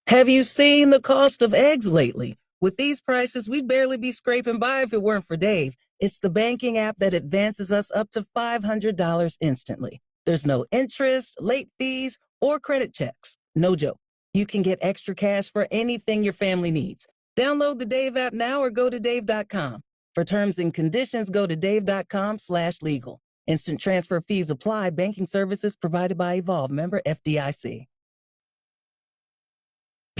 Have you seen the cost of eggs lately? With these prices, we'd barely be scraping by if it weren't for Dave. It's the banking app that advances us up to $500 instantly. There's no interest, late fees, or credit checks. No joke. You can get extra cash for anything your family needs. Download the Dave app now or go to dave.com. For terms and conditions, go to dave.com/legal. Instant transfer fees apply. Banking services provided by Evolve. Member FDIC.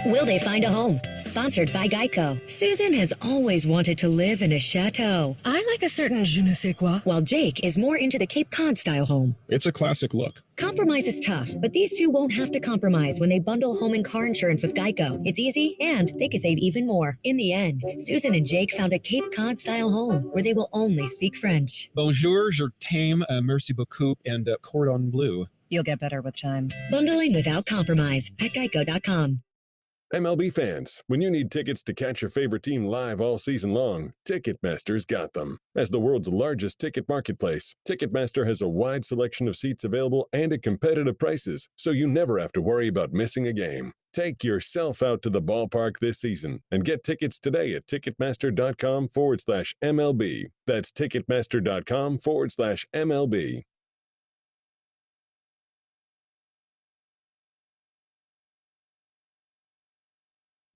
Will They Find a Home? Sponsored by Geico. Susan has always wanted to live in a chateau. I like a certain je ne sais quoi. While Jake is more into the Cape Cod style home. It's a classic look. Compromise is tough, but these two won't have to compromise when they bundle home and car insurance with Geico. It's easy, and they could save even more. In the end, Susan and Jake found a Cape Cod style home where they will only speak French. Bonjour, je t'aime, merci beaucoup, and cordon bleu. You'll get better with time. Bundling without compromise at geico.com. MLB fans, when you need tickets to catch your favorite team live all season long, Ticketmaster's got them. As the world's largest ticket marketplace, Ticketmaster has a wide selection of seats available and at competitive prices, so you never have to worry about missing a game. Take yourself out to the ballpark this season and get tickets today at Ticketmaster.com/MLB. That's Ticketmaster.com/MLB.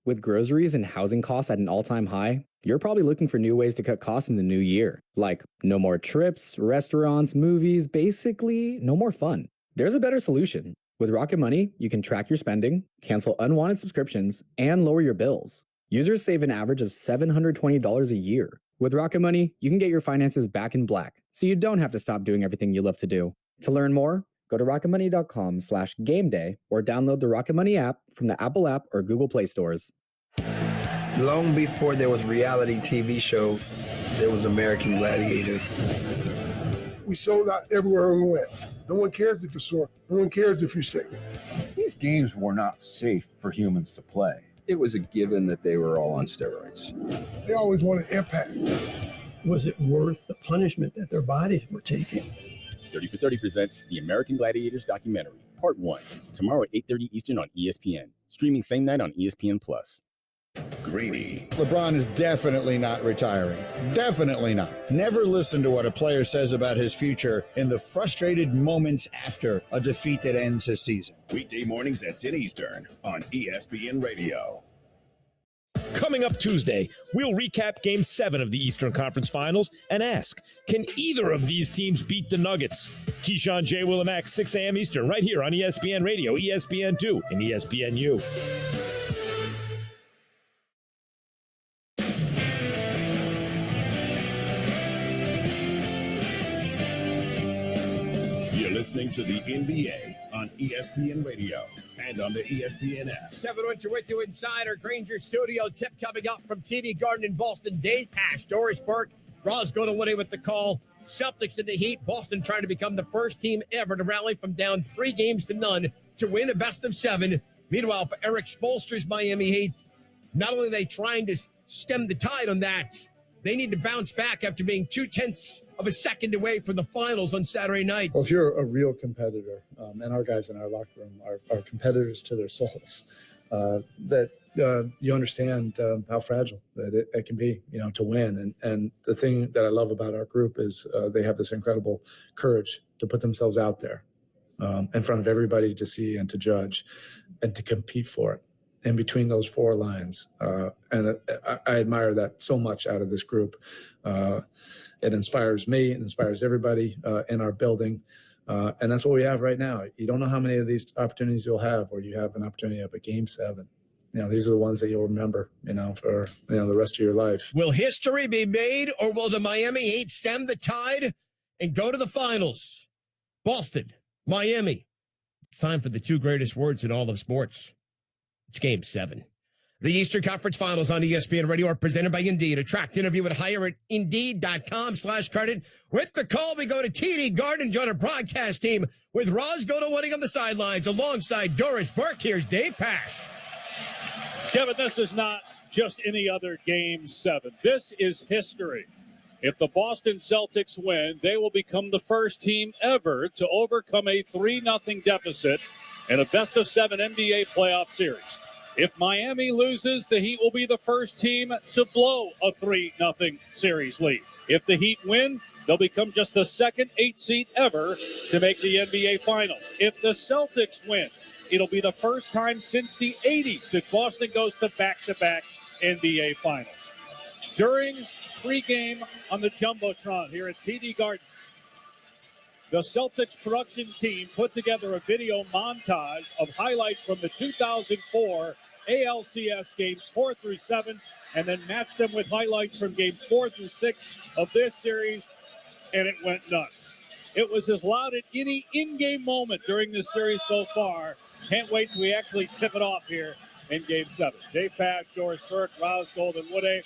With groceries and housing costs at an all-time high, you're probably looking for new ways to cut costs in the new year. Like no more trips, restaurants, movies, basically no more fun. There's a better solution. With Rocket Money, you can track your spending, cancel unwanted subscriptions, and lower your bills. Users save an average of $720 a year. With Rocket Money, you can get your finances back in black, so you don't have to stop doing everything you love to do. To learn more, go to rocketmoney.com/gameday or download the Rocket Money app from the Apple app or Google Play stores. Long before there was reality TV shows, there was American Gladiators. We sold out everywhere we went. No one cares if you're sore. No one cares if you're sick. These games were not safe for humans to play. It was a given that they were all on steroids. They always wanted impact. Was it worth the punishment that their bodies were taking? 30 for 30 presents the American Gladiators documentary, Part 1, tomorrow at 8:30 Eastern on ESPN. Streaming same night on ESPN+. Greeny. LeBron is definitely not retiring. Definitely not. Never listen to what a player says about his future in the frustrated moments after a defeat that ends his season. Weekday mornings at 10 Eastern on ESPN Radio. Coming up Tuesday, we'll recap Game 7 of the Eastern Conference Finals and ask, can either of these teams beat the Nuggets? Keyshawn J. Willimax, 6 a.m. Eastern, right here on ESPN Radio, ESPN2, and ESPNU. You're listening to the NBA on ESPN Radio and on the ESPN app. Kevin Winter with you inside our Granger studio. Tip coming up from TD Garden in Boston. Dave Pash, Doris Burke, Roz Godolini with the call. Celtics in the heat. Boston trying to become the first team ever to rally from down 3-0 to win a best-of-7. Meanwhile, for Eric Spoelstra's Miami Heat, not only are they trying to stem the tide on that, they need to bounce back after being 0.2 of a second away from the finals on Saturday night. Well, if you're a real competitor, and our guys in our locker room are competitors to their souls, you understand how fragile that it can be, to win. And the thing that I love about our group is they have this incredible courage to put themselves out there in front of everybody to see and to judge and to compete for it. In between those four lines. And I admire that so much out of this group. It inspires me, it inspires everybody in our building. And that's what we have right now. You don't know how many of these opportunities you'll have where you have an opportunity of a Game 7. These are the ones that you'll remember, for the rest of your life. Will history be made, or will the Miami Heat stem the tide and go to the finals? Boston, Miami. It's time for the two greatest words in all of sports. It's Game 7. The Eastern Conference Finals on ESPN Radio are presented by Indeed. A tracked interview at hire at Indeed.com/credit. With the call, we go to TD Garden, join our broadcast team with Roz Godolini on the sidelines alongside Doris Burke. Here's Dave Pash. Kevin, this is not just any other Game 7. This is history. If the Boston Celtics win, they will become the first team ever to overcome a 3-0 deficit in a best-of-7 NBA playoff series. If Miami loses, the Heat will be the first team to blow a 3-0 series lead. If the Heat win, they'll become just the second 8th seed ever to make the NBA Finals. If the Celtics win, it'll be the first time since the 80s that Boston goes to back-to-back NBA Finals. During pregame on the Jumbotron here at TD Garden, the Celtics production team put together a video montage of highlights from the 2004 ALCS games 4 through 7, and then matched them with highlights from games 4 through 6 of this series, and it went nuts. It was as loud as any in-game moment during this series so far. Can't wait till we actually tip it off here in Game 7. Dave Pash, Doris Burke, Roz Golden Woode.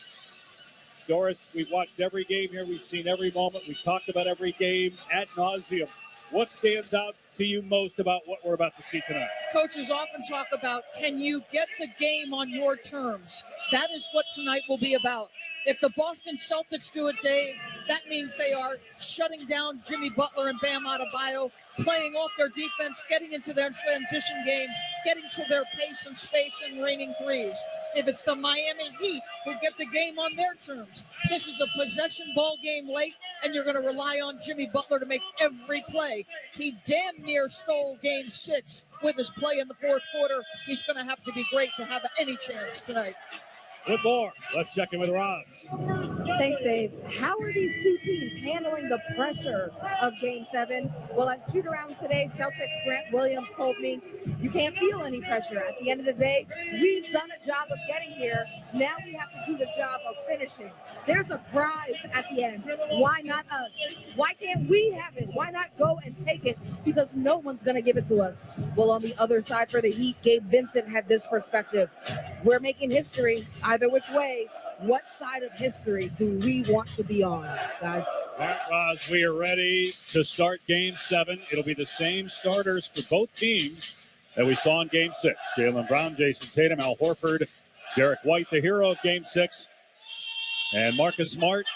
Doris, we've watched every game here. We've seen every moment. We've talked about every game ad nauseum. What stands out to you most about what we're about to see tonight? Coaches often talk about, can you get the game on your terms? That is what tonight will be about. If the Boston Celtics do it, Dave, that means they are shutting down Jimmy Butler and Bam Adebayo, playing off their defense, getting into their transition game, getting to their pace and space and raining threes. If it's the Miami Heat who get the game on their terms, this is a possession ball game late, and you're going to rely on Jimmy Butler to make every play. He damn near stole Game 6 with his play in the fourth quarter. He's going to have to be great to have any chance tonight. With more, let's check in with Roz. Thanks, Dave. How are these two teams handling the pressure of Game 7? Well, at shoot-around today, Celtics Grant Williams told me, you can't feel any pressure. At the end of the day, we've done a job of getting here. Now we have to do the job of finishing. There's a prize at the end. Why not us? Why can't we have it? Why not go and take it? Because no one's going to give it to us. Well, on the other side for the Heat, Gabe Vincent had this perspective. We're making history either which way. What side of history do we want to be on, guys? All right, Roz, we are ready to start Game 7. It'll be the same starters for both teams that we saw in Game 6. Jaylen Brown, Jason Tatum, Al Horford, Derek White, the hero of Game 6, and Marcus Smart.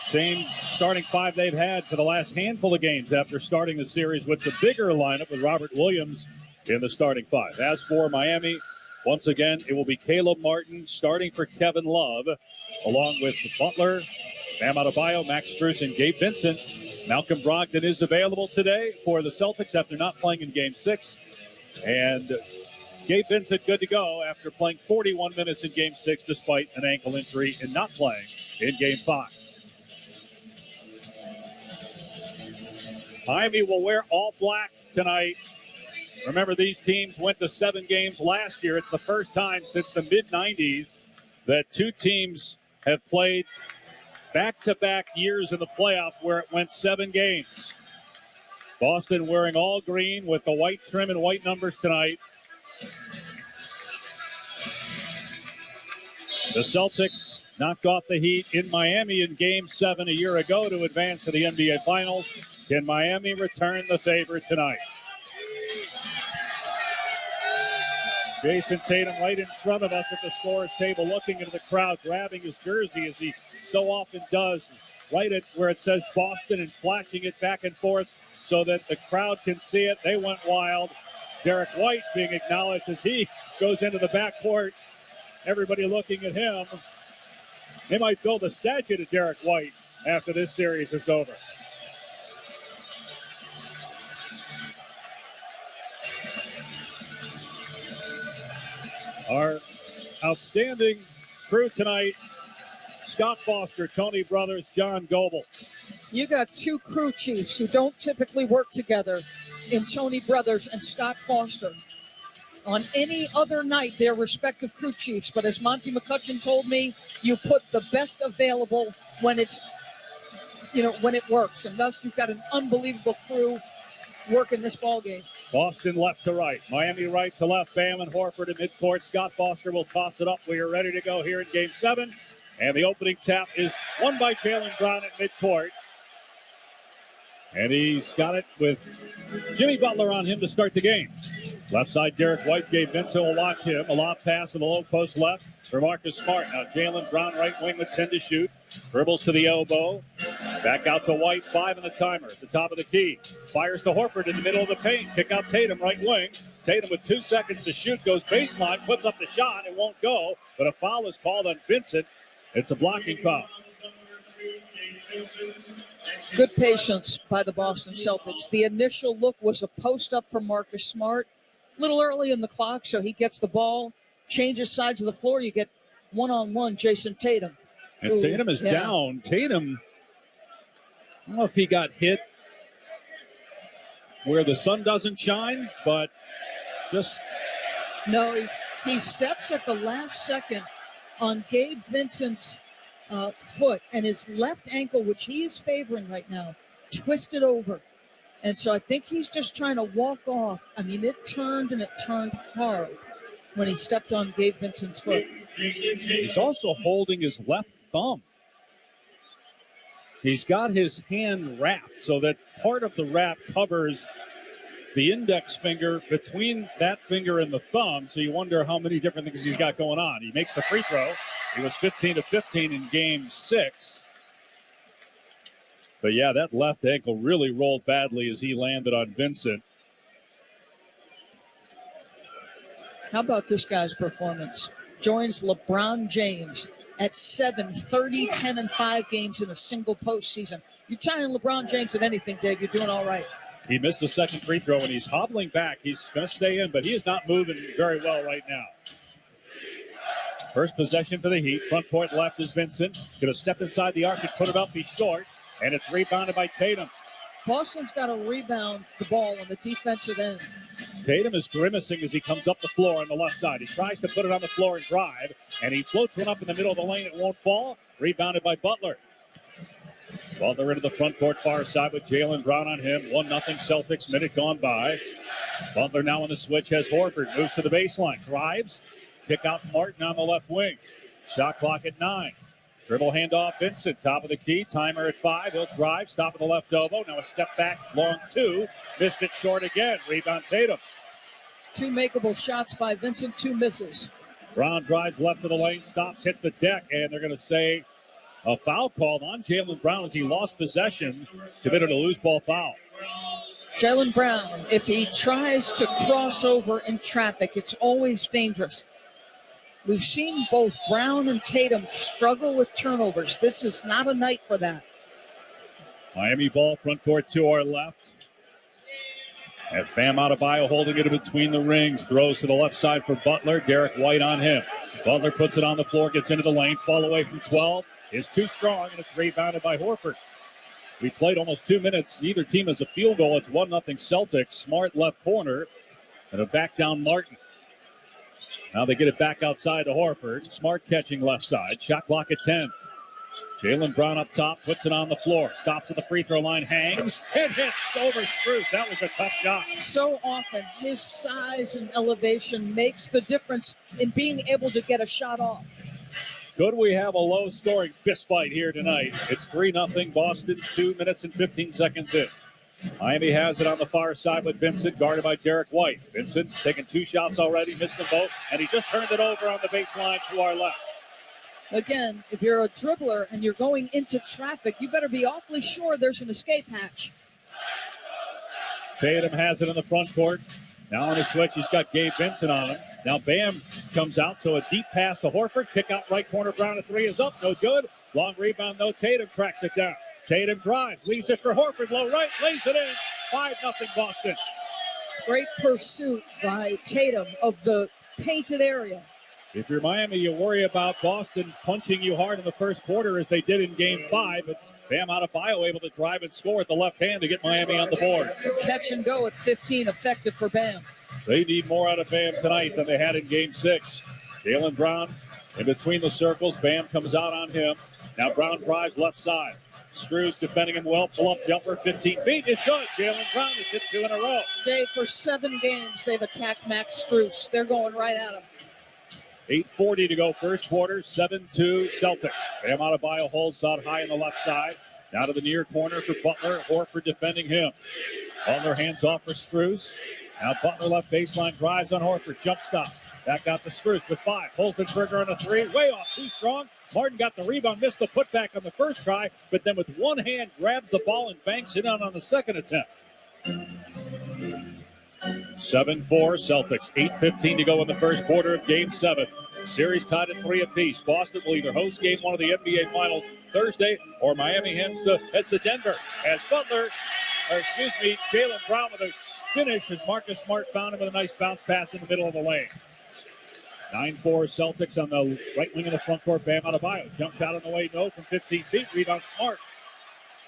Same starting five they've had for the last handful of games after starting the series with the bigger lineup with Robert Williams in the starting five. As for Miami, once again, it will be Caleb Martin starting for Kevin Love, along with Butler, Bam Adebayo, Max Strus, and Gabe Vincent. Malcolm Brogdon is available today for the Celtics after not playing in Game 6. And Gabe Vincent good to go after playing 41 minutes in Game 6 despite an ankle injury and not playing in Game 5. Miami will wear all black tonight. Remember, these teams went to 7 games last year. It's the first time since the mid-'90s that two teams have played back-to-back years in the playoffs where it went 7 games. Boston wearing all green with the white trim and white numbers tonight. The Celtics knocked off the Heat in Miami in Game 7 a year ago to advance to the NBA Finals. Can Miami return the favor tonight? Jason Tatum right in front of us at the scorer's table, looking into the crowd, grabbing his jersey as he so often does, right at where it says Boston and flashing it back and forth so that the crowd can see it. They went wild. Derek White being acknowledged as he goes into the backcourt. Everybody looking at him. They might build a statue to Derek White after this series is over. Our outstanding crew tonight, Scott Foster, Tony Brothers, John Goebel. You got two crew chiefs who don't typically work together in Tony Brothers and Scott Foster. On any other night, they're respective crew chiefs, but as Monty McCutcheon told me, you put the best available when it's, when it works, and thus you've got an unbelievable crew working this ball game. Boston left to right, Miami right to left, Bam and Horford in midcourt. Scott Foster will toss it up. We are ready to go here in Game 7. And the opening tap is won by Jaylen Brown at midcourt. And he's got it with Jimmy Butler on him to start the game. Left side, Derek White, Gabe Vincent will watch him. A lob pass in the low post left for Marcus Smart. Now Jaylen Brown, right wing with 10 to shoot. Dribbles to the elbow. Back out to White, 5 in the timer at the top of the key. Fires to Horford in the middle of the paint. Kick out Tatum, right wing. Tatum with 2 seconds to shoot, goes baseline, puts up the shot. It won't go, but a foul is called on Vincent. It's a blocking foul. Good patience by the Boston Celtics. The initial look was a post up from Marcus Smart. A little early in the clock, so he gets the ball, changes sides of the floor. You get one-on-one Jason Tatum. And Tatum is down. Tatum, I don't know if he got hit where the sun doesn't shine, but just... No, he steps at the last second on Gabe Vincent's foot, and his left ankle, which he is favoring right now, twisted over. And so I think he's just trying to walk off. I mean, it turned, and it turned hard when he stepped on Gabe Vincent's foot. He's also holding his left thumb. He's got his hand wrapped so that part of the wrap covers the index finger between that finger and the thumb. So you wonder how many different things he's got going on. He makes the free throw. He was 15 of 15 in game 6. But yeah, that left ankle really rolled badly as he landed on Vincent. How about this guy's performance? Joins LeBron James at 7, 30, 10, and 5 games in a single postseason. You're tying LeBron James at anything, Dave. You're doing all right. He missed the second free throw, and he's hobbling back. He's going to stay in, but he is not moving very well right now. First possession for the Heat. Front court left is Vincent. Going to step inside the arc and put it up. He's short, and it's rebounded by Tatum. Boston's got to rebound the ball on the defensive end. Tatum is grimacing as he comes up the floor on the left side. He tries to put it on the floor and drive, and he floats one up in the middle of the lane. It won't fall. Rebounded by Butler. Butler into the front court far side with Jaylen Brown on him. 1-0 Celtics, minute gone by. Butler now on the switch has Horford. Moves to the baseline. Drives. Kick out Martin on the left wing. Shot clock at 9. Dribble handoff Vincent. Top of the key. Timer at 5. He'll drive. Stop at the left elbow. Now a step back. Long 2. Missed it short again. Rebound Tatum. 2 makeable shots by Vincent. 2 misses. Brown drives left of the lane. Stops. Hits the deck. And they're going to say a foul called on Jaylen Brown as he lost possession. Committed a loose ball foul. Jaylen Brown, if he tries to cross over in traffic, it's always dangerous. We've seen both Brown and Tatum struggle with turnovers. This is not a night for that. Miami ball, front court to our left. And Bam Adebayo holding it in between the rings. Throws to the left side for Butler. Derek White on him. Butler puts it on the floor, gets into the lane. Fall away from 12 is too strong, and it's rebounded by Horford. We played almost 2 minutes. Neither team has a field goal. It's 1-0 Celtics. Smart left corner. And a back down Martin. Now they get it back outside to Horford. Smart catching left side. Shot clock at 10. Jaylen Brown up top, puts it on the floor. Stops at the free throw line, hangs, and hits over Strus. That was a tough shot. So often, his size and elevation makes the difference in being able to get a shot off. Could we have a low-scoring fist fight here tonight? It's 3-0 Boston, 2 minutes and 15 seconds in. Miami has it on the far side with Vincent, guarded by Derek White. Vincent taking 2 shots already, missed them both, and he just turned it over on the baseline to our left. Again, if you're a dribbler and you're going into traffic, you better be awfully sure there's an escape hatch. Tatum has it in the front court. Now on the switch, he's got Gabe Vincent on him. Now Bam comes out, so a deep pass to Horford. Kick out right corner, Brown, a 3 is up, no good. Long rebound, though. Tatum tracks it down. Tatum drives, leaves it for Horford, low right, lays it in. 5-0 Boston. Great pursuit by Tatum of the painted area. If you're Miami, you worry about Boston punching you hard in the first quarter as they did in Game 5, but Bam Adebayo able to drive and score at the left hand to get Miami on the board. Catch and go at 15, effective for Bam. They need more out of Bam tonight than they had in Game 6. Jaylen Brown in between the circles. Bam comes out on him. Now Brown drives left side. Strus defending him well. Pull-up jumper, 15 feet. It's good. Jaylen Brown has hit 2 in a row. Dave, for 7 games, they've attacked Max Strus. They're going right at him. 8:40 to go first quarter, 7-2 Celtics. Bam Adebayo holds out high on the left side. Down to the near corner for Butler. Horford defending him. Butler hands off for Strus. Now Butler left baseline, drives on Horford, jump stop. Back out to Strus with 5. Pulls the trigger on a 3. Way off, too strong. Martin got the rebound, missed the putback on the first try, but then with one hand grabs the ball and banks it out on the second attempt. 7-4 Celtics. 8:15 to go in the first quarter of Game 7. Series tied at 3 apiece. Boston will either host Game 1 of the NBA Finals Thursday, or Miami heads to Denver. As Jaylen Brown with a finish as Marcus Smart found him with a nice bounce pass in the middle of the lane. 9-4 Celtics on the right wing of the front court. Bam Adebayo. Jump shot on the way, no, from 15 feet. Rebound Smart.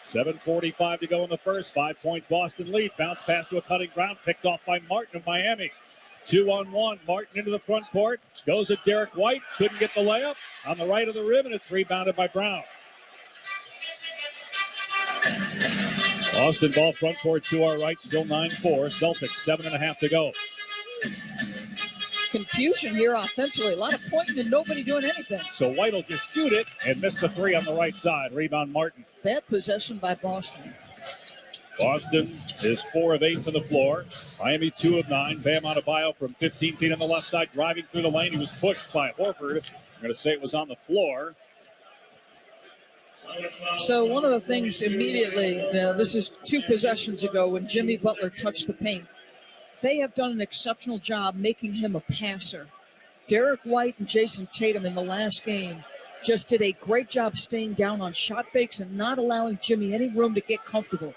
7:45 to go in the first. 5-point Boston lead. Bounce pass to a cutting Brown. Picked off by Martin of Miami. 2-on-1. Martin into the front court. Goes at Derek White. Couldn't get the layup. On the right of the rim, and it's rebounded by Brown. Boston ball front court to our right. Still 9-4. Celtics 7.5 to go. Confusion here offensively. A lot of pointing and nobody doing anything. So White will just shoot it and miss the 3 on the right side. Rebound Martin. Bad possession by Boston. Boston is 4 of 8 from the floor. Miami 2 of 9. Bam Adebayo from 15 feet on the left side, driving through the lane. He was pushed by Horford. I'm going to say it was on the floor. So one of the things immediately, this is 2 possessions ago when Jimmy Butler touched the paint. They have done an exceptional job making him a passer. Derek White and Jason Tatum in the last game just did a great job staying down on shot fakes and not allowing Jimmy any room to get comfortable.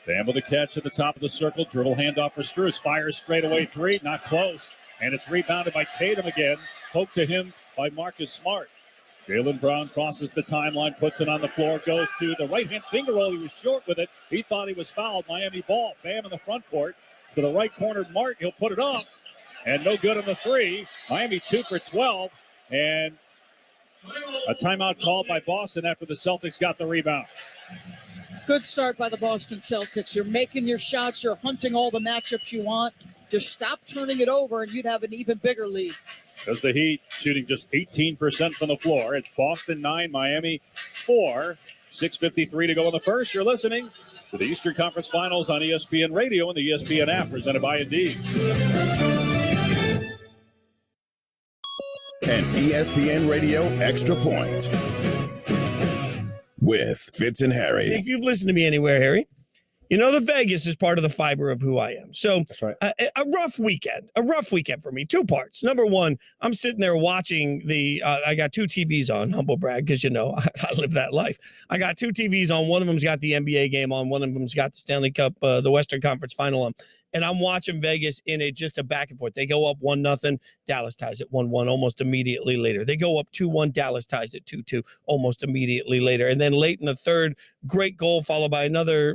Bam with the catch at the top of the circle. Dribble handoff for Strus. Fires straight away 3. Not close. And it's rebounded by Tatum again. Poked to him by Marcus Smart. Jaylen Brown crosses the timeline, puts it on the floor, goes to the right-hand finger roll. He was short with it. He thought he was fouled. Miami ball. Bam in the front court. To the right corner, Martin. He'll put it up. And no good on the 3. Miami 2 for 12. And a timeout called by Boston after the Celtics got the rebound. Good start by the Boston Celtics. You're making your shots. You're hunting all the matchups you want. Just stop turning it over, and you'd have an even bigger lead. As the Heat shooting just 18% from the floor. It's Boston 9, Miami 4. 6:53 to go in the first. You're listening to the Eastern Conference Finals on ESPN Radio and the ESPN app, presented by Indeed. An ESPN Radio Extra Point with Fitz and Harry. If you've listened to me anywhere, Harry, you know that Vegas is part of the fiber of who I am. So that's right. A rough weekend for me. 2 parts. Number one, I'm sitting there watching I got 2 TVs on, humble brag, because, I live that life. I got 2 TVs on. One of them's got the NBA game on. One of them's got the Stanley Cup, the Western Conference Final on. And I'm watching Vegas in just a back and forth. They go up 1-0. Dallas ties it 1-1 almost immediately later. They go up 2-1. Dallas ties it 2-2 almost immediately later. And then late in the third, great goal followed by another,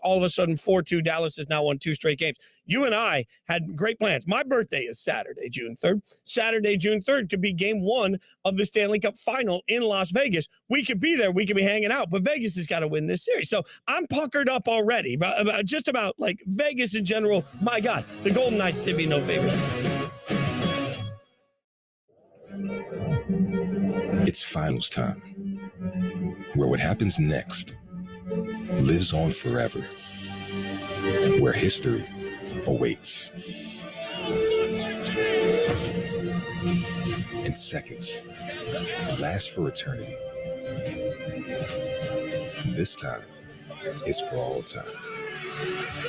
all of a sudden 4-2. Dallas has now won 2 straight games. You and I had great plans. My birthday is Saturday, June 3rd. Saturday, June 3rd could be game 1 of the Stanley Cup Final in Las Vegas. We could be there. We could be hanging out. But Vegas has got to win this series. So I'm puckered up already. Just about like Vegas in general. My God, the Golden Knights did me no favors. It's finals time, where what happens next lives on forever, where history awaits. And seconds last for eternity. This time is for all time.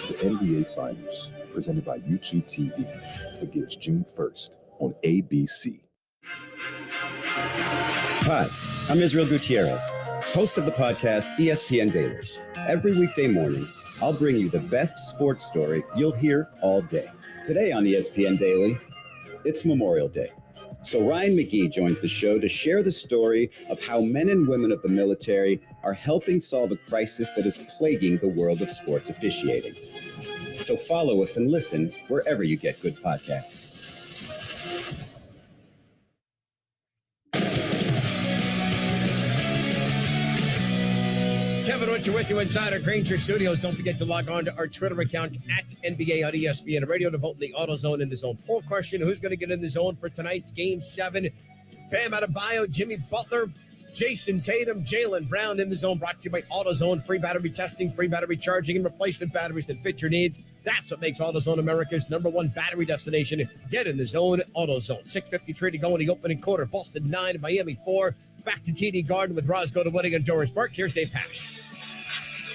The NBA Finals, presented by YouTube TV, begins June 1st on ABC. Hi, I'm Israel Gutierrez, host of the podcast ESPN Daily. Every weekday morning, I'll bring you the best sports story you'll hear all day. Today on ESPN Daily, it's Memorial Day. So Ryan McGee joins the show to share the story of how men and women of the military are helping solve a crisis that is plaguing the world of sports officiating. So follow us and listen wherever you get good podcasts. Kevin Winter with you inside our Granger Studios. Don't forget to log on to our Twitter account at NBA on ESPN Radio to vote in the Auto Zone in the Zone poll question. Who's going to get in the zone for tonight's Game 7? Bam Adebayo, Jimmy Butler, Jason Tatum, Jaylen Brown in the zone, brought to you by AutoZone. Free battery testing, free battery charging, and replacement batteries that fit your needs. That's what makes AutoZone America's #1 battery destination. Get in the zone, AutoZone. 6:53 to go in the opening quarter. Boston 9, Miami 4. Back to TD Garden with Roscoe to Wooding and Doris Burke. Here's Dave Pash.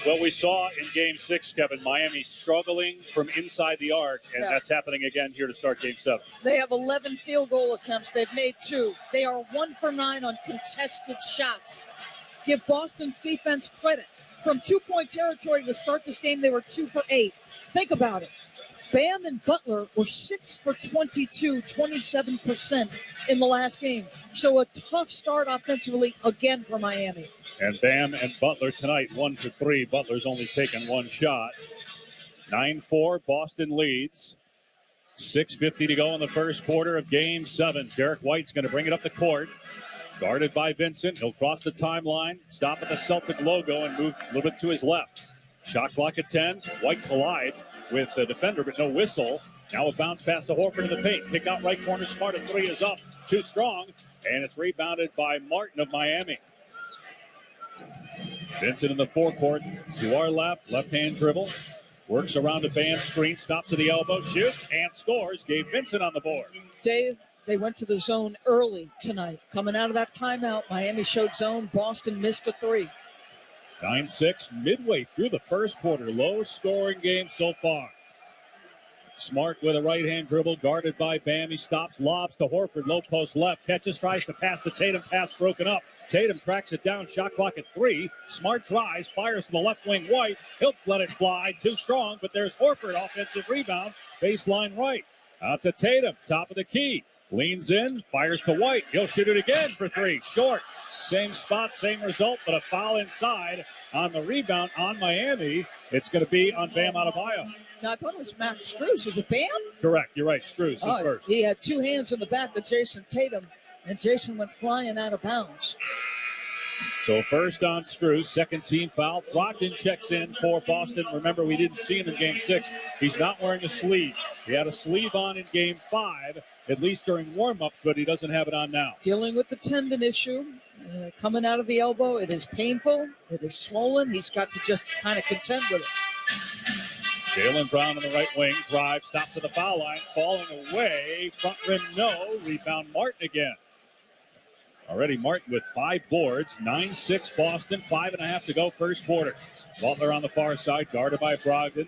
Well, we saw in Game 6, Kevin, Miami struggling from inside the arc, and that's happening again here to start Game 7. They have 11 field goal attempts. They've made 2. They are 1 for 9 on contested shots. Give Boston's defense credit. From 2-point territory to start this game, they were 2 for 8. Think about it. Bam and Butler were 6 for 22, 27% in the last game. So a tough start offensively again for Miami. And Bam and Butler tonight, 1 for 3. Butler's only taken 1 shot. 9-4, Boston leads. 6:50 to go in the first quarter of Game 7. Derek White's going to bring it up the court. Guarded by Vincent. He'll cross the timeline, stop at the Celtic logo, and move a little bit to his left. Shot clock at 10. White collides with the defender, but no whistle. Now a bounce pass to Horford in the paint. Kick out right corner. Smart at 3 is up. Too strong. And it's rebounded by Martin of Miami. Vincent in the forecourt to our left. Left-hand dribble. Works around the band screen. Stops to the elbow. Shoots and scores. Gave Vincent on the board. Dave, they went to the zone early tonight. Coming out of that timeout, Miami showed zone. Boston missed a 3. 9-6 midway through the first quarter. Lowest scoring game so far. Smart with a right-hand dribble, guarded by Bam. He stops, lobs to Horford, low post left, catches, tries to pass to Tatum, pass broken up. Tatum tracks it down, shot clock at 3. Smart drives, fires to the left wing. White, he'll let it fly, too strong, but there's Horford, offensive rebound, baseline right. Out to Tatum, top of the key. Leans in, fires to White. He'll shoot it again for 3. Short. Same spot, same result, but a foul inside on the rebound on Miami. It's going to be on Bam Adebayo. Now, I thought it was Max Strus. Was it Bam? Correct. You're right. Strus is first. He had 2 hands in the back of Jason Tatum, and Jason went flying out of bounds. So first on Strus, second team foul. Brogdon checks in for Boston. Remember, we didn't see him in Game 6. He's not wearing a sleeve. He had a sleeve on in Game 5, at least during warm-up, but he doesn't have it on now. Dealing with the tendon issue, coming out of the elbow. It is painful. It is swollen. He's got to just kind of contend with it. Jaylen Brown on the right wing, drive, stops at the foul line, falling away. Front rim, no. Rebound, Martin again. Already Martin with 5 boards. 9-6 Boston, 5.5 to go first quarter. Butler on the far side, guarded by Brogdon.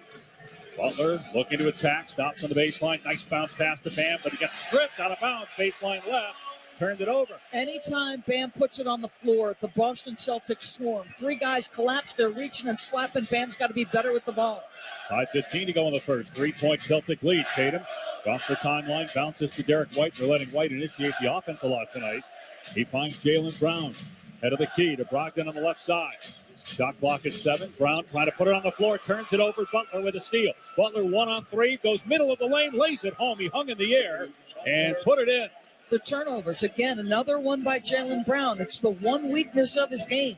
Butler looking to attack, stops on the baseline. Nice bounce pass to Bam, but he gets stripped out of bounds. Baseline left, turned it over. Anytime Bam puts it on the floor, the Boston Celtics swarm. 3 guys collapse, they're reaching and slapping. Bam's got to be better with the ball. 5:15 to go in the first. 3-point Celtic lead. Tatum across the timeline, bounces to Derek White. They're letting White initiate the offense a lot tonight. He finds Jaylen Brown, head of the key to Brogdon on the left side. Shot clock at 7. Brown trying to put it on the floor, turns it over. Butler with a steal. Butler 1-on-3, goes middle of the lane, lays it home. He hung in the air and put it in. The turnovers, again, another one by Jaylen Brown. It's the one weakness of his game.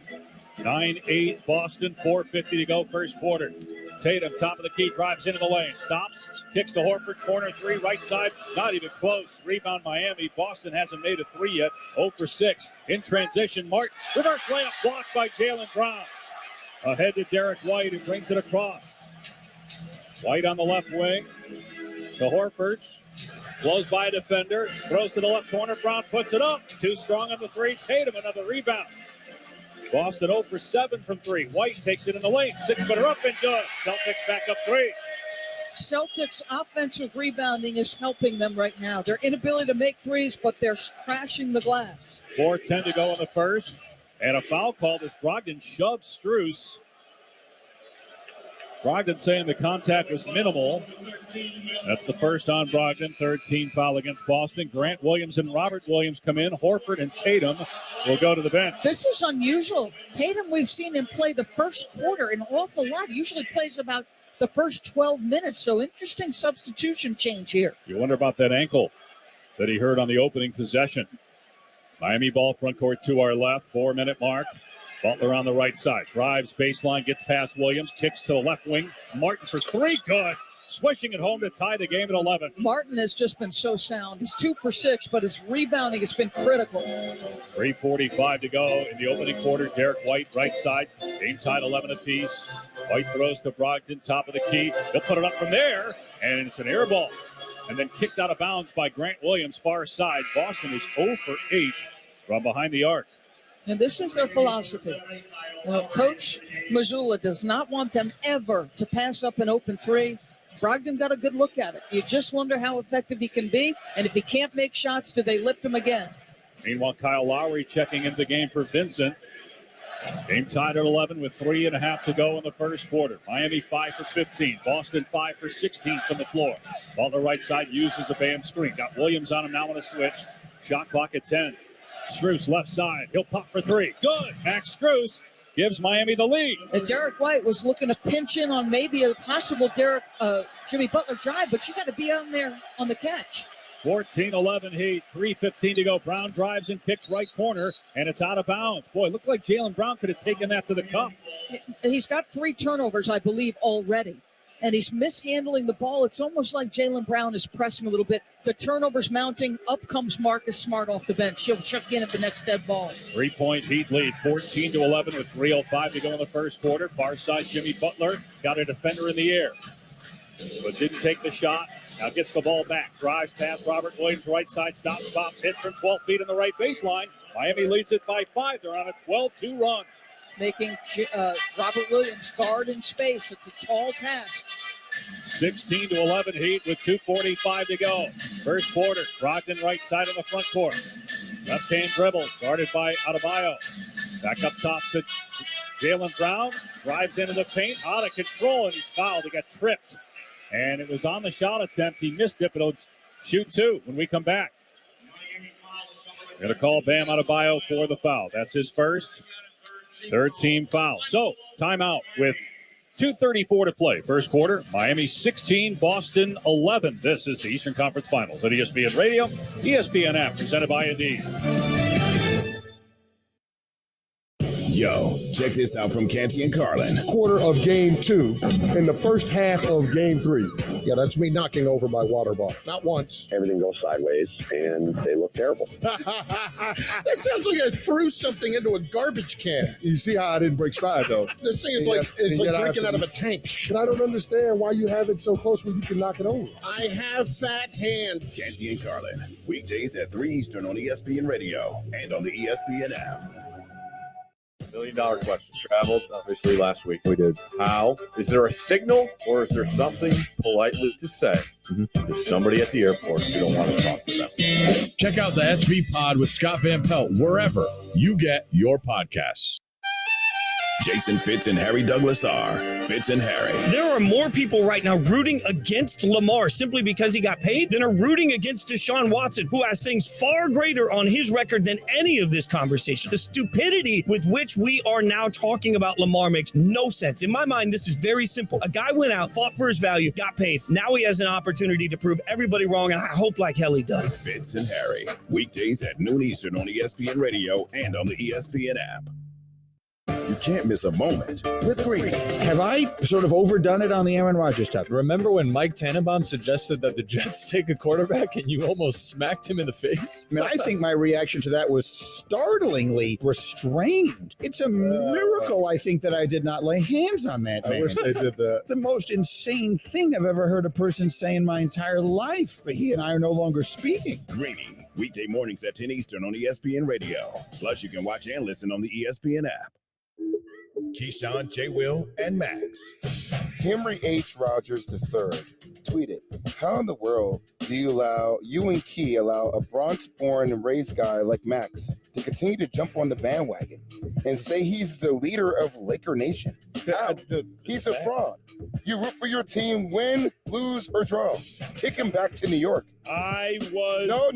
9-8 Boston, 4:50 to go first quarter. Tatum, top of the key, drives into the lane, stops, kicks to Horford, corner 3, right side, not even close. Rebound Miami. Boston hasn't made a 3 yet, 0 for 6. In transition, Martin, reverse layup blocked by Jaylen Brown. Ahead to Derek White, who brings it across. White on the left wing to Horford. Blows by a defender, throws to the left corner. Brown puts it up. Too strong on the 3. Tatum, another rebound. Boston 0 for 7 from 3. White takes it in the lane. 6-footer up and good. Celtics back up 3. Celtics offensive rebounding is helping them right now. Their inability to make threes, but they're crashing the glass. 4:10 to go in the first. And a foul called as Brogdon shoves Strus. Brogdon saying the contact was minimal. That's the first on Brogdon. 3rd team foul against Boston. Grant Williams and Robert Williams come in. Horford and Tatum will go to the bench. This is unusual. Tatum, we've seen him play the first quarter an awful lot. He usually plays about the first 12 minutes. So interesting substitution change here. You wonder about that ankle that he hurt on the opening possession. Miami ball front court to our left. 4-minute mark. Butler on the right side. Drives baseline, gets past Williams, kicks to the left wing. Martin for 3, good. swishing it home to tie the game at 11. Martin has just been so sound. He's 2 for 6, but his rebounding has been critical. 3:45 to go in the opening quarter. Derek White, right side. Game tied 11 apiece. White throws to Brogdon, top of the key. He'll put it up from there, and it's an air ball. And then kicked out of bounds by Grant Williams, far side. Boston is 0 for 8 from behind the arc. And this is their philosophy. Coach Mazzulla does not want them ever to pass up an open three. Brogdon got a good look at it. You just wonder how effective he can be. And if he can't make shots, do they lift him again? Meanwhile, Kyle Lowry checking into the game for Vincent. Game tied at 11 with 3.5 to go in the first quarter. Miami 5 for 15. Boston 5 for 16 from the floor. Ball the right side uses a Bam screen. Got Williams on him now on a switch. Shot clock at 10. Struce left side. He'll pop for 3. Good. Max Struce gives Miami the lead. And Derek White was looking to pinch in on maybe a possible Jimmy Butler drive, but you got to be on there on the catch. 14-11 Heat, 3:15 to go. Brown drives and kicks right corner, and it's out of bounds. Boy, looked like Jaylen Brown could have taken that to the cup. He's got 3 turnovers, I believe, already. And he's mishandling the ball. It's almost like Jaylen Brown is pressing a little bit. The turnover's mounting. Up comes Marcus Smart off the bench. He'll check in at the next dead ball. 3-point Heat lead, 14-11 with 3:05 to go in the first quarter. Far side, Jimmy Butler got a defender in the air, but didn't take the shot. Now gets the ball back. Drives past Robert Williams, right side, stops, pops, hit from 12 feet on the right baseline. Miami leads it by 5. They're on a 12-2 run. Making Robert Williams guard in space. It's a tall task. 16-11 Heat with 2:45 to go. First quarter, Brogdon right side on the front court. Left-hand dribble, guarded by Adebayo. Back up top to Jaylen Brown. Drives into the paint, out of control, and he's fouled. He got tripped. And it was on the shot attempt. He missed it, but he'll shoot 2 when we come back. Going to call Bam Adebayo for the foul. That's his first. Third team foul. So, timeout with 2:34 to play. First quarter, Miami 16, Boston 11. This is the Eastern Conference Finals at ESPN Radio, ESPN app, presented by Indeed. Yo, check this out from Canty and Carlin. Quarter of game 2 and the first half of game 3. Yeah, that's me knocking over my water bottle. Not once. Everything goes sideways, and they look terrible. That sounds like I threw something into a garbage can. You see how I didn't break stride, though? This thing is like drinking out of a tank. But I don't understand why you have it so close when you can knock it over. I have fat hands. Canty and Carlin, weekdays at 3 Eastern on ESPN Radio and on the ESPN app. $1 million question. Traveled, obviously, last week. We did. How? Is there a signal or is there something politely to say to somebody at the airport you don't want to talk to them? Check out the SV Pod with Scott Van Pelt wherever you get your podcasts. Jason Fitz and Harry Douglas are Fitz and Harry. There are more people right now rooting against Lamar simply because he got paid than are rooting against Deshaun Watson, who has things far greater on his record than any of this conversation. The stupidity with which we are now talking about Lamar makes no sense. In my mind, this is very simple. A guy went out, fought for his value, got paid. Now he has an opportunity to prove everybody wrong, and I hope like hell he does. Fitz and Harry, weekdays at noon Eastern on ESPN Radio and on the ESPN app. You can't miss a moment with Greeny. Have I sort of overdone it on the Aaron Rodgers stuff? Remember when Mike Tannenbaum suggested that the Jets take a quarterback and you almost smacked him in the face? I mean, I think my reaction to that was startlingly restrained. It's a miracle, I think, that I did not lay hands on that man. I wish they did that. The most insane thing I've ever heard a person say in my entire life. But he and I are no longer speaking. Greeny, weekday mornings at 10 Eastern on ESPN Radio. Plus, you can watch and listen on the ESPN app. Keyshawn, J. Will, and Max. Henry H. Rogers III tweeted, "How in the world do you and Key allow a Bronx-born and raised guy like Max to continue to jump on the bandwagon and say he's the leader of Laker Nation? How? He's a fraud. You root for your team, win, lose, or draw. Kick him back to New York." I was No,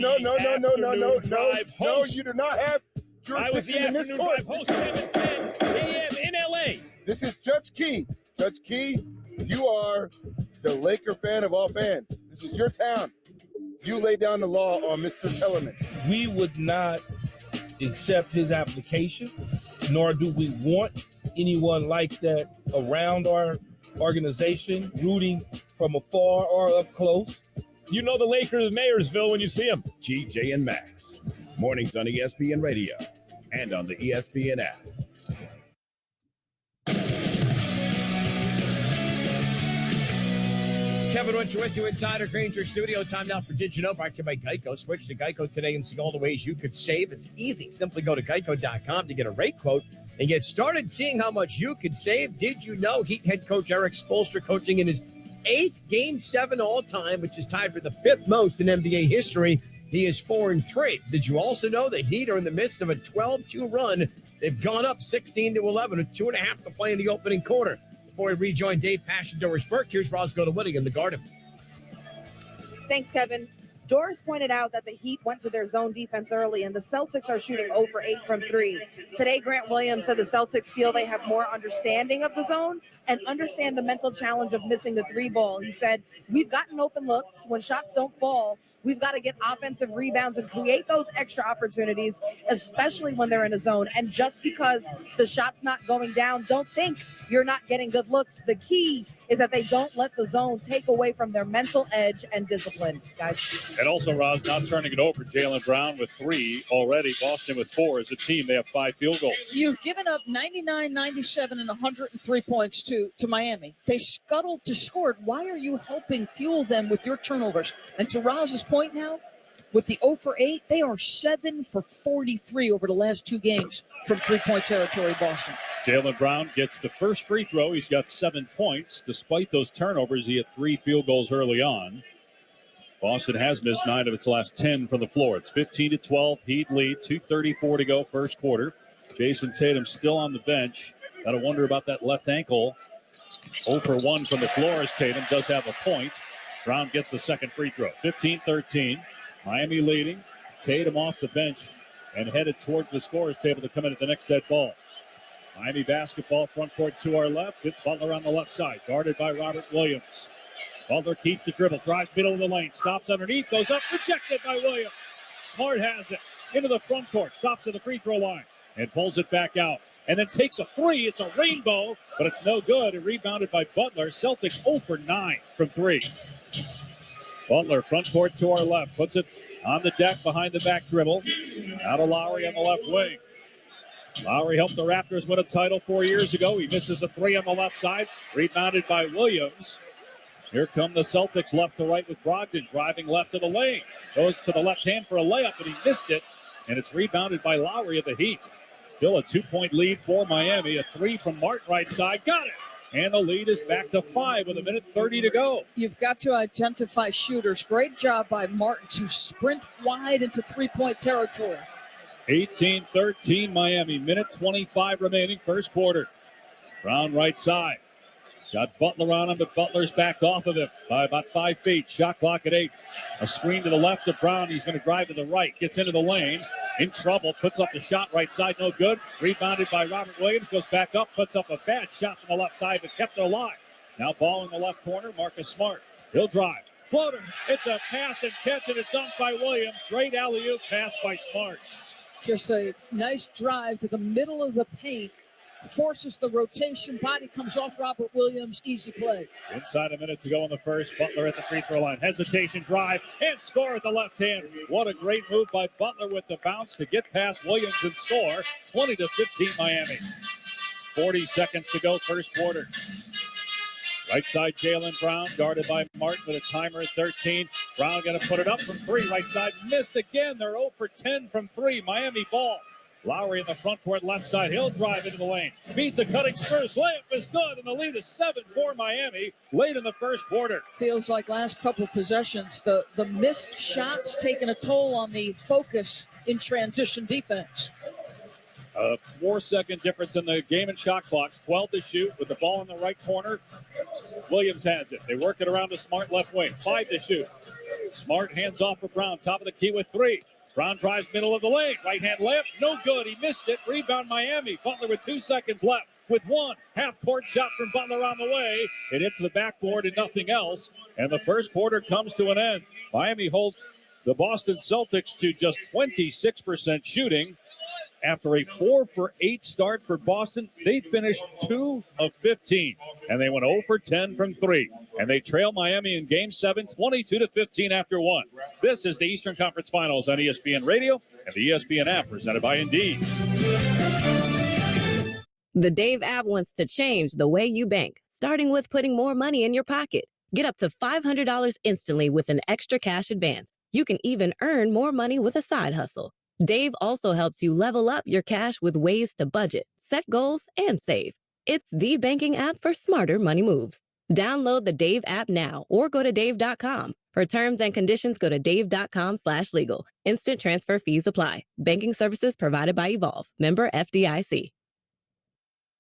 you do not have I was the afternoon drive host, 7:10 a.m. in L.A. This is Judge Key. Judge Key, you are the Laker fan of all fans. This is your town. You lay down the law on Mr. Kellerman. We would not accept his application, nor do we want anyone like that around our organization rooting from afar or up close. You know the Lakers of Mayersville when you see them. GJ and Max. Mornings on ESPN Radio and on the ESPN app. Kevin Winter Insider Granger Studio. Time now for Did You Know? Brought to you by Geico. Switch to Geico today and see all the ways you could save. It's easy. Simply go to geico.com to get a rate quote and get started seeing how much you could save. Did you know Heat head coach Eric Spoelstra coaching in his 8th Game 7 all-time, which is tied for the 5th most in NBA history. He is 4-3. Did you also know the Heat are in the midst of a 12-2 run? They've gone up 16-11 with 2.5 to play in the opening quarter. Before we rejoin Dave Pash and Doris Burke, here's Roscoe Whitting in the Garden. Thanks, Kevin. Doris pointed out that the Heat went to their zone defense early, and the Celtics are shooting 0 for 8 from 3. Today, Grant Williams said the Celtics feel they have more understanding of the zone and understand the mental challenge of missing the 3 ball. He said, we've gotten open looks. When shots don't fall, we've got to get offensive rebounds and create those extra opportunities, especially when they're in a zone. And just because the shot's not going down, don't think you're not getting good looks. The key is that they don't let the zone take away from their mental edge and discipline, guys. And also, Roz, not turning it over. Jaylen Brown with 3 already. Boston with 4. As a team, they have 5 field goals. You've given up 99, 97, and 103 points to Miami. They scuttled to score. Why are you helping fuel them with your turnovers? And to Roz's point now, with the 0 for 8, they are 7 for 43 over the last 2 games from three-point territory, Boston. Jaylen Brown gets the first free throw. He's got 7 points. Despite those turnovers, he had 3 field goals early on. Boston has missed 9 of its last 10 from the floor. It's 15-12. Heat lead. 2:34 to go first quarter. Jason Tatum still on the bench. Got to wonder about that left ankle. 0 for 1 from the floor as Tatum does have a point. Brown gets the second free throw. 15-13. Miami leading. Tatum off the bench and headed towards the scorer's table to come in at the next dead ball. Miami basketball, front court to our left. With Butler on the left side, guarded by Robert Williams. Butler keeps the dribble, drives middle of the lane, stops underneath, goes up, rejected by Williams. Smart has it into the front court, stops at the free throw line, and pulls it back out. And then takes a 3. It's a rainbow, but it's no good. And rebounded by Butler. Celtics 0 for 9 from 3. Butler, front court to our left, puts it on the deck behind the back dribble. Out of Lowry on the left wing. Lowry helped the Raptors win a title 4 years ago. He misses a 3 on the left side. Rebounded by Williams. Here come the Celtics left to right with Brogdon driving left of the lane. Goes to the left hand for a layup, and he missed it. And it's rebounded by Lowry of the Heat. Still a 2-point lead for Miami. A 3 from Martin right side. Got it. And the lead is back to 5 with 1:30 to go. You've got to identify shooters. Great job by Martin to sprint wide into three-point territory. 18-13 Miami. 1:25 remaining first quarter. Brown right side. Got Butler on him, but Butler's backed off of him by about 5 feet. Shot clock at 8. A screen to the left of Brown. He's going to drive to the right. Gets into the lane. In trouble. Puts up the shot right side. No good. Rebounded by Robert Williams. Goes back up. Puts up a bad shot from the left side, but kept it alive. Now ball in the left corner. Marcus Smart. He'll drive. Floater. It's a pass and catch and a dunk by Williams. Great alley-oop pass by Smart. Just a nice drive to the middle of the paint. Forces the rotation. Body comes off Robert Williams. Easy play. Inside a minute to go in the first. Butler at the free throw line. Hesitation drive and score at the left hand. What a great move by Butler with the bounce to get past Williams and score. 20-15 Miami. 40 seconds to go first quarter. Right side Jaylen Brown guarded by Martin with a timer at 13. Brown going to put it up from 3. Right side missed again. They're 0 for 10 from 3. Miami ball. Lowry in the front court left side. He'll drive into the lane. Beat the cutting Spurs. Layup is good, and the lead is 7 for Miami late in the first quarter. Feels like last couple possessions, the missed shots taking a toll on the focus in transition defense. A 4-second difference in the game and shot clocks. 12 to shoot with the ball in the right corner. Williams has it. They work it around the Smart left wing. 5 to shoot. Smart hands off for Brown. Top of the key with 3. Brown drives middle of the lane. Right-hand layup. No good. He missed it. Rebound Miami. Butler with 2 seconds left. With 1 half-court shot from Butler on the way. It hits the backboard and nothing else. And the first quarter comes to an end. Miami holds the Boston Celtics to just 26% shooting. After a 4 for 8 start for Boston, they finished 2 of 15, and they went 0 for 10 from 3. And they trail Miami in Game 7, 22-15 after 1. This is the Eastern Conference Finals on ESPN Radio and the ESPN app presented by Indeed. The Dave app wants to change the way you bank, starting with putting more money in your pocket. Get up to $500 instantly with an extra cash advance. You can even earn more money with a side hustle. Dave also helps you level up your cash with ways to budget, set goals, and save. It's the banking app for smarter money moves. Download the Dave app now or go to dave.com. For terms and conditions, go to dave.com/legal. Instant transfer fees apply. Banking services provided by Evolve. Member FDIC.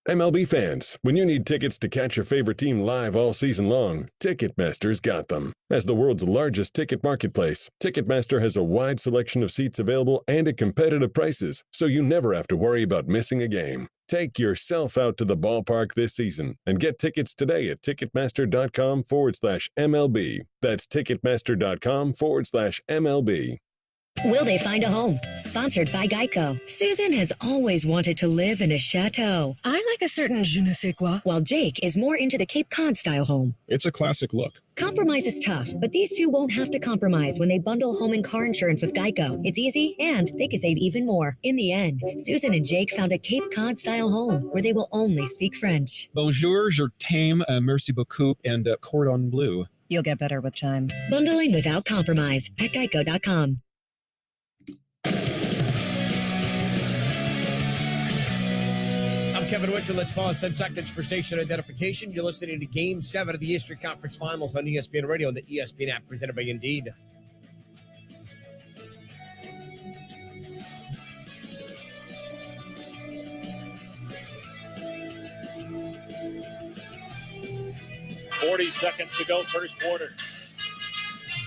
MLB fans, when you need tickets to catch your favorite team live all season long, Ticketmaster's got them. As the world's largest ticket marketplace, Ticketmaster has a wide selection of seats available and at competitive prices, so you never have to worry about missing a game. Take yourself out to the ballpark this season and get tickets today at Ticketmaster.com/MLB. That's Ticketmaster.com/MLB. Will they find a home? Sponsored by Geico. Susan has always wanted to live in a chateau. I like a certain je ne sais quoi. While Jake is more into the Cape Cod style home. It's a classic look. Compromise is tough, but these two won't have to compromise when they bundle home and car insurance with Geico. It's easy, and they can save even more. In the end, Susan and Jake found a Cape Cod style home where they will only speak French. Bonjour, je t'aime, merci beaucoup, and cordon bleu. You'll get better with time. Bundling without compromise at geico.com. I'm Kevin Winter. Let's pause 10 seconds for station identification. You're listening to Game 7 of the Eastern Conference Finals on ESPN Radio and the ESPN app presented by Indeed. $40 to go, first quarter.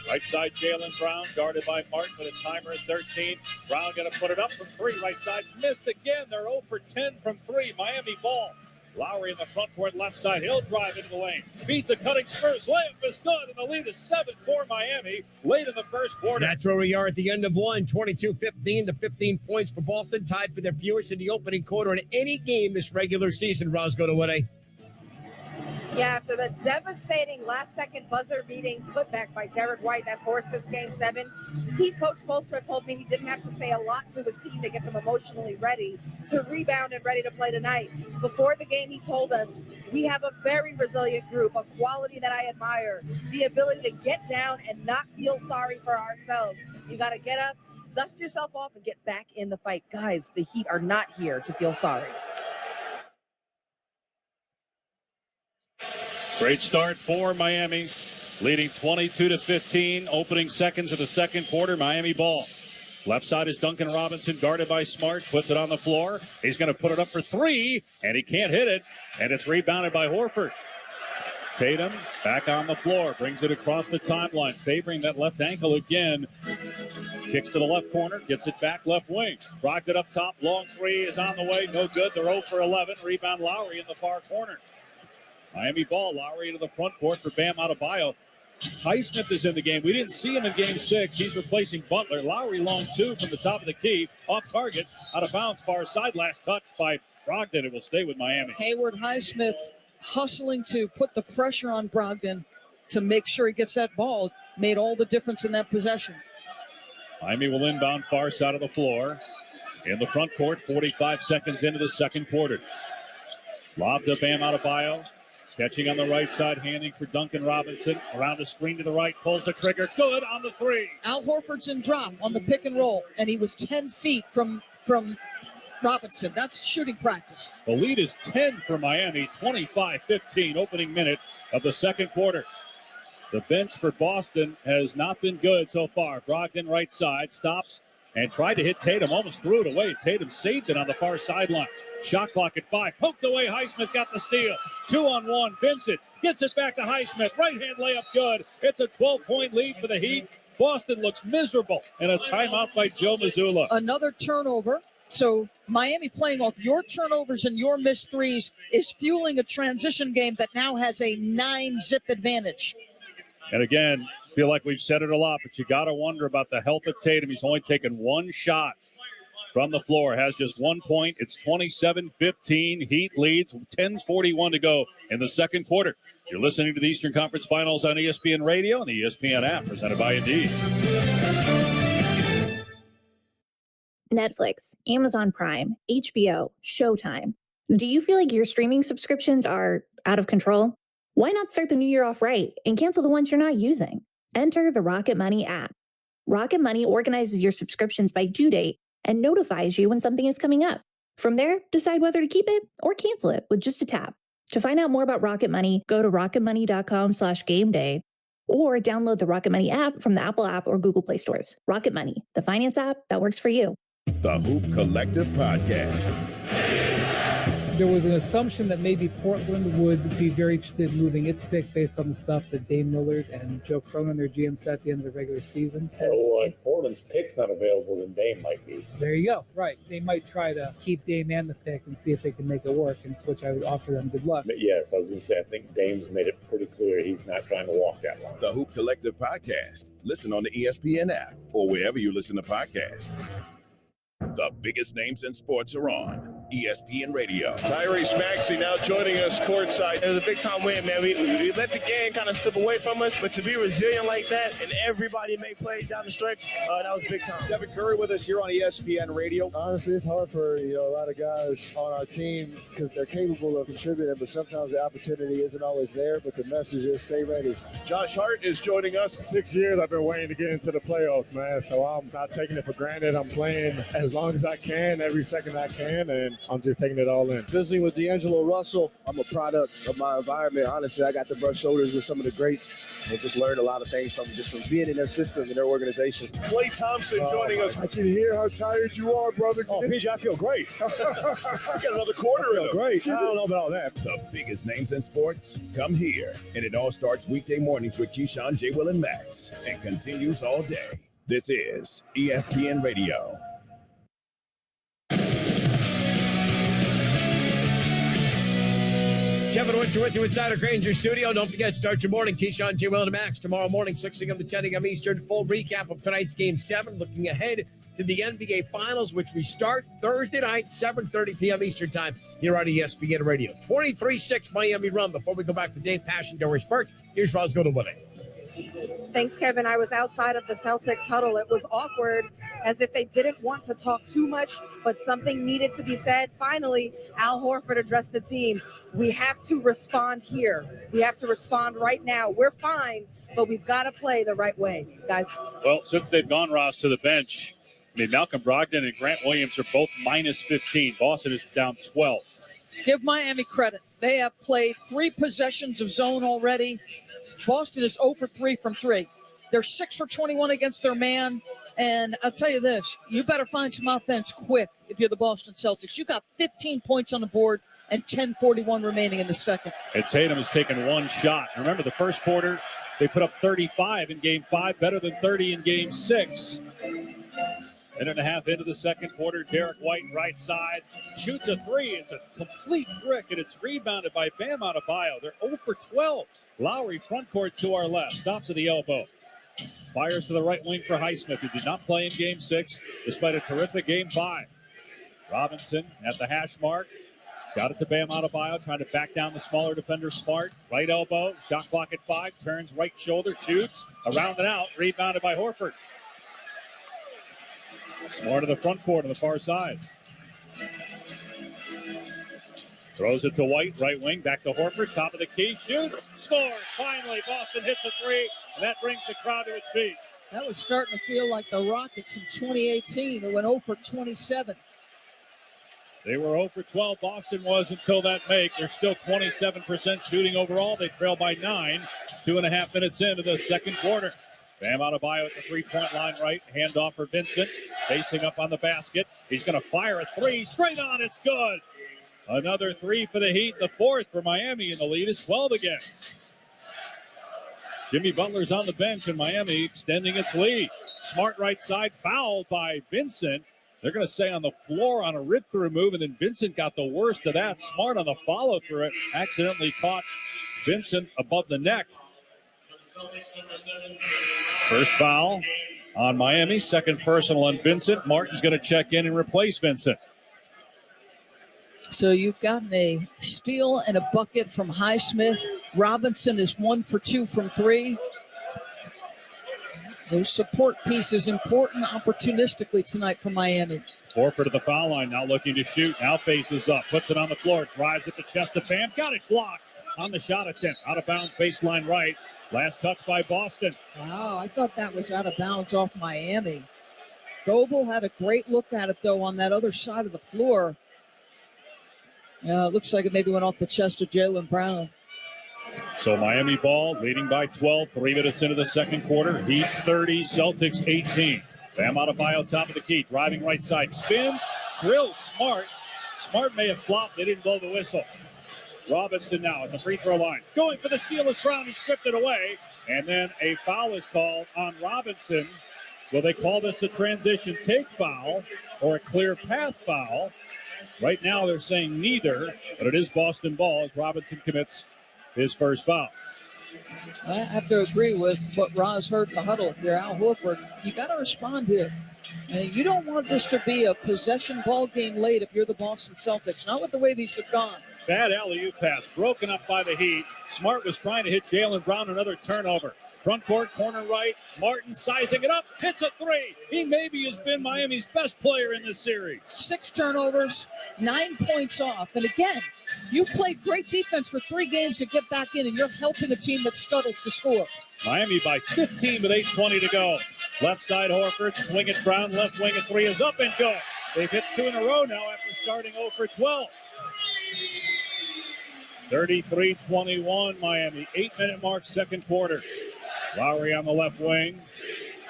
Right side, Jaylen Brown, guarded by Martin with a timer at 13. Brown going to put it up from 3. Right side, missed again. They're 0 for 10 from 3. Miami ball. Lowry in the front court, left side. He'll drive into the lane. Beats the cutting Spurs. Layup is good, and the lead is 7 for Miami late in the first quarter. That's where we are at the end of one. 22-15. The 15 points for Boston, tied for their fewest in the opening quarter in any game this regular season. Roscoe Away. Yeah, after the devastating last-second buzzer-beating putback by Derek White that forced this Game 7, Coach Spoelstra told me he didn't have to say a lot to his team to get them emotionally ready to rebound and ready to play tonight. Before the game, he told us, we have a very resilient group, a quality that I admire, the ability to get down and not feel sorry for ourselves. You got to get up, dust yourself off, and get back in the fight. Guys, the Heat are not here to feel sorry. Great start for Miami, leading 22-15, opening seconds of the second quarter. Miami ball. Left side is Duncan Robinson, guarded by Smart, puts it on the floor. He's going to put it up for 3, and he can't hit it, and it's rebounded by Horford. Tatum back on the floor, brings it across the timeline, favoring that left ankle again. Kicks to the left corner, gets it back left wing. Rocked it up top, long 3 is on the way, no good. They're 0 for 11. Rebound Lowry in the far corner. Miami ball, Lowry into the front court for Bam Adebayo. Highsmith is in the game. We didn't see him in Game 6. He's replacing Butler. Lowry long 2 from the top of the key. Off target, out of bounds, far side. Last touch by Brogdon. It will stay with Miami. Hayward Highsmith hustling to put the pressure on Brogdon to make sure he gets that ball. Made all the difference in that possession. Miami will inbound far side of the floor. In the front court, 45 seconds into the second quarter. Lob to Bam Adebayo. Catching on the right side, handing for Duncan Robinson. Around the screen to the right, pulls the trigger. Good on the 3. Al Horford's in drop on the pick and roll, and he was 10 feet from Robinson. That's shooting practice. The lead is 10 for Miami, 25-15, opening minute of the second quarter. The bench for Boston has not been good so far. Brogdon right side, stops and tried to hit Tatum, almost threw it away. Tatum saved it on the far sideline. Shot clock at 5. Poked away. Highsmith got the steal. 2-on-1. Vincent gets it back to Highsmith. Right-hand layup good. It's a 12-point lead for the Heat. Boston looks miserable. And a timeout by Joe Mazzulla. Another turnover. So Miami playing off your turnovers and your missed threes is fueling a transition game that now has a 9-zip advantage. And again, feel like we've said it a lot, but you got to wonder about the health of Tatum. He's only taken 1 shot from the floor, has just 1 point. It's 27-15. Heat leads, 10:41 to go in the second quarter. You're listening to the Eastern Conference Finals on ESPN Radio and the ESPN app, presented by Indeed. Netflix, Amazon Prime, HBO, Showtime. Do you feel like your streaming subscriptions are out of control? Why not start the new year off right and cancel the ones you're not using? Enter the Rocket Money app. Rocket Money organizes your subscriptions by due date and notifies you when something is coming up. From there, decide whether to keep it or cancel it with just a tap. To find out more about Rocket Money, go to rocketmoney.com/gameday or download the Rocket Money app from the Apple app or Google Play stores. Rocket Money, the finance app that works for you. The Hoop Collective Podcast. There was an assumption that maybe Portland would be very interested in moving its pick based on the stuff that Dame Millard and Joe Cronin, their GM, said at the end of the regular season. Well, if Portland's pick's not available, then Dame might be. There you go. Right. They might try to keep Dame and the pick and see if they can make it work, and to which I would offer them good luck. But yes, I was going to say, I think Dame's made it pretty clear he's not trying to walk that line. The Hoop Collective Podcast. Listen on the ESPN app or wherever you listen to podcasts. The biggest names in sports are on ESPN Radio. Tyrese Maxey now joining us courtside. It was a big-time win, man. We let the game kind of slip away from us, but to be resilient like that and everybody make plays down the stretch, that was big time. Stephen Curry with us here on ESPN Radio. Honestly, it's hard for a lot of guys on our team because they're capable of contributing, but sometimes the opportunity isn't always there, but the message is stay ready. Josh Hart is joining us. 6 years I've been waiting to get into the playoffs, man, so I'm not taking it for granted. I'm playing as long as I can, every second I can, and I'm just taking it all in. Visiting with D'Angelo Russell. I'm a product of my environment. Honestly, I got to brush shoulders with some of the greats and just learned a lot of things from being in their system and their organizations. Klay Thompson joining us. I can hear how tired you are, brother. Oh, PJ, I feel great. I got another quarter in. Great. I don't know about all that. The biggest names in sports come here, and it all starts weekday mornings with Keyshawn, J. Will, and Max, and continues all day. This is ESPN Radio. Kevin Winters with you inside our Granger studio. Don't forget, start your morning. Keyshawn, J. Will, and Max tomorrow morning, 6 a.m. to 10 a.m. Eastern. Full recap of tonight's Game 7, looking ahead to the NBA Finals, which we start Thursday night, 7:30 p.m. Eastern Time here on ESPN Radio. 23-6 Miami run. Before we go back to Dave Pash and Doris Burke, here's Roscoe to Wooding. Thanks, Kevin. I was outside of the Celtics huddle. It was awkward, as if they didn't want to talk too much, but something needed to be said. Finally, Al Horford addressed the team. We have to respond here. We have to respond right now. We're fine, but we've got to play the right way, guys. Well, since they've gone, Ross, to the bench, Malcolm Brogdon and Grant Williams are both minus 15. Boston is down 12. Give Miami credit. They have played 3 possessions of zone already. Boston is 0 for 3 from 3. They're 6 for 21 against their man. And I'll tell you this, you better find some offense quick if you're the Boston Celtics. You got 15 points on the board and 10:41 remaining in the second. And Tatum has taken 1 shot. Remember, the first quarter, they put up 35 in Game 5, better than 30 in Game 6. Minute and a half into the second quarter, Derek White, right side, shoots a 3. It's a complete brick, and it's rebounded by Bam Adebayo. They're 0 for 12. Lowry, front court to our left, stops at the elbow. Fires to the right wing for Highsmith, who did not play in Game 6, despite a terrific Game 5. Robinson at the hash mark. Got it to Bam Adebayo, trying to back down the smaller defender, Smart. Right elbow, shot clock at 5, turns right shoulder, shoots, around and out, rebounded by Horford. Smart to the front court on the far side. Throws it to White, right wing, back to Horford, top of the key, shoots, scores. Finally, Boston hits a 3, and that brings the crowd to its feet. That was starting to feel like the Rockets in 2018, who went 0 for 27. They were 0 for 12, Boston was, until that make. They're still 27% shooting overall. They trail by 9, 2.5 minutes into the second quarter. Bam Adebayo at the three-point line right. Handoff for Vincent. Facing up on the basket. He's going to fire a 3. Straight on, it's good. Another 3 for the Heat. The 4th for Miami, and the lead is 12 again. Jimmy Butler's on the bench, and Miami extending its lead. Smart right side, fouled by Vincent. They're going to say on the floor on a rip-through move, and then Vincent got the worst of that. Smart on the follow-through it. Accidentally caught Vincent above the neck. First foul on Miami. Second personal on Vincent. Martin's going to check in and replace Vincent. So you've gotten a steal and a bucket from Highsmith. Robinson is 1 for 2 from 3. Those support pieces important opportunistically tonight for Miami. Horford at the foul line, now looking to shoot. Now faces up, puts it on the floor, drives at the chest of Bam. Got it blocked on the shot attempt. Out of bounds, baseline right. Last touch by Boston. Wow, I thought that was out of bounds off Miami. Goebel had a great look at it, though, on that other side of the floor. It looks like it maybe went off the chest of Jaylen Brown. So Miami ball, leading by 12, 3 minutes into the second quarter. Heat 30, Celtics 18. Bam Adebayo, top of the key, driving right side, spins, drills Smart. Smart may have flopped, they didn't blow the whistle. Robinson now at the free throw line. Going for the steal is Brown, he stripped it away. And then a foul is called on Robinson. Will they call this a transition take foul or a clear path foul? Right now they're saying neither, but it is Boston ball as Robinson commits his first foul. I have to agree with what Roz heard in the huddle. If you're Al Horford, you got to respond here. And you don't want this to be a possession ball game late if you're the Boston Celtics. Not with the way these have gone. Bad alley-oop pass, broken up by the Heat. Smart was trying to hit Jaylen Brown, another turnover. Front court, corner right. Martin sizing it up, hits a three. He maybe has been Miami's best player in this series. 6 turnovers, 9 points off. And again, you've played great defense for 3 games to get back in, and you're helping a team that scuttles to score. Miami by 15 with 8:20 to go. Left side, Horford, swing it, Brown, left wing, a three is up and good. They've hit 2 in a row now after starting 0 for 12. 33-21 Miami, 8-minute mark, second quarter. Lowry on the left wing,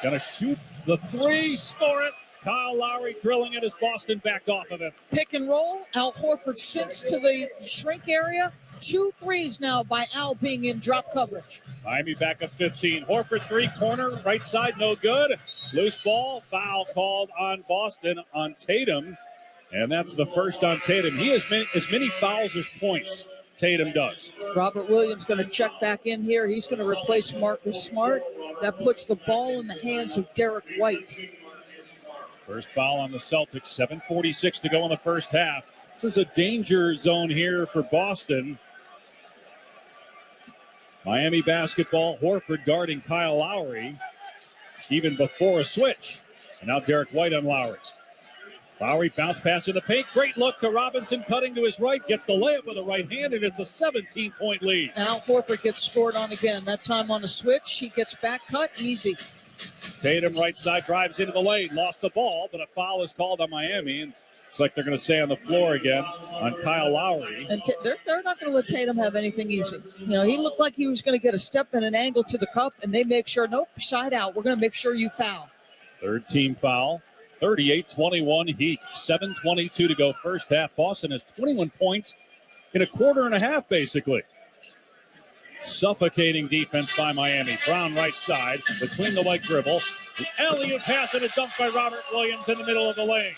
gonna shoot the three, score it. Kyle Lowry drilling it as Boston backed off of him. Pick and roll, Al Horford sinks to the shrink area. 2 threes now by Al being in drop coverage. Miami back up 15. Horford three, corner, right side, no good. Loose ball, foul called on Boston on Tatum. And that's the first on Tatum. He has as many fouls as points. Tatum does. Robert Williams going to check back in here. He's going to replace Marcus Smart. That puts the ball in the hands of Derek White. First foul on the Celtics. 7:46 to go in the first half. This is a danger zone here for Boston. Miami basketball. Horford guarding Kyle Lowry even before a switch. And now Derek White on Lowry. Lowry bounce pass in the paint. Great look to Robinson, cutting to his right. Gets the layup with the right hand, and it's a 17-point lead. Al Horford gets scored on again. That time on a switch. He gets back cut. Easy. Tatum right side drives into the lane. Lost the ball, but a foul is called on Miami. And it's like they're going to stay on the floor again on Kyle Lowry. And they're not going to let Tatum have anything easy. You know, he looked like he was going to get a step and an angle to the cup, and they make sure, nope, side out. We're going to make sure you foul. Third team foul. 38-21 Heat. 7:22 to go first half. Boston has 21 points in a quarter and a half, basically. Suffocating defense by Miami. Brown right side between the white dribble. The alley-oop pass and a dunk by Robert Williams in the middle of the lane.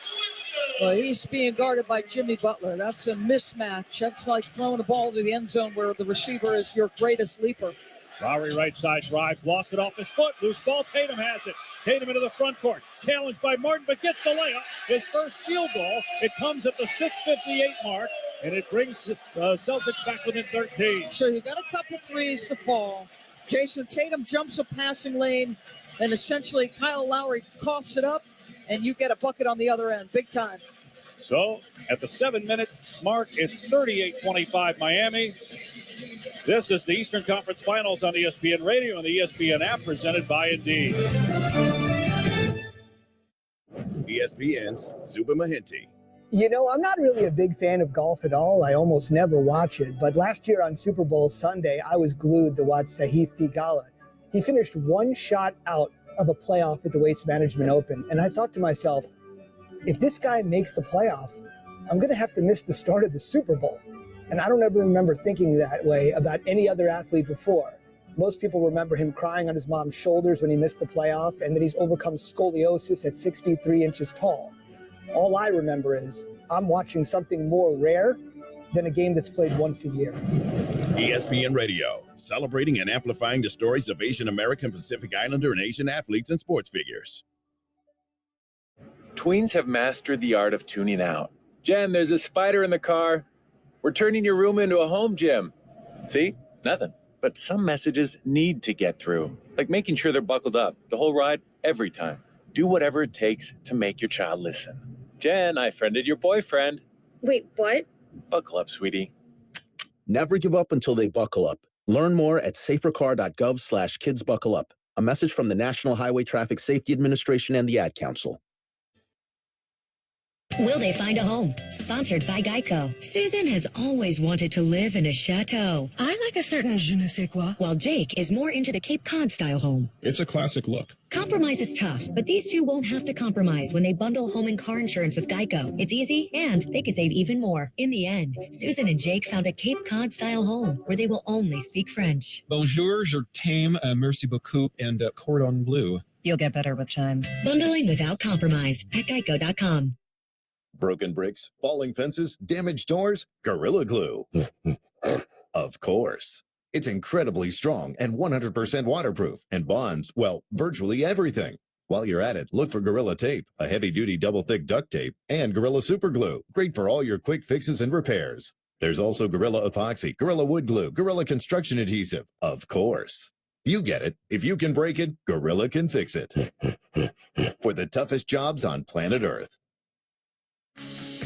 Well, he's being guarded by Jimmy Butler. That's a mismatch. That's like throwing a ball to the end zone where the receiver is your greatest leaper. Lowry right side drives, lost it off his foot. Loose ball, Tatum has it. Tatum into the front court. Challenged by Martin, but gets the layup. His first field goal. It comes at the 6:58 mark, and it brings Celtics back within 13. So you got a couple threes to fall. Jason Tatum jumps a passing lane, and essentially Kyle Lowry coughs it up, and you get a bucket on the other end. Big time. So at the 7-minute mark, it's 38-25 Miami. This is the Eastern Conference Finals on ESPN Radio and the ESPN app, presented by Indeed. ESPN's Zuba Mahenti. You know, I'm not really a big fan of golf at all. I almost never watch it. But last year on Super Bowl Sunday, I was glued to watch Sahith Theegala. He finished 1 shot out of a playoff at the Waste Management Open. And I thought to myself, if this guy makes the playoff, I'm going to have to miss the start of the Super Bowl. And I don't ever remember thinking that way about any other athlete before. Most people remember him crying on his mom's shoulders when he missed the playoff, and that he's overcome scoliosis at 6 feet 3 inches tall. All I remember is I'm watching something more rare than a game that's played once a year. ESPN Radio, celebrating and amplifying the stories of Asian American, Pacific Islander, and Asian athletes and sports figures. Tweens have mastered the art of tuning out. Jen, there's a spider in the car. We're turning your room into a home gym. See? Nothing. But some messages need to get through, like making sure they're buckled up the whole ride, every time. Do whatever it takes to make your child listen. Jen, I friended your boyfriend. Wait, what? Buckle up, sweetie. Never give up until they buckle up. Learn more at safercar.gov/kidsbuckleup. A message from the National Highway Traffic Safety Administration and the Ad Council. Will they find a home? Sponsored by Geico. Susan has always wanted to live in a chateau. I like a certain je ne sais quoi. While Jake is more into the Cape Cod style home. It's a classic look. Compromise is tough, but these two won't have to compromise when they bundle home and car insurance with Geico. It's easy, and they could save even more. In the end, Susan and Jake found a Cape Cod style home where they will only speak French. Bonjour, je t'aime, merci beaucoup, and cordon bleu. You'll get better with time. Bundling without compromise at geico.com. Broken bricks, falling fences, damaged doors, Gorilla Glue. Of course. It's incredibly strong and 100% waterproof and bonds, well, virtually everything. While you're at it, look for Gorilla Tape, a heavy-duty double-thick duct tape, and Gorilla Super Glue, great for all your quick fixes and repairs. There's also Gorilla Epoxy, Gorilla Wood Glue, Gorilla Construction Adhesive. Of course. You get it. If you can break it, Gorilla can fix it. For the toughest jobs on planet Earth.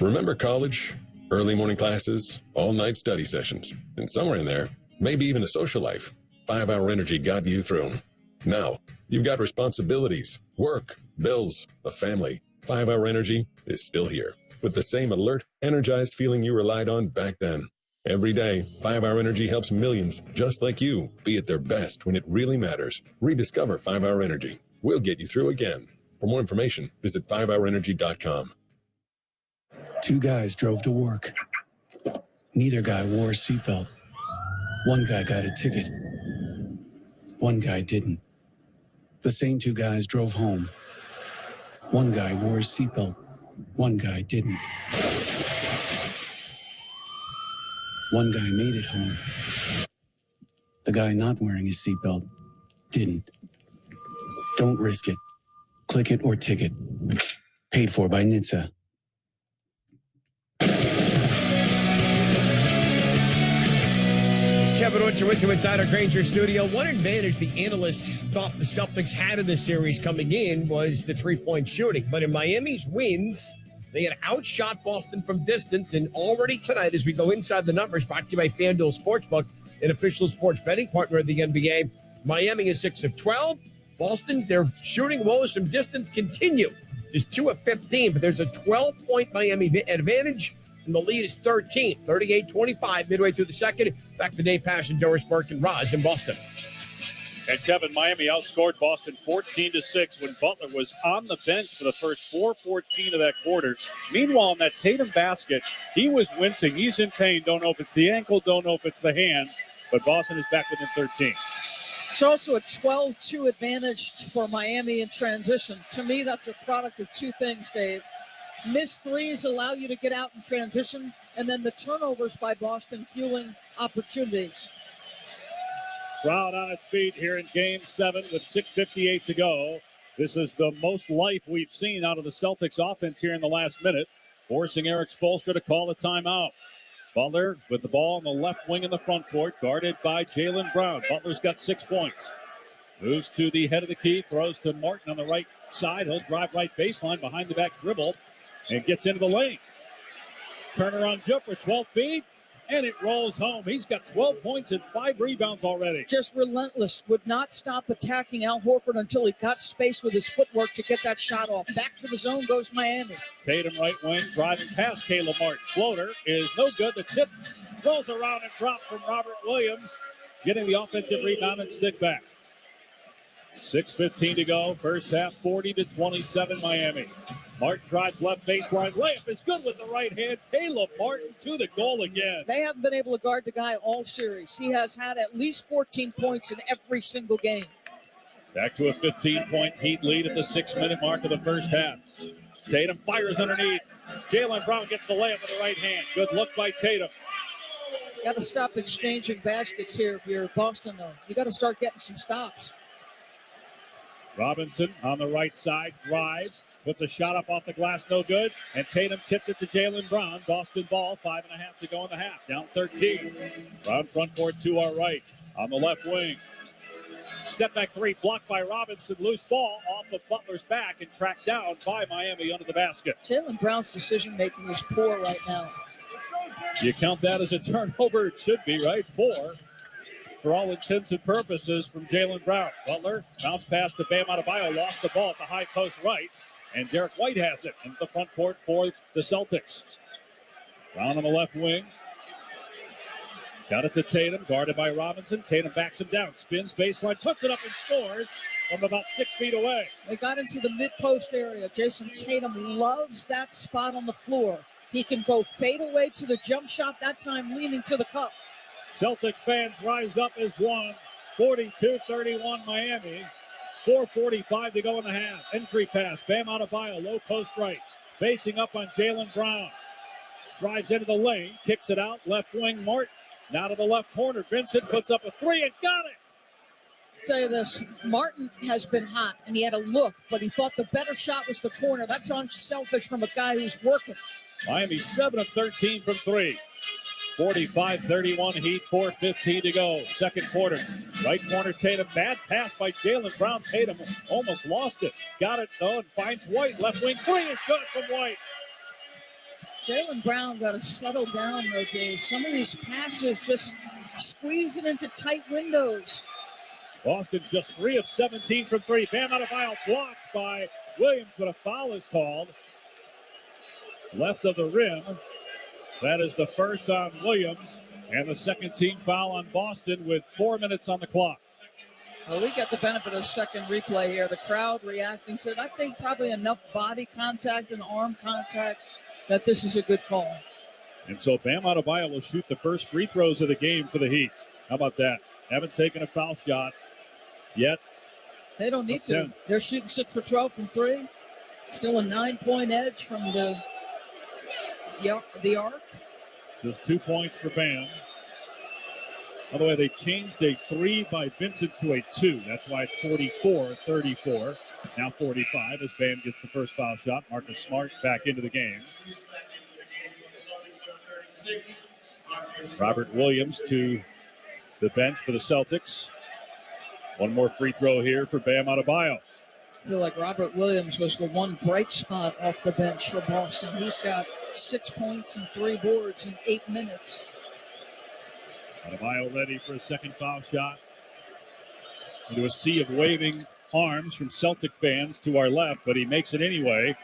Remember college? Early morning classes, all-night study sessions, and somewhere in there, maybe even a social life. 5-Hour Energy got you through. Now, you've got responsibilities, work, bills, a family. 5-Hour Energy is still here with the same alert, energized feeling you relied on back then. Every day, 5-Hour Energy helps millions just like you be at their best when it really matters. Rediscover 5-Hour Energy. We'll get you through again. For more information, visit 5hourenergy.com. Two guys drove to work. Neither guy wore a seatbelt. One guy got a ticket. One guy didn't. The same two guys drove home. One guy wore a seatbelt. One guy didn't. One guy made it home. The guy not wearing his seatbelt didn't. Don't risk it. Click it or ticket. Paid for by NHTSA. Kevin Winter inside our Granger studio. One advantage the analysts thought the Celtics had in this series coming in was the three-point shooting. But in Miami's wins, they had outshot Boston from distance. And already tonight, as we go inside the numbers, brought to you by FanDuel Sportsbook, an official sports betting partner of the NBA, Miami is 6 of 12. Boston, their shooting woes from distance continue. Just 2 of 15, but there's a 12-point Miami advantage. And the lead is 13, 38-25, midway through the second. Back to Dave Passion, Doris Burke, and Roz in Boston. And Kevin, Miami outscored Boston 14-6 when Butler was on the bench for the first 4:14 of that quarter. Meanwhile, in that Tatum basket, he was wincing. He's in pain. Don't know if it's the ankle, don't know if it's the hand, but Boston is back within 13. It's also a 12-2 advantage for Miami in transition. To me, that's a product of two things, Dave. Missed threes allow you to get out in transition, and then the turnovers by Boston fueling opportunities. Crowd on its feet here in Game 7 with 6:58 to go. This is the most life we've seen out of the Celtics offense here in the last minute, forcing Eric Spoelstra to call a timeout. Butler with the ball on the left wing in the front court, guarded by Jaylen Brown. Butler's got 6 points. Moves to the head of the key, throws to Martin on the right side. He'll drive right baseline, behind the back dribble, and gets into the lane. Turnaround jumper, 12 feet, and it rolls home. He's got 12 points and 5 rebounds already. Just relentless, would not stop attacking Al Horford until he got space with his footwork to get that shot off. Back to the zone goes Miami. Tatum right wing, driving past Caleb Martin. Floater is no good. The tip rolls around and drops from Robert Williams, getting the offensive rebound and stick back. 6:15 to go. First half, 40-27 Miami. Martin drives left baseline. Layup is good with the right hand. Caleb Martin to the goal again. They haven't been able to guard the guy all series. He has had at least 14 points in every single game. Back to a 15-point Heat lead at the 6-minute mark of the first half. Tatum fires underneath. Jaylen Brown gets the layup with the right hand. Good look by Tatum. Got to stop exchanging baskets here if you're Boston, though. You got to start getting some stops. Robinson on the right side, drives, puts a shot up off the glass, no good, and Tatum tipped it to Jaylen Brown. Boston ball, 5.5 to go in the half, down 13. Brown front court to our right, on the left wing. Step back three, blocked by Robinson, loose ball off of Butler's back and tracked down by Miami under the basket. Jaylen Brown's decision-making is poor right now. You count that as a turnover, it should be, right? 4. For all intents and purposes from Jaylen Brown. Butler bounced past to Bam Adebayo, lost the ball at the high post right, and Derek White has it in the front court for the Celtics. Brown on the left wing. Got it to Tatum, guarded by Robinson. Tatum backs him down, spins baseline, puts it up and scores from about 6 feet away. They got into the mid-post area. Jason Tatum loves that spot on the floor. He can go fade away to the jump shot, that time leaning to the cup. Celtics fans rise up as one. 42-31 Miami. 4:45 to go in the half. Entry pass. Bam Adebayo, low post right. Facing up on Jaylen Brown. Drives into the lane. Kicks it out. Left wing Martin. Now to the left corner. Vincent puts up a three and got it. I'll tell you this. Martin has been hot, and he had a look, but he thought the better shot was the corner. That's unselfish from a guy who's working. Miami 7 of 13 from 3. 45-31 Heat, 4:15 to go. Second quarter. Right corner Tatum. Bad pass by Jaylen Brown. Tatum almost lost it. Got it though and finds White. Left wing three is good from White. Jaylen Brown got to settle down though, Dave. Some of these passes just squeezing into tight windows. Boston just 3 of 17 from 3. Bam Adebayo blocked by Williams, but a foul is called. Left of the rim. That is the first on Williams and the second team foul on Boston with 4 minutes on the clock. Well, we got the benefit of second replay here. The crowd reacting to it. I think probably enough body contact and arm contact that this is a good call. And so Bam Adebayo will shoot the first free throws of the game for the Heat. How about that? Haven't taken a foul shot yet. They don't need to. They're shooting 6 for 12 from 3. Still a 9-point edge from the arc. Just 2 points for Bam. By the way, they changed a 3 by Vincent to a 2. That's why it's 44-34. Now 45 as Bam gets the first foul shot. Marcus Smart back into the game. Robert Williams to the bench for the Celtics. One more free throw here for Bam Adebayo. I feel like Robert Williams was the one bright spot off the bench for Boston. He's got 6 points and 3 boards in 8 minutes. Adebayo ready for a second foul shot. Into a sea of waving arms from Celtic fans to our left, but he makes it anyway.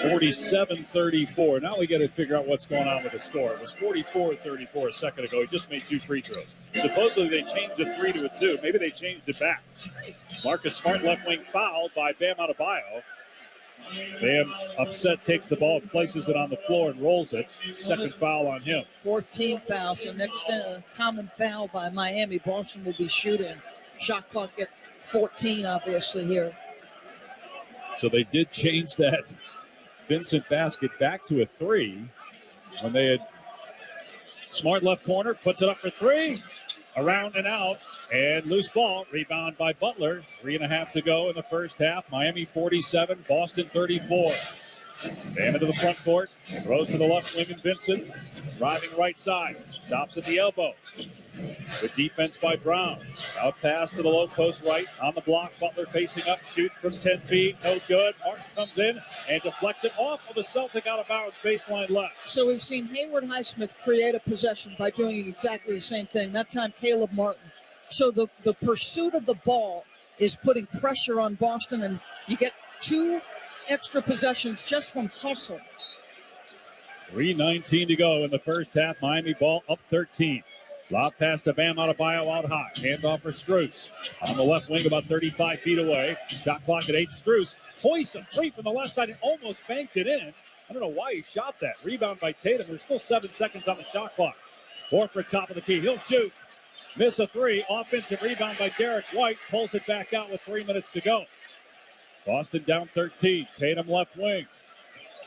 (47-34). Now we got to figure out what's going on with the score. It was 44-34 a second ago. He just made 2 free throws. Supposedly they changed a 3 to a 2. Maybe they changed it back. Marcus Smart, left wing, fouled by Bam Adebayo. Bam, upset, takes the ball, places it on the floor, and rolls it. Second foul on him. 4th team foul, so next common foul by Miami. Boston will be shooting. Shot clock at 14, obviously, here. So they did change that Vincent basket back to a 3 when they had Smart left corner, puts it up for 3. Around and out, and loose ball. Rebound by Butler. 3.5 to go in the first half. Miami 47, Boston 34. Bam into the front court. Throws to the left wing and Vincent. Driving right side. Stops at the elbow. Good defense by Brown. Out pass to the low post right. On the block, Butler facing up. Shoots from 10 feet. No good. Martin comes in and deflects it off of the Celtic out of bounds. Baseline left. So we've seen Hayward Highsmith create a possession by doing exactly the same thing. That time, Caleb Martin. So the pursuit of the ball is putting pressure on Boston, and you get 2 extra possessions just from hustle. 3:19 to go in the first half. Miami ball up 13. Lob pass to Bam Adebayo out high. Handoff for Strus. On the left wing about 35 feet away. Shot clock at 8. Strus hoists a 3 from the left side and almost banked it in. I don't know why he shot that. Rebound by Tatum. There's still 7 seconds on the shot clock. Horford top of the key. He'll shoot. Miss a 3. Offensive rebound by Derek White. Pulls it back out with 3 minutes to go. Boston down 13. Tatum left wing.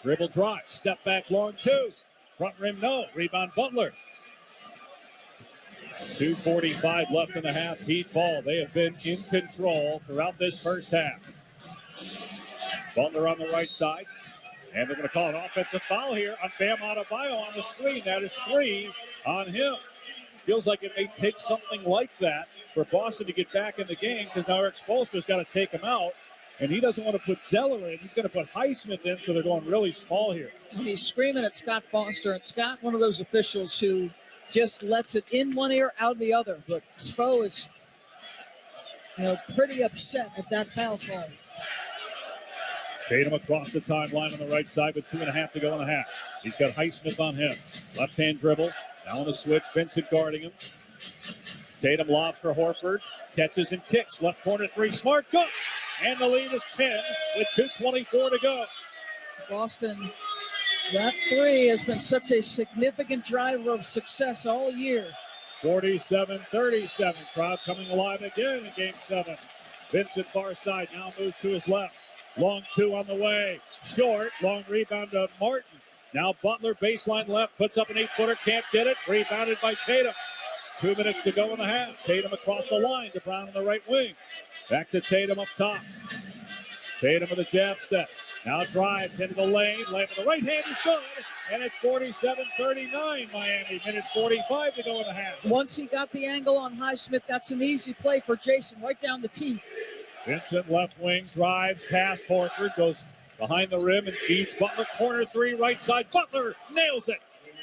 Dribble drive, step back long two. Front rim, no. Rebound Butler. 2:45 left in the half. Heat ball. They have been in control throughout this first half. Butler on the right side. And they're going to call an offensive foul here on Bam Adebayo on the screen. That is 3 on him. Feels like it may take something like that for Boston to get back in the game, because now Eric Spoelstra's got to take him out. And he doesn't want to put Zeller in. He's going to put Highsmith in, so they're going really small here. And he's screaming at Scott Foster. And Scott, one of those officials who just lets it in one ear, out the other. But Spo is, pretty upset at that foul call. Tatum across the timeline on the right side with 2.5 to go in the half. He's got Highsmith on him. Left-hand dribble. Now on the switch. Vincent guarding him. Tatum lob for Horford. Catches and kicks. Left corner three. Smart, good. And the lead is 10 with 2:24 to go. Boston, that three has been such a significant driver of success all year. 47-37. Crowd coming alive again in Game 7. Vincent far side now moves to his left. Long two on the way. Short. Long rebound to Martin. Now Butler baseline left. Puts up an 8-footer. Can't get it. Rebounded by Tatum. 2 minutes to go in the half. Tatum across the line to Brown on the right wing. Back to Tatum up top. Tatum with a jab step. Now drives into the lane. Lane with the right hand is good. And it's 47-39 Miami. Minute 45 to go in the half. Once he got the angle on Highsmith, that's an easy play for Jason. Right down the teeth. Vincent left wing drives past Horford. Goes behind the rim and feeds Butler. Corner three right side. Butler nails it.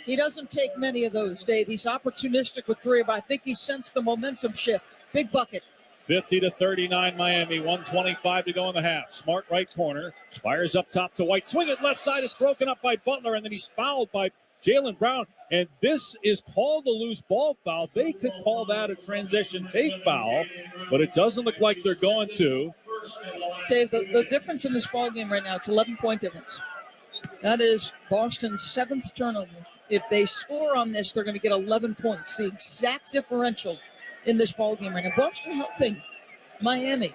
He doesn't take many of those, Dave. He's opportunistic with three, but I think he sensed the momentum shift. Big bucket. 50-39 Miami. 1:25 to go in the half. Smart right corner. Fires up top to White. Swing it left side. It's broken up by Butler, and then he's fouled by Jaylen Brown. And this is called a loose ball foul. They could call that a transition take foul, but it doesn't look like they're going to. Dave, the difference in this ball game right now, it's 11-point difference. That is Boston's 7th turnover. If they score on this, they're going to get 11 points. The exact differential in this ball game right now. Boston helping Miami.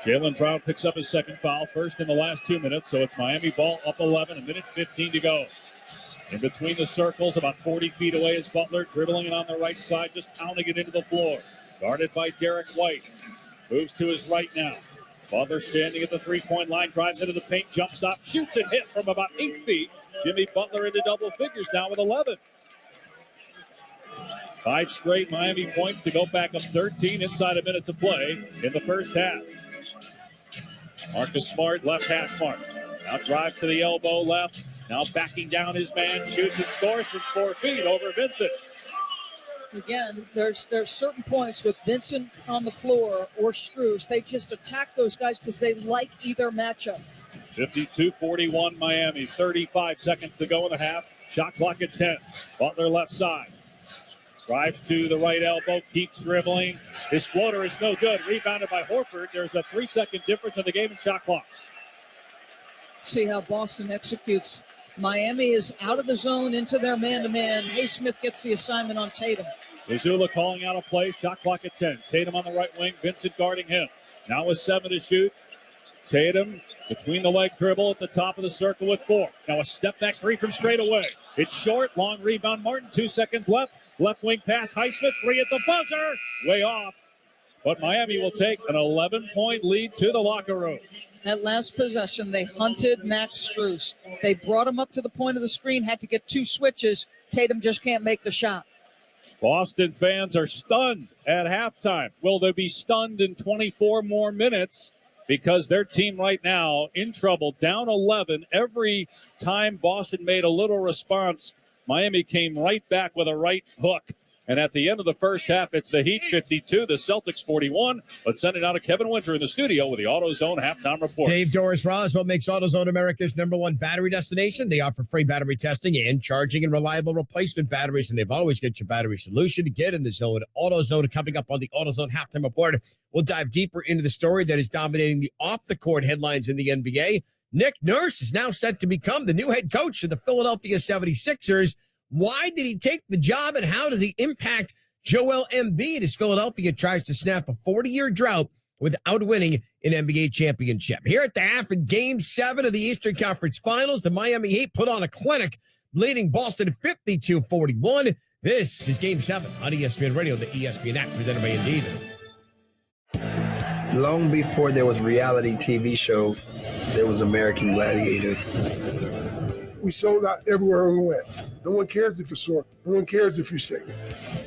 Jaylen Brown picks up his second foul, first in the last 2 minutes. So it's Miami ball up 11, 1:15 to go. In between the circles, about 40 feet away is Butler, dribbling it on the right side, just pounding it into the floor. Guarded by Derek White. Moves to his right now. Butler standing at the three-point line, drives into the paint, jump stop, shoots and hit from about 8 feet. Jimmy Butler into double figures now with 11. 5 straight Miami points to go back up 13 inside a minute to play in the first half. Marcus Smart, left hash mark. Now drive to the elbow left. Now backing down his man, shoots and scores from 4 feet over Vincent. Again, there's certain points with Vincent on the floor or Strus. They just attack those guys because they like either matchup. 52-41 Miami. 35 seconds to go in the half. Shot clock at 10. Butler left side. Drives to the right elbow, keeps dribbling. His floater is no good. Rebounded by Horford. There's a 3-second difference in the game in shot clocks. See how Boston executes. Miami is out of the zone into their man-to-man. Highsmith gets the assignment on Tatum. Mazzulla calling out a play. Shot clock at 10. Tatum on the right wing. Vincent guarding him. Now with 7 to shoot. Tatum between the leg dribble at the top of the circle with 4. Now a step back three from straight away. It's short. Long rebound Martin. 2 seconds left. Left wing pass. Highsmith. 3 at the buzzer. Way off. But Miami will take an 11-point lead to the locker room. That last possession, they hunted Max Strus. They brought him up to the point of the screen, had to get 2 switches. Tatum just can't make the shot. Boston fans are stunned at halftime. Will they be stunned in 24 more minutes? Because their team right now in trouble, down 11. Every time Boston made a little response, Miami came right back with a right hook. And at the end of the first half, it's the Heat 52, the Celtics 41. Let's send it out to Kevin Winter in the studio with the AutoZone halftime report. Dave Doris Roswell makes AutoZone America's #1 battery destination. They offer free battery testing and charging and reliable replacement batteries, and they've always got your battery solution to get in the zone. AutoZone coming up on the AutoZone halftime report. We'll dive deeper into the story that is dominating the off-the-court headlines in the NBA. Nick Nurse is now set to become the new head coach of the Philadelphia 76ers. Why did he take the job, and how does he impact Joel Embiid as Philadelphia tries to snap a 40-year drought without winning an NBA championship. Here at the half in Game 7 of the Eastern Conference Finals, the Miami Heat put on a clinic, leading Boston 52-41. This is Game 7 on ESPN Radio, the ESPN app, presented by Indeed. Long before there was reality TV shows, there was American Gladiators. We sold out everywhere we went. No one cares if you're sore. No one cares if you're sick.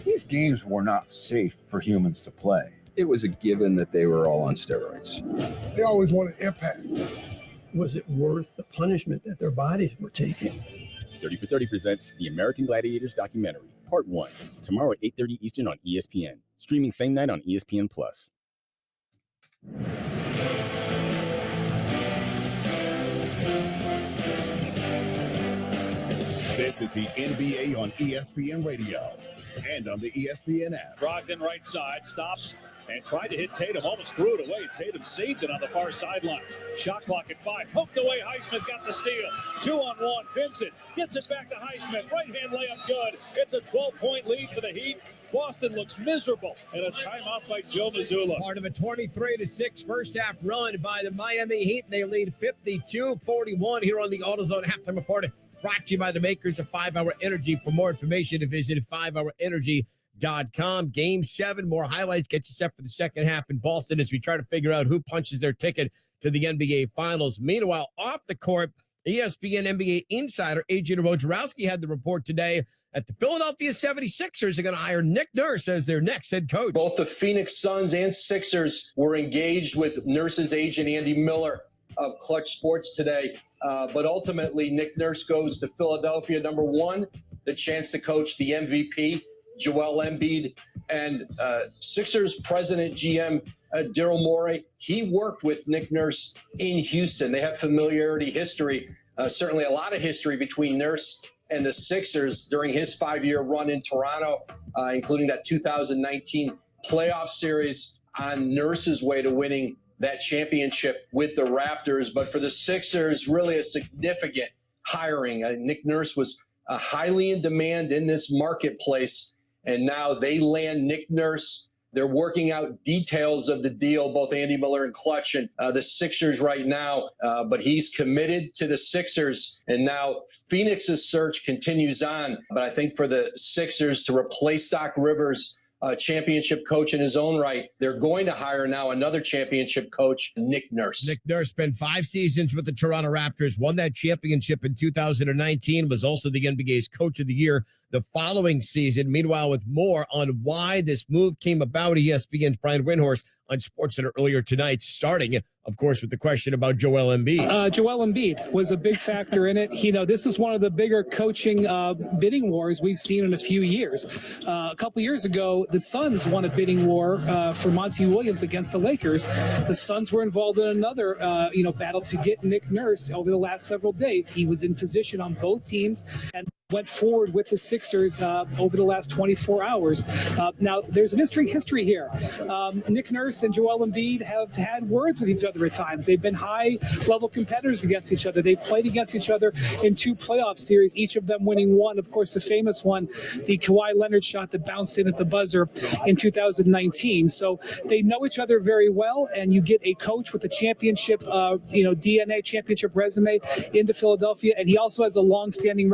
These games were not safe for humans to play. It was a given that they were all on steroids. They always wanted impact. Was it worth the punishment that their bodies were taking? 30 for 30 presents the American Gladiators documentary, Part 1, tomorrow at 8:30 Eastern on ESPN. Streaming same night on ESPN+. This is the NBA on ESPN Radio and on the ESPN app. Brogdon right side, stops and tried to hit Tatum, almost threw it away. Tatum saved it on the far sideline. Shot clock at 5, poked away, Highsmith got the steal. 2-on-1, Vincent gets it back to Highsmith. Right-hand layup good. It's a 12-point lead for the Heat. Boston looks miserable, and a timeout by Joe Mazzulla. Part of a 23-6 first half run by the Miami Heat. They lead 52-41 here on the AutoZone halftime report. Brought to you by the makers of 5-Hour Energy. For more information, visit 5hourenergy.com. Game 7, more highlights, get you set for the second half in Boston as we try to figure out who punches their ticket to the NBA Finals. Meanwhile, off the court, ESPN NBA insider Adrian Wojnarowski had the report today that the Philadelphia 76ers are going to hire Nick Nurse as their next head coach. Both the Phoenix Suns and Sixers were engaged with Nurse's agent, Andy Miller, of Clutch Sports today. But ultimately, Nick Nurse goes to Philadelphia. Number one, the chance to coach the MVP, Joel Embiid, and Sixers president GM Daryl Morey. He worked with Nick Nurse in Houston. They have familiarity, history, certainly a lot of history between Nurse and the Sixers during his 5-year run in Toronto, including that 2019 playoff series on Nurse's way to winning that championship with the Raptors. But for the Sixers, really a significant hiring. Nick Nurse was highly in demand in this marketplace, and now they land Nick Nurse. They're working out details of the deal, both Andy Miller and Clutch and the Sixers right now. But he's committed to the Sixers, and now Phoenix's search continues on. But I think for the Sixers to replace Doc Rivers, championship coach in his own right, they're going to hire now another championship coach, Nick Nurse. Nick Nurse spent 5 seasons with the Toronto Raptors, won that championship in 2019, was also the NBA's coach of the year the following season. Meanwhile, with more on why this move came about, ESPN's Brian Windhorst on SportsCenter earlier tonight, starting, of course, with the question about Joel Embiid. Joel Embiid was a big factor in it. You know, this is one of the bigger coaching bidding wars we've seen in a few years. A couple years ago, the Suns won a bidding war for Monty Williams against the Lakers. The Suns were involved in another, battle to get Nick Nurse over the last several days. He was in position on both teams and went forward with the Sixers over the last 24 hours. Now, there's an interesting history here. Nick Nurse and Joel Embiid have had words with each other at times. They've been high-level competitors against each other. They've played against each other in 2 playoff series, each of them winning one. Of course, the famous one, the Kawhi Leonard shot that bounced in at the buzzer in 2019. So they know each other very well, and you get a coach with a championship, DNA, championship resume into Philadelphia, and he also has a long-standing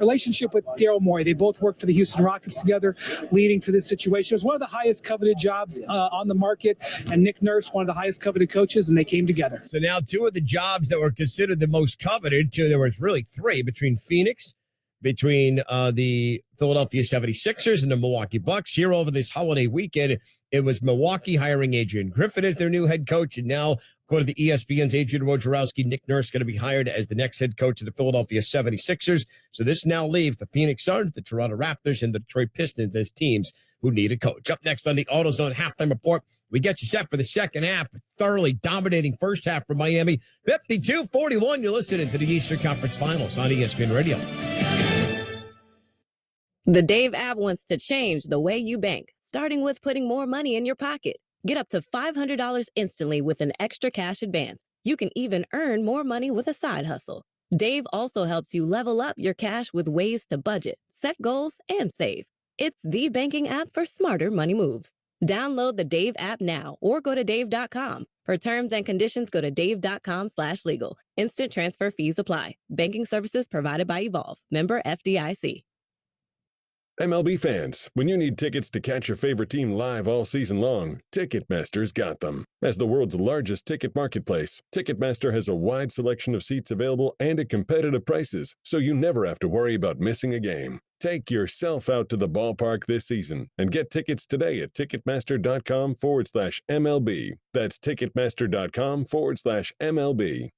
relationship with Daryl Morey. They both worked for the Houston Rockets together, leading to this situation. It was one of the highest coveted jobs on the market, and Nick Nurse, one of the highest coveted coaches, and they came together. So now 2 of the jobs that were considered the most coveted, there was really 3, between Phoenix, between the Philadelphia 76ers and the Milwaukee Bucks. Here over this holiday weekend, it was Milwaukee hiring Adrian Griffin as their new head coach, and now, according to ESPN's Adrian Wojnarowski, Nick Nurse going to be hired as the next head coach of the Philadelphia 76ers. So this now leaves the Phoenix Suns, the Toronto Raptors, and the Detroit Pistons as teams who need a coach. Up next on the AutoZone halftime report, we get you set for the second half. Thoroughly dominating first half for Miami. 52-41, you're listening to the Eastern Conference Finals on ESPN Radio. The Dave app wants to change the way you bank, starting with putting more money in your pocket. Get up to $500 instantly with an extra cash advance. You can even earn more money with a side hustle. Dave also helps you level up your cash with ways to budget, set goals, and save. It's the banking app for smarter money moves. Download the Dave app now or go to dave.com. For terms and conditions, go to dave.com/legal. Instant transfer fees apply. Banking services provided by Evolve. Member FDIC. MLB fans, when you need tickets to catch your favorite team live all season long, Ticketmaster's got them. As the world's largest ticket marketplace, Ticketmaster has a wide selection of seats available and at competitive prices, so you never have to worry about missing a game. Take yourself out to the ballpark this season and get tickets today at Ticketmaster.com/MLB. That's Ticketmaster.com/MLB.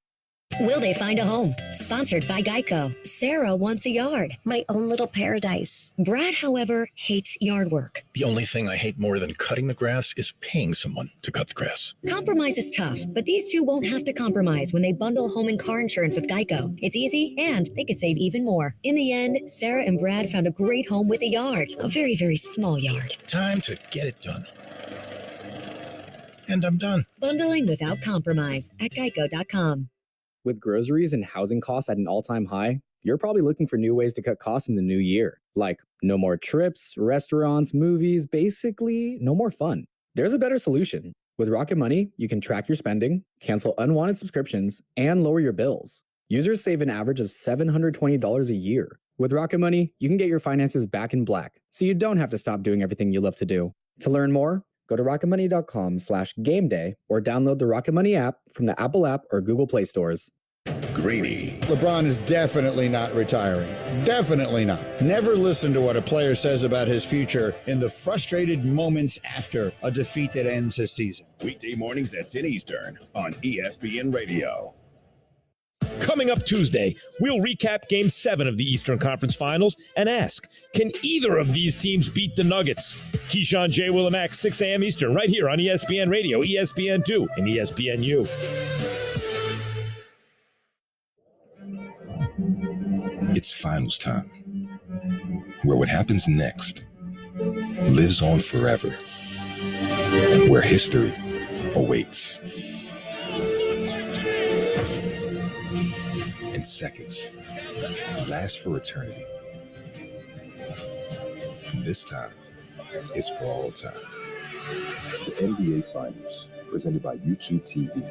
Will they find a home? Sponsored by Geico. Sarah wants a yard. My own little paradise. Brad, however, hates yard work. The only thing I hate more than cutting the grass is paying someone to cut the grass. Compromise is tough, but these two won't have to compromise when they bundle home and car insurance with Geico. It's easy, and they could save even more. In the end, Sarah and Brad found a great home with a yard. A very, very small yard. Time to get it done. And I'm done. Bundling without compromise at geico.com. With groceries and housing costs at an all-time high, you're probably looking for new ways to cut costs in the new year. Like no more trips, restaurants, movies, basically no more fun. There's a better solution. With Rocket Money, you can track your spending, cancel unwanted subscriptions, and lower your bills. Users save an average of $720 a year. With Rocket Money, you can get your finances back in black, so you don't have to stop doing everything you love to do. To learn more, go to rocketmoney.com/gameday or download the Rocket Money app from the Apple app or Google Play stores. Greeny. LeBron is definitely not retiring. Definitely not. Never listen to what a player says about his future in the frustrated moments after a defeat that ends his season. Weekday mornings at 10 Eastern on ESPN Radio. Coming up Tuesday, we'll recap Game 7 of the Eastern Conference Finals and ask, can either of these teams beat the Nuggets? Keyshawn, J. Will, and Max, 6 a.m. Eastern, right here on ESPN Radio, ESPN2, and ESPNU. It's finals time, where what happens next lives on forever, where history awaits. And seconds last for eternity. This time is for all time. The NBA Finals, presented by YouTube TV,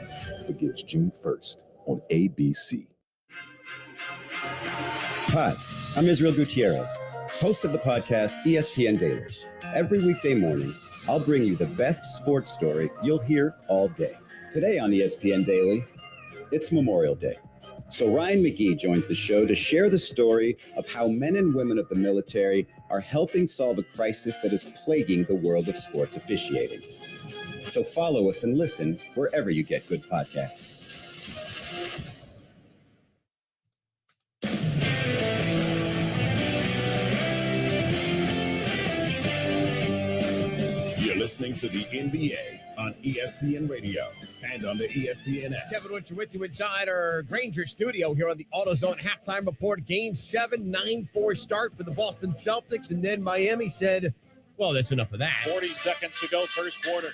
begins June 1st on ABC. Hi, I'm Israel Gutierrez, host of the podcast ESPN Daily. Every weekday morning, I'll bring you the best sports story you'll hear all day. Today on ESPN Daily, it's Memorial Day. So Ryan McGee joins the show to share the story of how men and women of the military are helping solve a crisis that is plaguing the world of sports officiating. So follow us and listen wherever you get good podcasts. You're listening to the NBA on ESPN Radio and on the ESPN app. Kevin Winter with you inside our Granger studio here on the AutoZone halftime report. Game 7, 9-4 start for the Boston Celtics. And then Miami said, well, that's enough of that. 40 seconds to go, first quarter.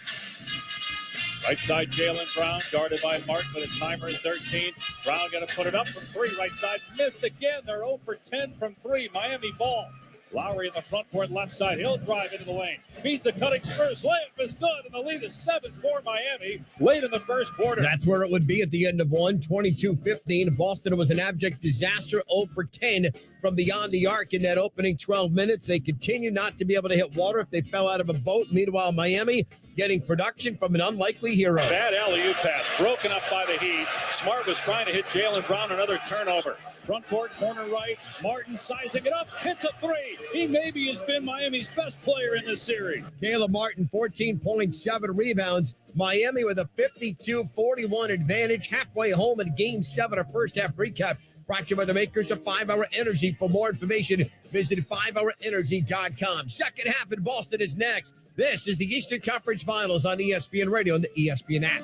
Right side, Jaylen Brown, guarded by Martin with a timer at 13. Brown going to put it up from 3. Right side, missed again. They're 0 for 10 from 3. Miami ball. Lowry in the front court, left side. He'll drive into the lane. Feeds the cutting Spurs. Layup is good, and the lead is 7 for Miami late in the first quarter. That's where it would be at the end of one, 22-15. Boston was an abject disaster, 0 for 10 from beyond the arc in that opening 12 minutes. They continue not to be able to hit water if they fell out of a boat. Meanwhile, Miami getting production from an unlikely hero. Bad alley-oop pass, broken up by the Heat. Smart was trying to hit Jaylen Brown, another turnover. Front court, corner right. Martin sizing it up, hits a 3. He maybe has been Miami's best player in this series. Caleb Martin, 14.7 rebounds. Miami with a 52-41 advantage. Halfway home in Game 7, our first half recap. Brought to you by the makers of 5-Hour Energy. For more information, visit 5hourenergy.com. Second half in Boston is next. This is the Eastern Conference Finals on ESPN Radio and the ESPN app.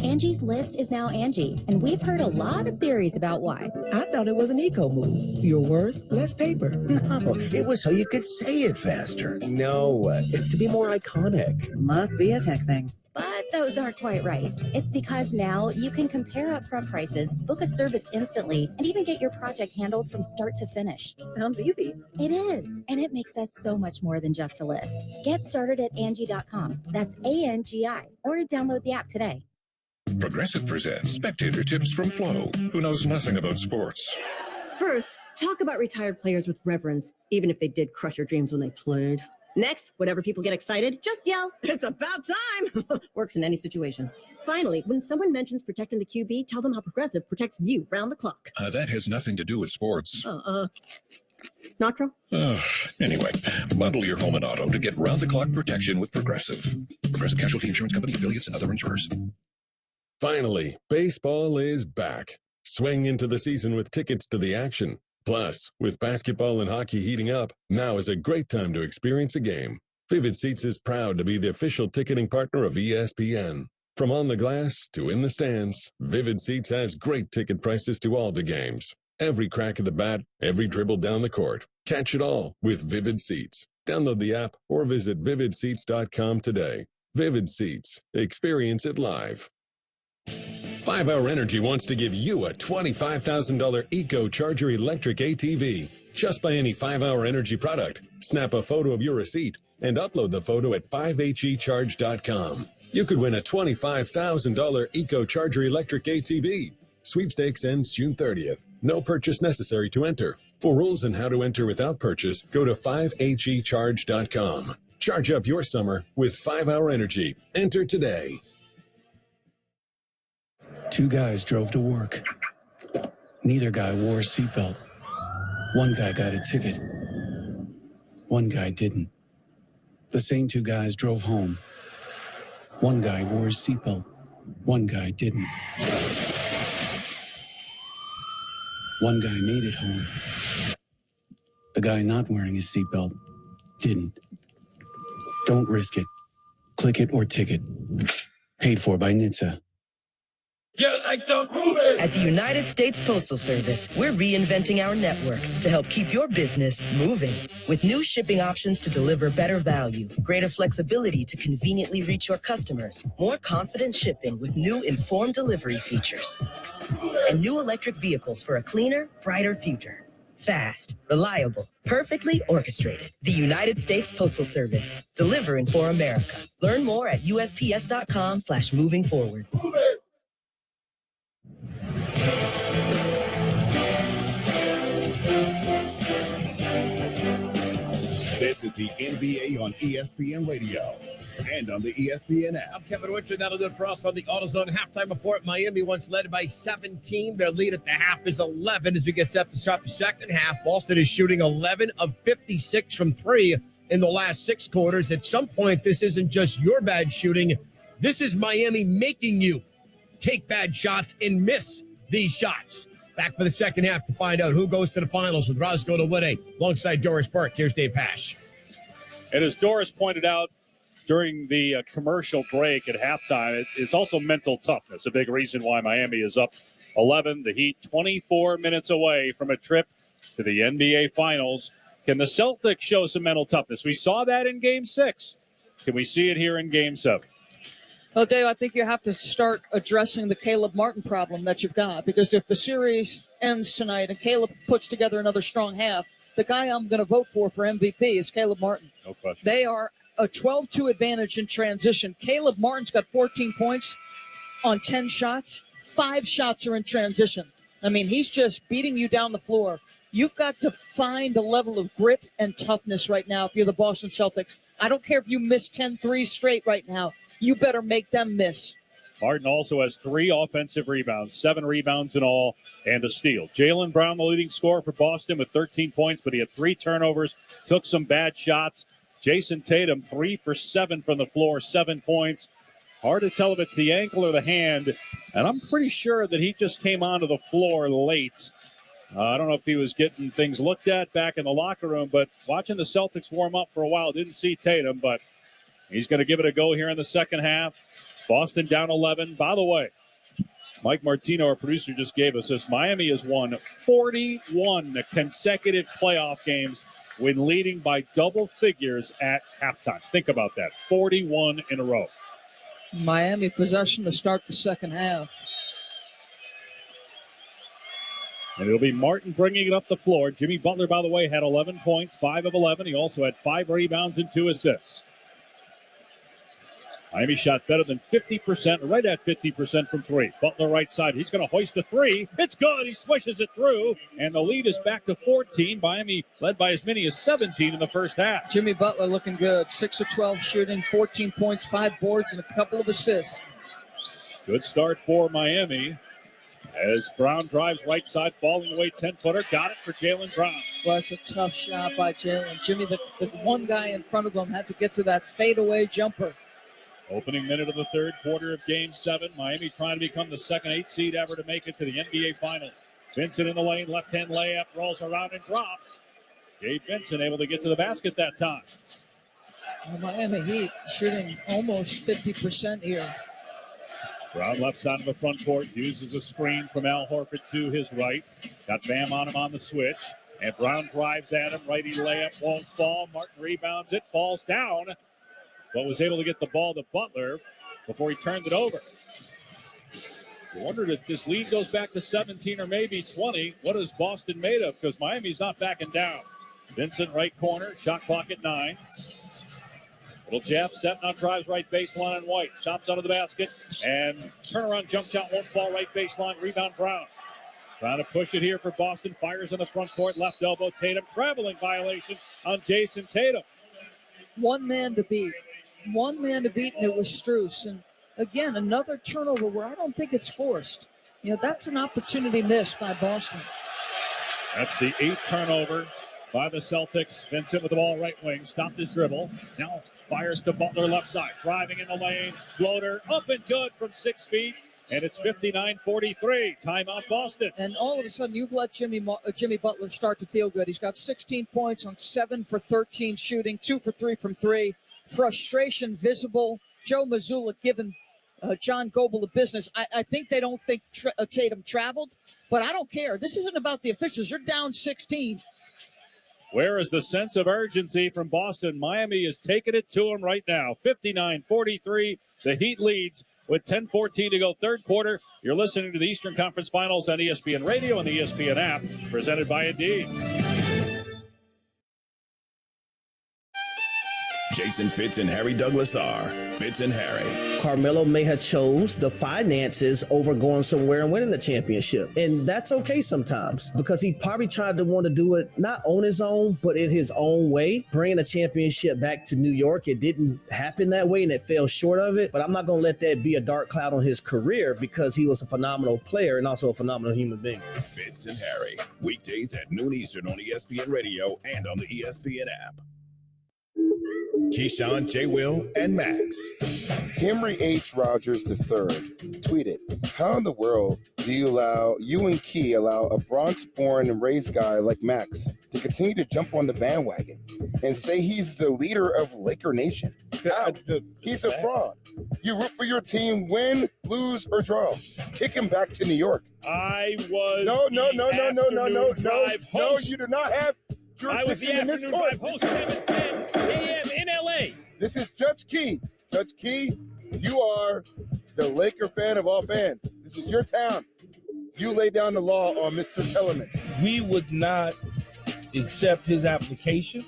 Angie's List is now Angie, and we've heard a lot of theories about why. I thought it was an eco move. Fewer words, less paper. No, it was so you could say it faster. No, it's to be more iconic. Must be a tech thing. But those aren't quite right. It's because now you can compare upfront prices, book a service instantly, and even get your project handled from start to finish. Sounds easy. It is, and it makes us so much more than just a list. Get started at Angie.com. That's ANGI, or download the app today. Progressive presents Spectator Tips from Flo, who knows nothing about sports. First, talk about retired players with reverence, even if they did crush your dreams when they played. Next, whenever people get excited, just yell, "It's about time!" Works in any situation. Finally, when someone mentions protecting the QB, tell them how Progressive protects you round the clock. That has nothing to do with sports. Not true? Anyway, bundle your home and auto to get round-the-clock protection with Progressive. Progressive Casualty Insurance Company, affiliates, and other insurers. Finally, baseball is back. Swing into the season with tickets to the action. Plus, with basketball and hockey heating up, now is a great time to experience a game. Vivid Seats is proud to be the official ticketing partner of ESPN. From on the glass to in the stands, Vivid Seats has great ticket prices to all the games. Every crack of the bat, every dribble down the court. Catch it all with Vivid Seats. Download the app or visit vividseats.com today. Vivid Seats. Experience it live. 5-Hour Energy wants to give you a $25,000 Eco Charger electric ATV. Just buy any 5-Hour Energy product, snap a photo of your receipt, and upload the photo at 5hecharge.com. You could win a $25,000 Eco Charger electric ATV. Sweepstakes ends June 30th. No purchase necessary to enter. For rules and how to enter without purchase, go to 5hecharge.com. Charge up your summer with 5-Hour Energy. Enter today. Two guys drove to work. Neither guy wore a seatbelt. One guy got a ticket. One guy didn't. The same two guys drove home. One guy wore his seatbelt. One guy didn't. One guy made it home. The guy not wearing his seatbelt didn't. Don't risk it. Click it or ticket. Paid for by NHTSA. At the United States Postal Service, we're reinventing our network to help keep your business moving. With new shipping options to deliver better value, greater flexibility to conveniently reach your customers, more confident shipping with new informed delivery features, and new electric vehicles for a cleaner, brighter future. Fast, reliable, perfectly orchestrated. The United States Postal Service, delivering for America. Learn more at USPS.com/moving forward. This is the NBA on ESPN Radio and on the ESPN app. I'm Kevin Winter. That'll do it for us on the AutoZone halftime report. Miami once led by 17. Their lead at the half is 11 as we get set to start the second half. Boston is shooting 11 of 56 from three in the last 6 quarters. At some point, this isn't just your bad shooting. This is Miami making you take bad shots and miss these shots. Back for the second half to find out who goes to the finals with Roscoe Lewin alongside Doris Burke. Here's Dave Pasch. And as Doris pointed out during the commercial break at halftime, it's also mental toughness, a big reason why Miami is up 11. The Heat 24 minutes away from a trip to the NBA Finals. Can the Celtics show some mental toughness? We saw that in Game 6. Can we see it here in Game 7? Well, Dave, I think you have to start addressing the Caleb Martin problem that you've got, because if the series ends tonight and Caleb puts together another strong half, the guy I'm going to vote for MVP is Caleb Martin. No question. They are a 12-2 advantage in transition. Caleb Martin's got 14 points on 10 shots. 5 shots are in transition. I mean, he's just beating you down the floor. You've got to find a level of grit and toughness right now if you're the Boston Celtics. I don't care if you miss 10 threes straight right now. You better make them miss. Martin also has 3 offensive rebounds, 7 rebounds in all, and a steal. Jaylen Brown, the leading scorer for Boston, with 13 points, but he had 3 turnovers, took some bad shots. Jason Tatum, 3 for 7 from the floor, 7 points. Hard to tell if it's the ankle or the hand, and I'm pretty sure that he just came onto the floor late. I don't know if he was getting things looked at back in the locker room, but watching the Celtics warm up for a while, didn't see Tatum, but he's going to give it a go here in the second half. Boston down 11. By the way, Mike Martino, our producer, just gave us this. Miami has won 41 consecutive playoff games when leading by double figures at halftime. Think about that. 41 in a row. Miami possession to start the second half. And it'll be Martin bringing it up the floor. Jimmy Butler, by the way, had 11 points, 5 of 11. He also had 5 rebounds and 2 assists. Miami shot better than 50%, right at 50% from 3. Butler right side. He's going to hoist the 3. It's good. He swishes it through. And the lead is back to 14. Miami led by as many as 17 in the first half. Jimmy Butler looking good. 6 of 12 shooting, 14 points, 5 boards, and a couple of assists. Good start for Miami. As Brown drives right side, falling away 10-footer. Got it for Jaylen Brown. Well, that's a tough shot by Jaylen. Jimmy, the one guy in front of him, had to get to that fadeaway jumper. Opening minute of the third quarter of Game 7. Miami trying to become the second 8 seed ever to make it to the NBA Finals. Vincent in the lane, left-hand layup, rolls around and drops. Gabe Vincent able to get to the basket that time. Well, Miami Heat shooting almost 50% here. Brown left side of the front court, uses a screen from Al Horford to his right. Got Bam on him on the switch. And Brown drives at him, righty layup, won't fall. Martin rebounds it, falls down. But was able to get the ball to Butler before he turns it over. You wondered if this lead goes back to 17 or maybe 20. What is Boston made of? Because Miami's not backing down. Vincent, right corner, shot clock at 9. Little jab step, now drives right baseline on White. Stops under the basket, and turnaround jump shot won't fall right baseline. Rebound Brown. Trying to push it here for Boston. Fires on the front court, left elbow. Tatum, traveling violation on Jason Tatum. One man to beat, and it was Strus. And again, another turnover where I don't think it's forced. You know, that's an opportunity missed by Boston. That's the 8th turnover by the Celtics. Vincent with the ball right wing, stopped his dribble. Now fires to Butler left side, driving in the lane, floater up and good from 6 feet. And it's 59-43. Timeout Boston. And all of a sudden, you've let Jimmy Butler start to feel good. He's got 16 points on 7 for 13 shooting, 2 for 3 from 3. Frustration visible. Joe Mazzulla giving John Goble the business. I think they don't think Tatum traveled, but I don't care. This isn't about the officials. You're down 16. Where is the sense of urgency from Boston? Miami is taking it to him right now. 59-43. The Heat leads with 10:14 to go, third quarter. You're listening to the Eastern Conference Finals on ESPN Radio and the ESPN app, presented by Indeed. Jason Fitz and Harry Douglas are Fitz and Harry. Carmelo may have chose the finances over going somewhere and winning the championship. And that's okay sometimes because he probably tried to want to do it not on his own, but in his own way. Bringing a championship back to New York, it didn't happen that way and it fell short of it. But I'm not going to let that be a dark cloud on his career because he was a phenomenal player and also a phenomenal human being. Fitz and Harry, weekdays at noon Eastern on ESPN Radio and on the ESPN app. Keyshawn, J. Will, and Max. Henry H. Rogers III tweeted, "How in the world do you and Key allow a Bronx-born and raised guy like Max to continue to jump on the bandwagon and say he's the leader of Laker Nation? How? He's a fraud. You root for your team, win, lose, or draw. Kick him back to New York." I was No, host. you do not have I was the afternoon drive host, 7:10 a.m. in L.A. This is Judge Key. Judge Key, you are the Laker fan of all fans. This is your town. You lay down the law on Mr. Kellerman. We would not accept his application,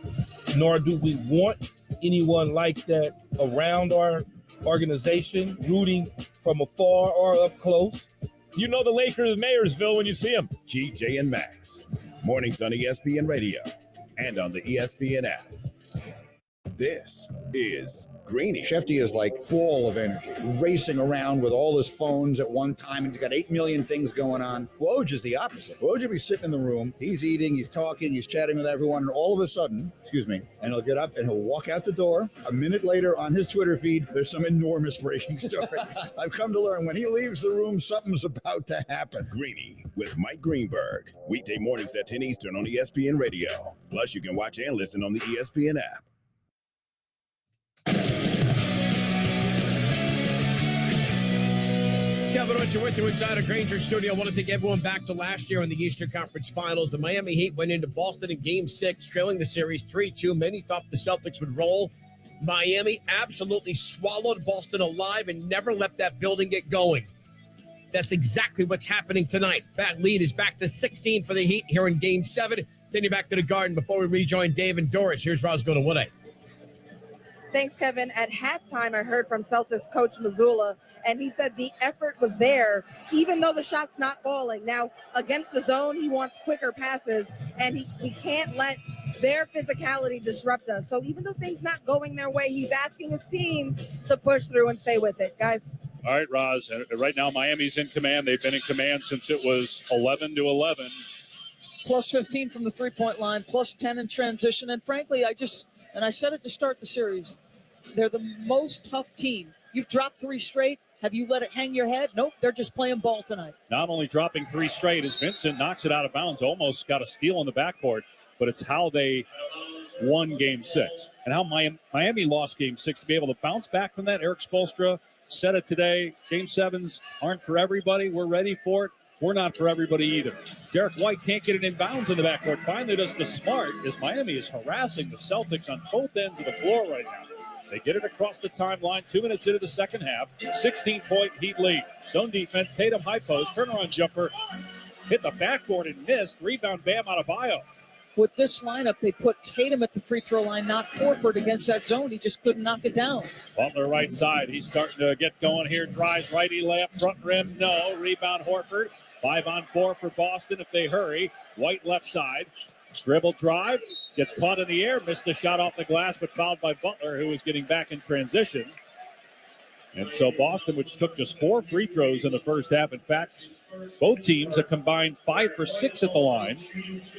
nor do we want anyone like that around our organization, rooting from afar or up close. You know the Lakers Mayorsville when you see them. GJ and Max. Mornings on ESPN Radio and on the ESPN app. This is Greeny. Shefty is like full of energy, racing around with all his phones at one time, and he's got 8 million things going on. Woj is the opposite. Woj will be sitting in the room, he's eating, he's talking, he's chatting with everyone, and all of a sudden, and he'll get up and he'll walk out the door. A minute later on his Twitter feed, there's some enormous breaking story. I've come to learn when he leaves the room, something's about to happen. Greeny with Mike Greenberg. Weekday mornings at 10 Eastern on ESPN Radio. Plus, you can watch and listen on the ESPN app. Kevin Richard with you inside a Granger studio. I want to take everyone back to last year in the Eastern Conference Finals. The Miami Heat went into Boston in Game 6, trailing the series 3-2. Many thought the Celtics would roll. Miami absolutely swallowed Boston alive and never let that building get going. That's exactly what's happening tonight. That lead is back to 16 for the Heat here in Game 7. Send you back to the Garden before we rejoin Dave and Doris. Here's Roscoe to Woodey. Thanks, Kevin. At halftime, I heard from Celtics coach Mazzulla, and he said the effort was there, even though the shot's not falling. Now, against the zone, he wants quicker passes, and he can't let their physicality disrupt us. So even though things not going their way, he's asking his team to push through and stay with it. Guys. All right, Roz. Right now, Miami's in command. They've been in command since it was 11-11. Plus 15 from the three-point line, plus 10 in transition. And frankly, I said it to start the series, they're the most tough team. You've dropped 3 straight. Have you let it hang your head? Nope, they're just playing ball tonight. Not only dropping 3 straight as Vincent knocks it out of bounds, almost got a steal in the backcourt, but it's how they won Game 6 and how Miami lost Game 6 to be able to bounce back from that. Eric Spoelstra said it today. Game 7s aren't for everybody. We're ready for it. We're not for everybody either. Derek White can't get it in bounds in the backcourt. Finally does the smart as Miami is harassing the Celtics on both ends of the floor right now. They get it across the timeline 2 minutes into the second half. 16-point Heat lead. Zone defense, Tatum high post, turnaround jumper, hit the backboard and missed. Rebound, Bam Adebayo. With this lineup, they put Tatum at the free throw line, not Horford against that zone. He just couldn't knock it down. Butler right side. He's starting to get going here. Drives righty left, front rim, no. Rebound Horford. 5-on-4 for Boston if they hurry. White left side. Dribble drive. Gets caught in the air. Missed the shot off the glass, but fouled by Butler, who was getting back in transition. And so Boston, which took just 4 free throws in the first half. In fact, both teams a combined 5 for 6 at the line.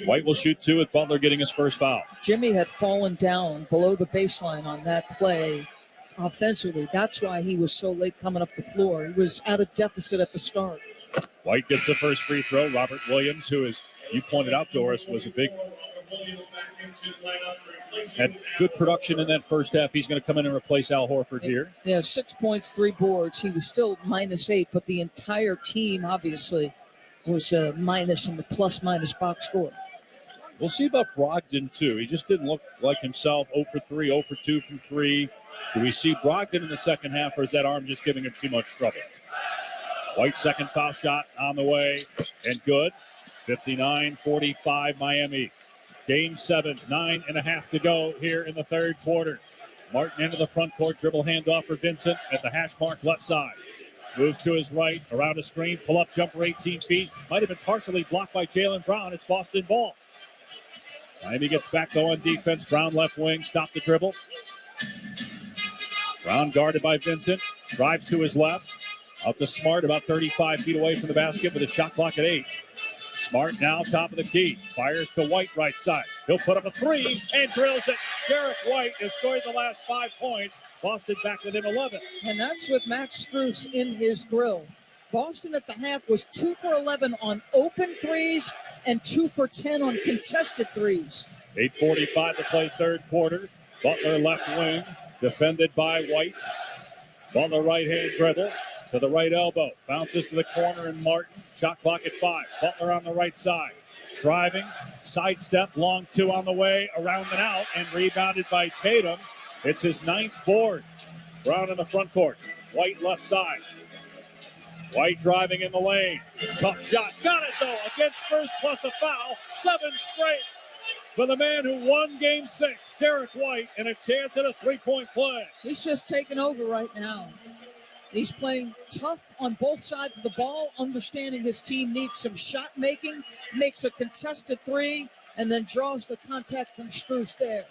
White will shoot 2 with Butler getting his first foul. Jimmy had fallen down below the baseline on that play offensively. That's why he was so late coming up the floor. He was at a deficit at the start. White gets the first free throw. Robert Williams, who, as you pointed out, Doris, was had good production in that first half. He's going to come in and replace Al Horford here. Yeah, 6 points, 3 boards. He was still -8, but the entire team obviously was minus in the plus-minus box score. We'll see about Brogdon, too. He just didn't look like himself. 0 for 3, 0 for 2 from 3. Do we see Brogdon in the second half, or is that arm just giving him too much trouble? White second foul shot on the way, and good. 59-45 Miami. Game 7, 9.5 to go here in the third quarter. Martin into the front court, dribble handoff for Vincent at the hash mark left side. Moves to his right, around a screen, pull-up jumper 18 feet. Might have been partially blocked by Jaylen Brown. It's Boston ball. Miami gets back though on defense. Brown left wing, stop the dribble. Brown guarded by Vincent, drives to his left. Out to Smart, about 35 feet away from the basket with a shot clock at 8. Smart now top of the key. Fires to White right side. He'll put up a 3 and drills it. Derek White has scored the last 5 points. Boston back within 11. And that's with Max Strus in his grill. Boston at the half was 2 for 11 on open threes and 2 for 10 on contested threes. 8:45 to play third quarter. Butler left wing, defended by White. Butler right-hand dribble. To the right elbow, bounces to the corner, and Martin. Shot clock at 5. Butler on the right side. Driving, sidestep, long 2 on the way, around and out, and rebounded by Tatum. It's his 9th board. Brown in the front court. White left side. White driving in the lane. Tough shot. Got it, though, against first plus a foul. 7 straight for the man who won Game 6, Derek White, and a chance at a 3-point play. He's just taking over right now. He's playing tough on both sides of the ball, understanding his team needs some shot making, makes a contested 3, and then draws the contact from Strus there.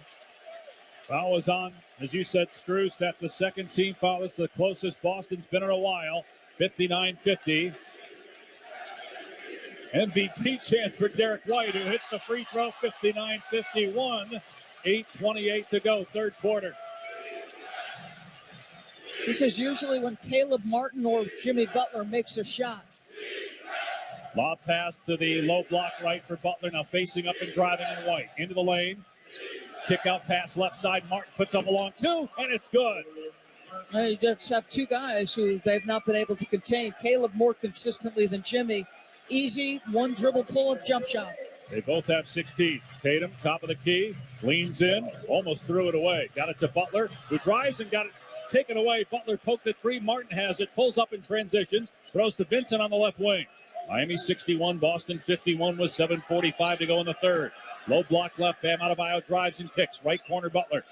Foul is on, as you said, Strus. That's the second team foul. It's the closest Boston's been in a while. 59-50. MVP chance for Derek White, who hits the free throw. 59-51. 8:28 to go, third quarter. This is usually when Caleb Martin or Jimmy Butler makes a shot. Lob pass to the low block right for Butler. Now facing up and driving in White. Into the lane. Kick out pass left side. Martin puts up a long 2, and it's good. You just have 2 guys who they've not been able to contain. Caleb more consistently than Jimmy. Easy, 1 dribble pull-up jump shot. They both have 16. Tatum, top of the key, leans in, almost threw it away. Got it to Butler, who drives and got it taken away. Butler poked it free. Martin has it, pulls up in transition, throws to Vincent on the left wing. Miami 61, Boston 51 with 7:45 to go in the third. Low block left, Bam Adebayo drives and kicks. Right corner, Butler.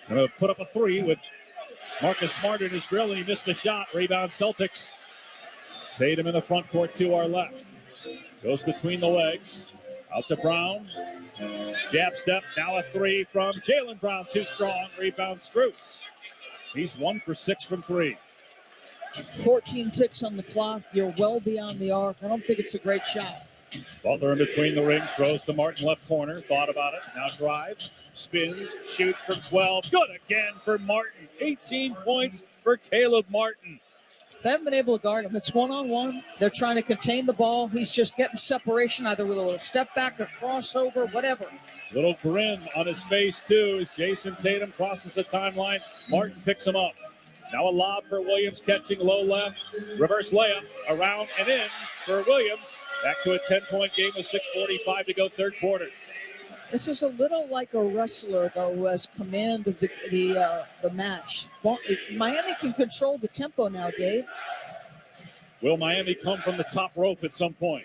Going to put up a three with Marcus Smart in his drill, and he missed the shot. Rebound Celtics. Tatum in the front court to our left. Goes between the legs. Out to Brown. Jab step. Now a three from Jaylen Brown. Too strong. Rebound Strus. He's 1 for 6 from three. 14 ticks on the clock. You're well beyond the arc. I don't think it's a great shot. Butler in between the rings. Throws to Martin left corner. Thought about it. Now drives. Spins. Shoots from 12. Good again for Martin. 18 points for Caleb Martin. They haven't been able to guard him. It's one-on-one. They're trying to contain the ball. He's just getting separation, either with a little step back or crossover, whatever. Little grin on his face, too, as Jason Tatum crosses the timeline. Martin picks him up. Now a lob for Williams, catching low left. Reverse layup, around and in for Williams. Back to a 10-point game with 6:45 to go, third quarter. This is a little like a wrestler, though, who has command of the match. Miami can control the tempo now, Dave. Will Miami come from the top rope at some point?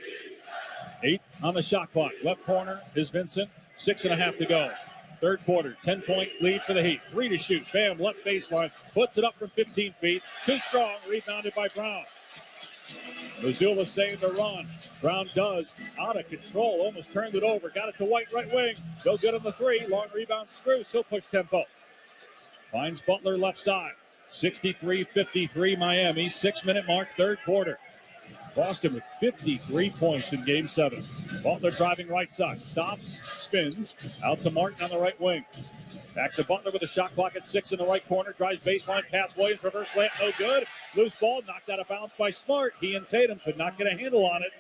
8 on the shot clock. Left corner is Vincent. 6.5 to go. Third quarter, 10-point lead for the Heat. 3 to shoot. Bam, left baseline. Puts it up from 15 feet. Too strong. Rebounded by Brown. Missoula saved the run. Brown does. Out of control. Almost turned it over. Got it to White, right wing. No good on the three. Long rebound, Strus. He'll push tempo. Finds Butler left side. 63-53 Miami. 6-minute mark, third quarter. Boston with 53 points in Game 7. Butler driving right side. Stops, spins. Out to Martin on the right wing. Back to Butler with a shot clock at 6 in the right corner. Drives baseline, pass Williams, reverse layup, no good. Loose ball, knocked out of bounds by Smart. He and Tatum could not get a handle on it.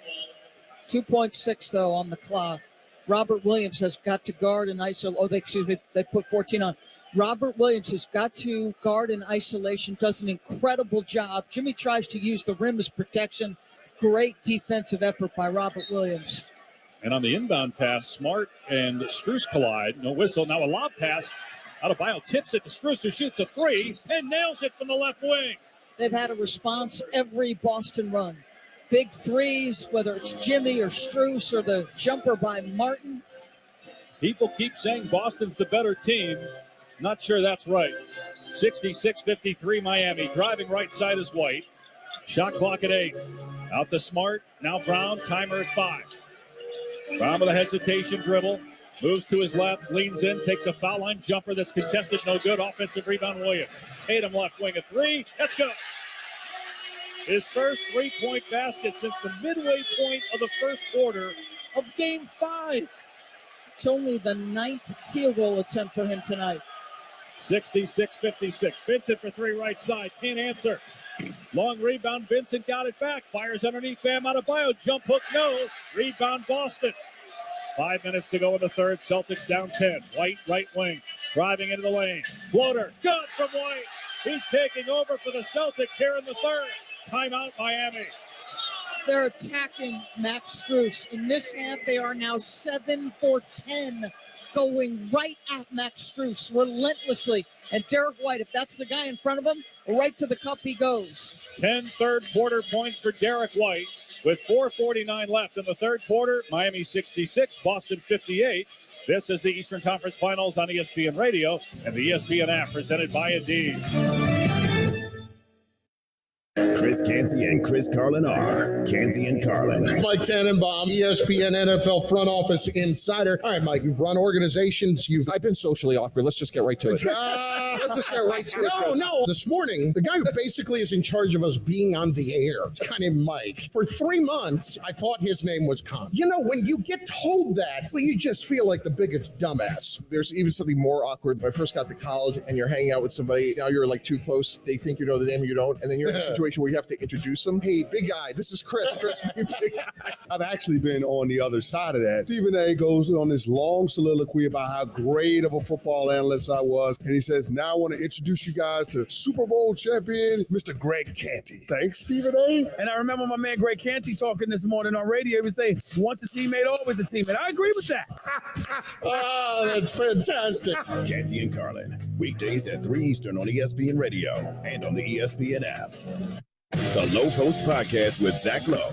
2.6, though, on the clock. Robert Williams has got to guard in isolation. They put 14 on. Robert Williams has got to guard in isolation, does an incredible job. Jimmy tries to use the rim as protection. Great defensive effort by Robert Williams. And on the inbound pass, Smart and Strus collide. No whistle. Now a lob pass. Adebayo tips it to Strus, who shoots a three and nails it from the left wing. They've had a response every Boston run. Big threes, whether it's Jimmy or Strus or the jumper by Martin. People keep saying Boston's the better team. Not sure that's right. 66-53 Miami. Driving right side is White. Shot clock at 8. Out to Smart. Now Brown. Timer at 5. Brown with a hesitation dribble. Moves to his left. Leans in. Takes a foul line jumper that's contested. No good. Offensive rebound Williams. Tatum left wing at 3. That's good. His first three-point basket since the midway point of the first quarter of Game 5. It's only the 9th field goal attempt for him tonight. 66-56. Vincent for 3 right side. Can't answer. Long rebound. Vincent got it back. Fires underneath Bam Adebayo. Jump hook, no. Rebound Boston. 5 minutes to go in the third. Celtics down 10. White, right wing. Driving into the lane. Floater. Good from White. He's taking over for the Celtics here in the third. Timeout, Miami. They're attacking Max Strus. In this half, they are now 7 for 10, going right at Max Strus relentlessly. And Derek White, if that's the guy in front of him, right to the cup he goes. 10 third quarter points for Derek White with 4:49 left in the third quarter. Miami 66, Boston 58. This is the Eastern Conference Finals on ESPN Radio and the ESPN app presented by Indeed. Chris Canty and Chris Carlin are Canty and Carlin. Mike Tannenbaum, ESPN NFL front office insider. All right, Mike, you've run organizations. I've been socially awkward. Let's just get right to it. Let's just get right to it. No. This morning, the guy who basically is in charge of us being on the air, it's kind of Mike. For 3 months, I thought his name was Con. You know, when you get told that, well, you just feel like the biggest dumbass. There's even something more awkward. When I first got to college and you're hanging out with somebody, now you're like too close. They think you know the name, you don't. And then you're in a situation where where you have to introduce them. Hey, big guy, this is Chris. I've actually been on the other side of that. Stephen A goes on this long soliloquy about how great of a football analyst I was. And he says, now I want to introduce you guys to Super Bowl champion, Mr. Greg Canty. Thanks, Stephen A. And I remember my man Greg Canty talking this morning on radio. He would say, once a teammate, always a teammate. I agree with that. Oh, that's fantastic. Canty and Carlin, weekdays at 3 Eastern on ESPN Radio and on the ESPN app. The Low Post Podcast with Zach Lowe.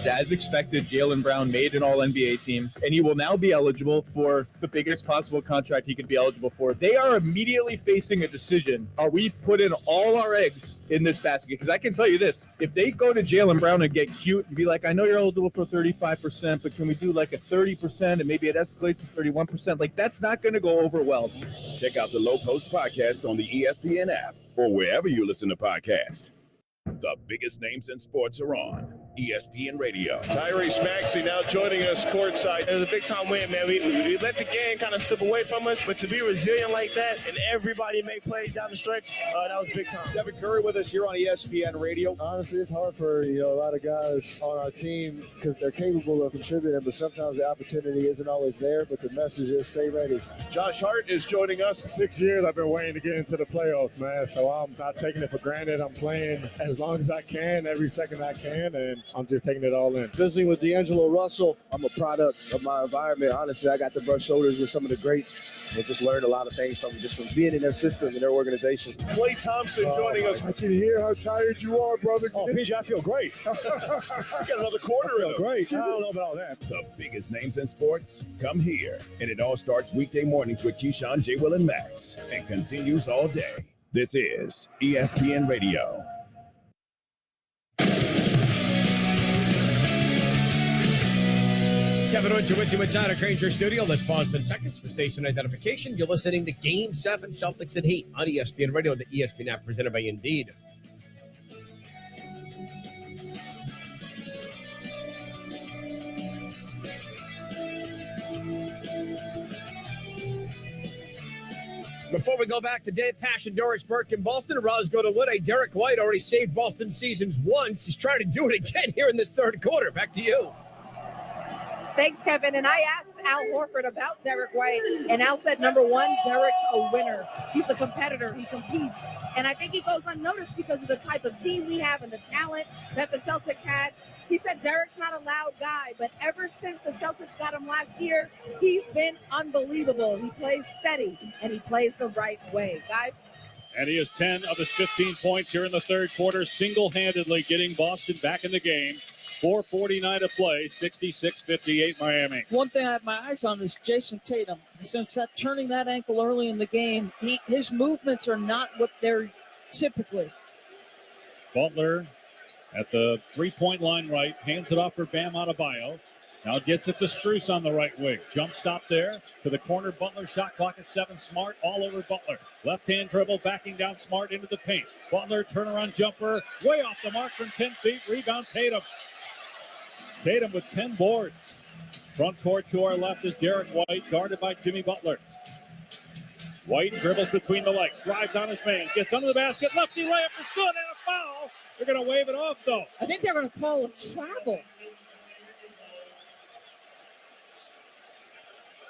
As expected, Jaylen Brown made an All-NBA team, and he will now be eligible for the biggest possible contract he could be eligible for. They are immediately facing a decision. Are we putting all our eggs in this basket? Because I can tell you this, if they go to Jaylen Brown and get cute and be like, I know you're eligible for 35%, but can we do like a 30% and maybe it escalates to 31%? Like, that's not going to go over well. Check out the Low Post Podcast on the ESPN app or wherever you listen to podcasts. The biggest names in sports are on ESPN Radio. Tyrese Maxey now joining us courtside. It was a big-time win, man. We let the game kind of slip away from us, but to be resilient like that and everybody make plays down the stretch, that was big time. Stephen Curry with us here on ESPN Radio. Honestly, it's hard for a lot of guys on our team because they're capable of contributing, but sometimes the opportunity isn't always there. But the message is stay ready. Josh Hart is joining us. 6 years I've been waiting to get into the playoffs, man. So I'm not taking it for granted. I'm playing as long as I can, every second I can, and I'm just taking it all in. Visiting with D'Angelo Russell, I'm a product of my environment. Honestly, I got to brush shoulders with some of the greats and just learned a lot of things from being in their system and their organizations. Klay Thompson joining us. I can hear how tired you are, brother. Oh, PJ, I feel great. Got another quarter in him. Great. I don't know about all that. The biggest names in sports come here, and it all starts weekday mornings with Keyshawn, J. Will, and Max, and continues all day. This is ESPN Radio. Kevin Winter inside a Granger studio. Let's pause 10 seconds for station identification. You're listening to Game 7 Celtics and Heat on ESPN Radio and the ESPN app presented by Indeed. Before we go back to Dave Pash and Doris Burke in Boston, Roz go to Wood. Derek White already saved Boston seasons once. He's trying to do it again here in this third quarter. Back to you. Thanks, Kevin. And I asked Al Horford about Derek White, and Al said, number one, Derek's a winner. He's a competitor. He competes. And I think he goes unnoticed because of the type of team we have and the talent that the Celtics had. He said Derek's not a loud guy, but ever since the Celtics got him last year, he's been unbelievable. He plays steady, and he plays the right way. Guys? And he has 10 of his 15 points here in the third quarter, single-handedly getting Boston back in the game. 4:49 to play, 66-58 Miami. One thing I have my eyes on is Jason Tatum. Since turning that ankle early in the game, his movements are not what they're typically. Butler at the three-point line right, hands it off for Bam Adebayo. Now gets it to Strus on the right wing. Jump stop there to the corner. Butler, shot clock at 7. Smart all over Butler. Left-hand dribble, backing down Smart into the paint. Butler, turnaround jumper, way off the mark from 10 feet. Rebound, Tatum. Tatum with 10 boards. Front court to our left is Derek White, guarded by Jimmy Butler. White dribbles between the legs, drives on his man, gets under the basket, lefty layup is good, and a foul. They're going to wave it off, though. I think they're going to call a travel.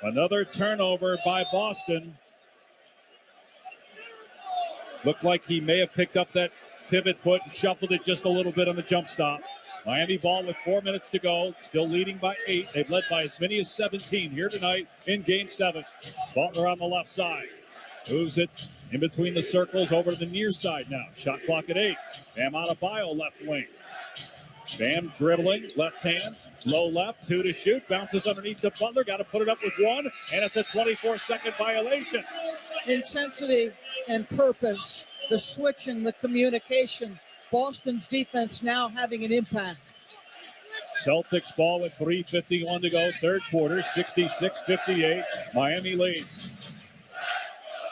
Another turnover by Boston. Looked like he may have picked up that pivot foot and shuffled it just a little bit on the jump stop. Miami ball with 4 minutes to go, still leading by 8. They've led by as many as 17 here tonight in Game 7. Butler on the left side. Moves it in between the circles over to the near side now. Shot clock at 8. Bam Adebayo left wing. Bam dribbling, left hand, low left, 2 to shoot. Bounces underneath the Butler, got to put it up with 1, and it's a 24-second violation. Intensity and purpose, the switching, the communication. Boston's defense now having an impact. Celtics ball with 3:51 to go, third quarter, 66-58. Miami leads.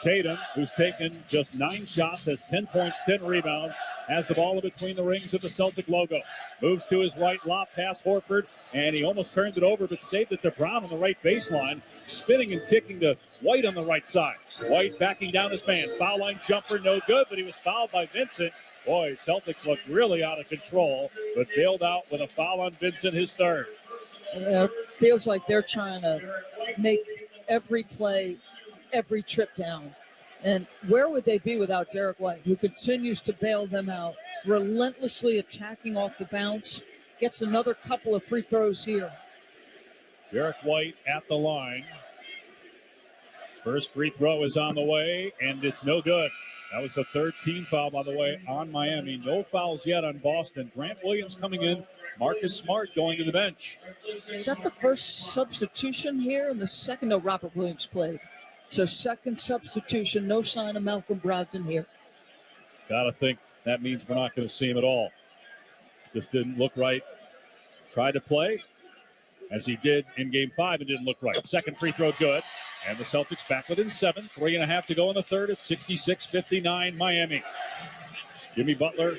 Tatum, who's taken just 9 shots, has 10 points, 10 rebounds, has the ball in between the rings of the Celtic logo. Moves to his right, lob pass Horford, and he almost turned it over, but saved it to Brown on the right baseline, spinning and kicking to White on the right side. White backing down his man. Foul line jumper, no good, but he was fouled by Vincent. Boy, Celtics looked really out of control, but bailed out with a foul on Vincent, his third. It feels like they're trying to make every play, every trip down. And where would they be without Derek White, who continues to bail them out, relentlessly attacking off the bounce, gets another couple of free throws here. Derek White at the line. First free throw is on the way, and it's no good. That was the third team foul, by the way, on Miami. No fouls yet on Boston. Grant Williams coming in. Marcus Smart going to the bench. Is that the first substitution here? And the second, no, Robert Williams played. So second substitution, no sign of Malcolm Brogdon here. Gotta think that means we're not going to see him at all. Just didn't look right. Tried to play, as he did in Game 5, and didn't look right. Second free throw good. And the Celtics back within 7. 3.5 to go in the third. It's 66-59 Miami. Jimmy Butler,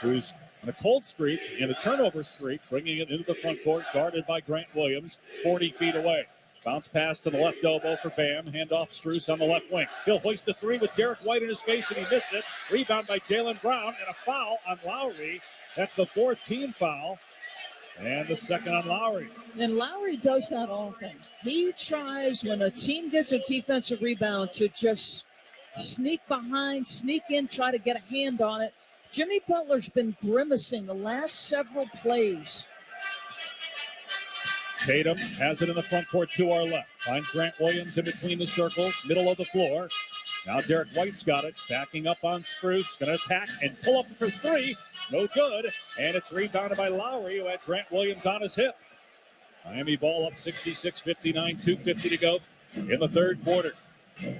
who's on a cold streak and a turnover streak, bringing it into the front court, guarded by Grant Williams, 40 feet away. Bounce pass to the left elbow for Bam. Handoff Strus on the left wing. He'll hoist the three with Derek White in his face, and he missed it. Rebound by Jaylen Brown, and a foul on Lowry. That's the fourth team foul. And the second on Lowry. And Lowry does that often. He tries, when a team gets a defensive rebound, to just sneak behind, sneak in, try to get a hand on it. Jimmy Butler's been grimacing the last several plays. Tatum has it in the front court to our left. Finds Grant Williams in between the circles, middle of the floor. Now Derek White's got it, backing up on Strus. Going to attack and pull up for three. No good. And it's rebounded by Lowry, who had Grant Williams on his hip. Miami ball up 66-59, 2:50 to go in the third quarter.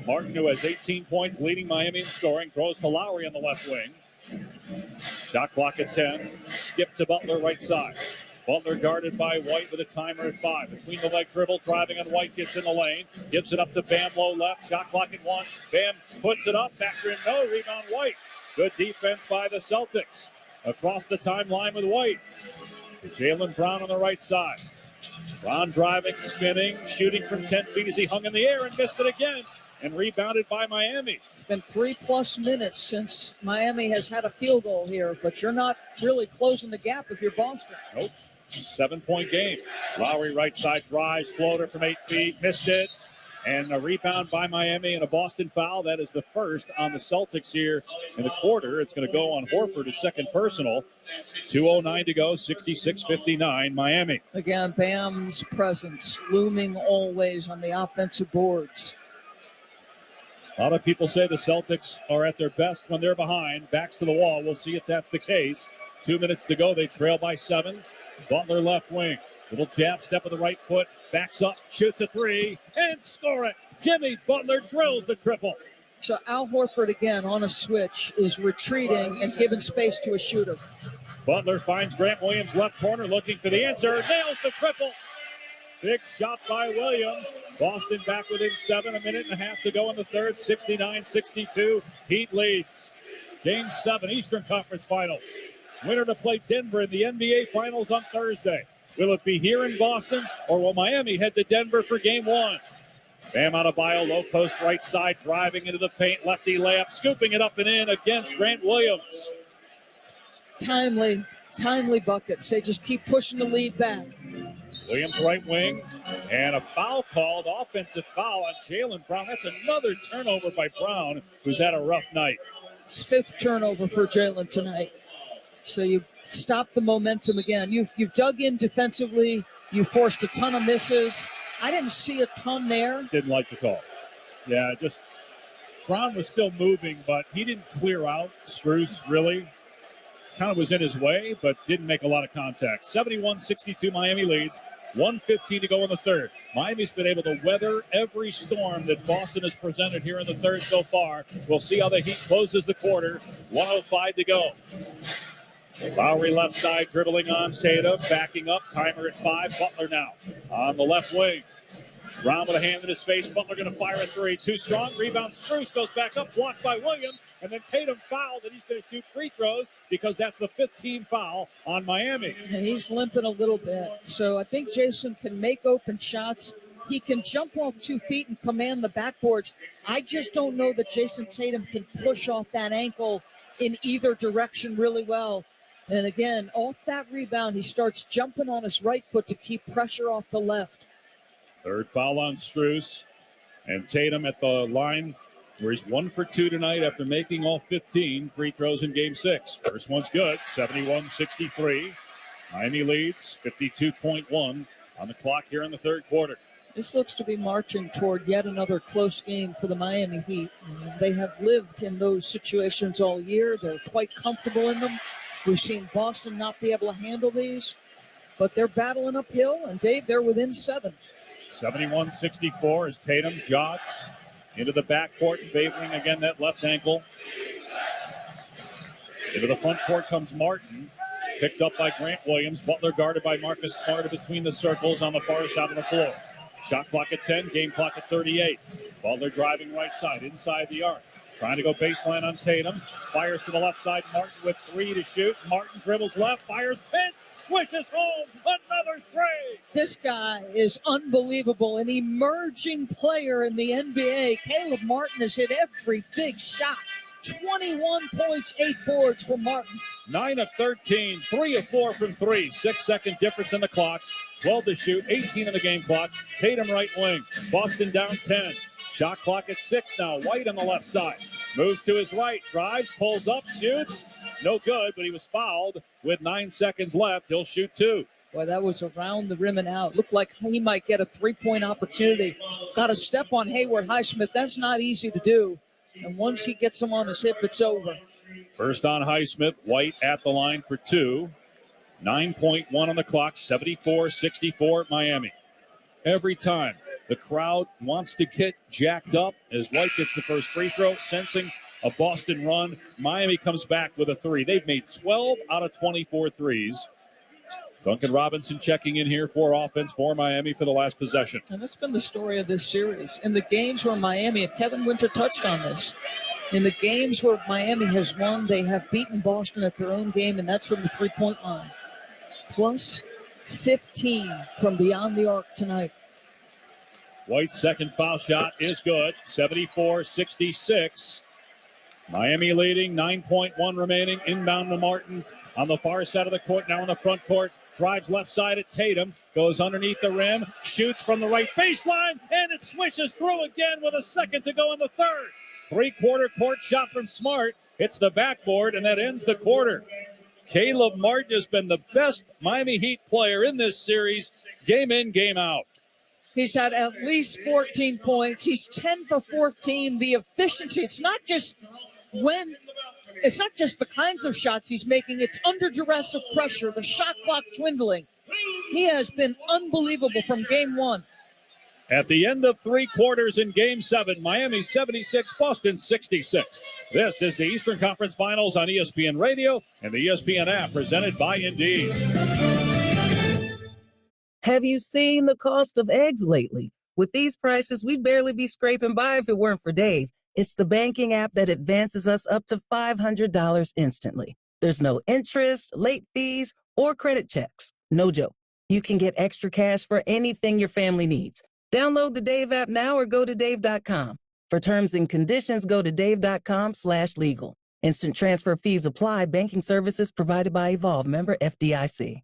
Martin, who has 18 points, leading Miami in scoring, throws to Lowry on the left wing. Shot clock at 10. Skip to Butler right side. Butler guarded by White with a timer at 5. Between the leg dribble, driving on White, gets in the lane. Gives it up to Bam low left. Shot clock at 1. Bam puts it up. Backer in, no. Rebound White. Good defense by the Celtics. Across the timeline with White. Jaylen Brown on the right side. Brown driving, spinning, shooting from 10 feet as he hung in the air and missed it again. And rebounded by Miami. It's been 3+ minutes since Miami has had a field goal here, but you're not really closing the gap if you're Boston. Nope. 7-point game. Lowry right side drives, floater from 8 feet, missed it. And a rebound by Miami and a Boston foul. That is the first on the Celtics here in the quarter. It's going to go on Horford, his second personal. 2:09 to go, 66-59 Miami. Again, Bam's presence looming always on the offensive boards. A lot of people say the Celtics are at their best when they're behind. Backs to the wall. We'll see if that's the case. 2 minutes to go. They trail by 7. Butler left wing. Little jab step with the right foot. Backs up, shoots a three, and score it. Jimmy Butler drills the triple. So Al Horford again on a switch is retreating and giving space to a shooter. Butler finds Grant Williams left corner looking for the answer. Nails the triple. Big shot by Williams. Boston back within 7, 1.5 to go in the third. 69-62. Heat leads. Game 7, Eastern Conference Finals. Winner to play Denver in the NBA Finals on Thursday. Will it be here in Boston, or will Miami head to Denver for Game 1? Bam Adebayo, low post right side, driving into the paint. Lefty layup, scooping it up and in against Grant Williams. Timely buckets. They just keep pushing the lead back. Williams right wing, and a foul called, offensive foul on Jaylen Brown. That's another turnover by Brown, who's had a rough night. It's 5th turnover for Jaylen tonight. So you stop the momentum again. You've dug in defensively. You forced a ton of misses. I didn't see a ton there. Didn't like the call. Yeah, just Brown was still moving, but he didn't clear out. Strus really kind of was in his way, but didn't make a lot of contact. 71-62 Miami leads. 1:15 to go in the third. Miami's been able to weather every storm that Boston has presented here in the third so far. We'll see how the Heat closes the quarter. 1:05 to go. Lowry left side dribbling on Tatum, backing up, timer at 5. Butler now on the left wing. Brown with a hand in his face. Butler going to fire a three. Too strong. Rebound. Strus goes back up. Blocked by Williams. And then Tatum fouled, and he's going to shoot free throws because that's the 5th team foul on Miami. And he's limping a little bit. So I think Jason can make open shots. He can jump off 2 feet and command the backboards. I just don't know that Jason Tatum can push off that ankle in either direction really well. And again, off that rebound, he starts jumping on his right foot to keep pressure off the left. 3rd foul on Strus. And Tatum at the line where he's 1 for 2 tonight after making all 15 free throws in Game 6. First one's good, 71-63. Miami leads, 52.1 on the clock here in the 3rd quarter. This looks to be marching toward yet another close game for the Miami Heat. They have lived in those situations all year. They're quite comfortable in them. We've seen Boston not be able to handle these, but they're battling uphill, and Dave, they're within 7. 71-64 as Tatum jogs into the backcourt, favoring again that left ankle. Into the front court comes Martin, picked up by Grant Williams. Butler guarded by Marcus Smart between the circles on the far side of the floor. Shot clock at 10, game clock at 38. Butler driving right side, inside the arc. Trying to go baseline on Tatum. Fires to the left side. Martin with 3 to shoot. Martin dribbles left, fires, hit, swishes home. Another 3. This guy is unbelievable, an emerging player in the NBA. Caleb Martin has hit every big shot. 21 points, 8 boards for Martin. 9 of 13, 3 of 4 from 3. 6-second difference in the clocks. 12 to shoot, 18 in the game clock. Tatum right wing. Boston down 10. Shot clock at 6 now. White on the left side. Moves to his right. Drives, pulls up, shoots. No good, but he was fouled with 9 seconds left. He'll shoot 2. Boy, that was around the rim and out. Looked like he might get a 3-point opportunity. Got to step on Hayward Highsmith. That's not easy to do. And once he gets him on his hip, it's over. First on Highsmith. White at the line for 2. 9.1 on the clock. 74-64 Miami. Every time the crowd wants to get jacked up as White gets the first free throw, sensing a Boston run. Miami comes back with a 3. They've made 12 out of 24 threes. Duncan Robinson checking in here for offense for Miami for the last possession. And that's been the story of this series. In the games where Miami, and Kevin Winter touched on this, in the games where Miami has won, they have beaten Boston at their own game, and that's from the 3-point line. Plus 15 from beyond the arc tonight. White's second foul shot is good. 74-66. Miami leading, 9.1 remaining. Inbound to Martin on the far side of the court, now in the front court. Drives left side at Tatum, goes underneath the rim, shoots from the right baseline, and it swishes through again with a second to go in the 3rd. 3-quarter court shot from Smart. Hits the backboard, and that ends the quarter. Caleb Martin has been the best Miami Heat player in this series, game in, game out. He's had at least 14 points. He's 10 for 14. The efficiency, it's not just the kinds of shots he's making. It's under duress of pressure, the shot clock dwindling. He has been unbelievable from game 1. At the end of 3 quarters in Game 7, Miami 76, Boston 66. This is the Eastern Conference Finals on ESPN Radio and the ESPN app, presented by Indeed. Have you seen the cost of eggs lately? With these prices, we'd barely be scraping by if it weren't for Dave. It's the banking app that advances us up to $500 instantly. There's no interest, late fees, or credit checks. No joke. You can get extra cash for anything your family needs. Download the Dave app now or go to dave.com. For terms and conditions, go to dave.com/legal. Instant transfer fees apply. Banking services provided by Evolve. Member FDIC.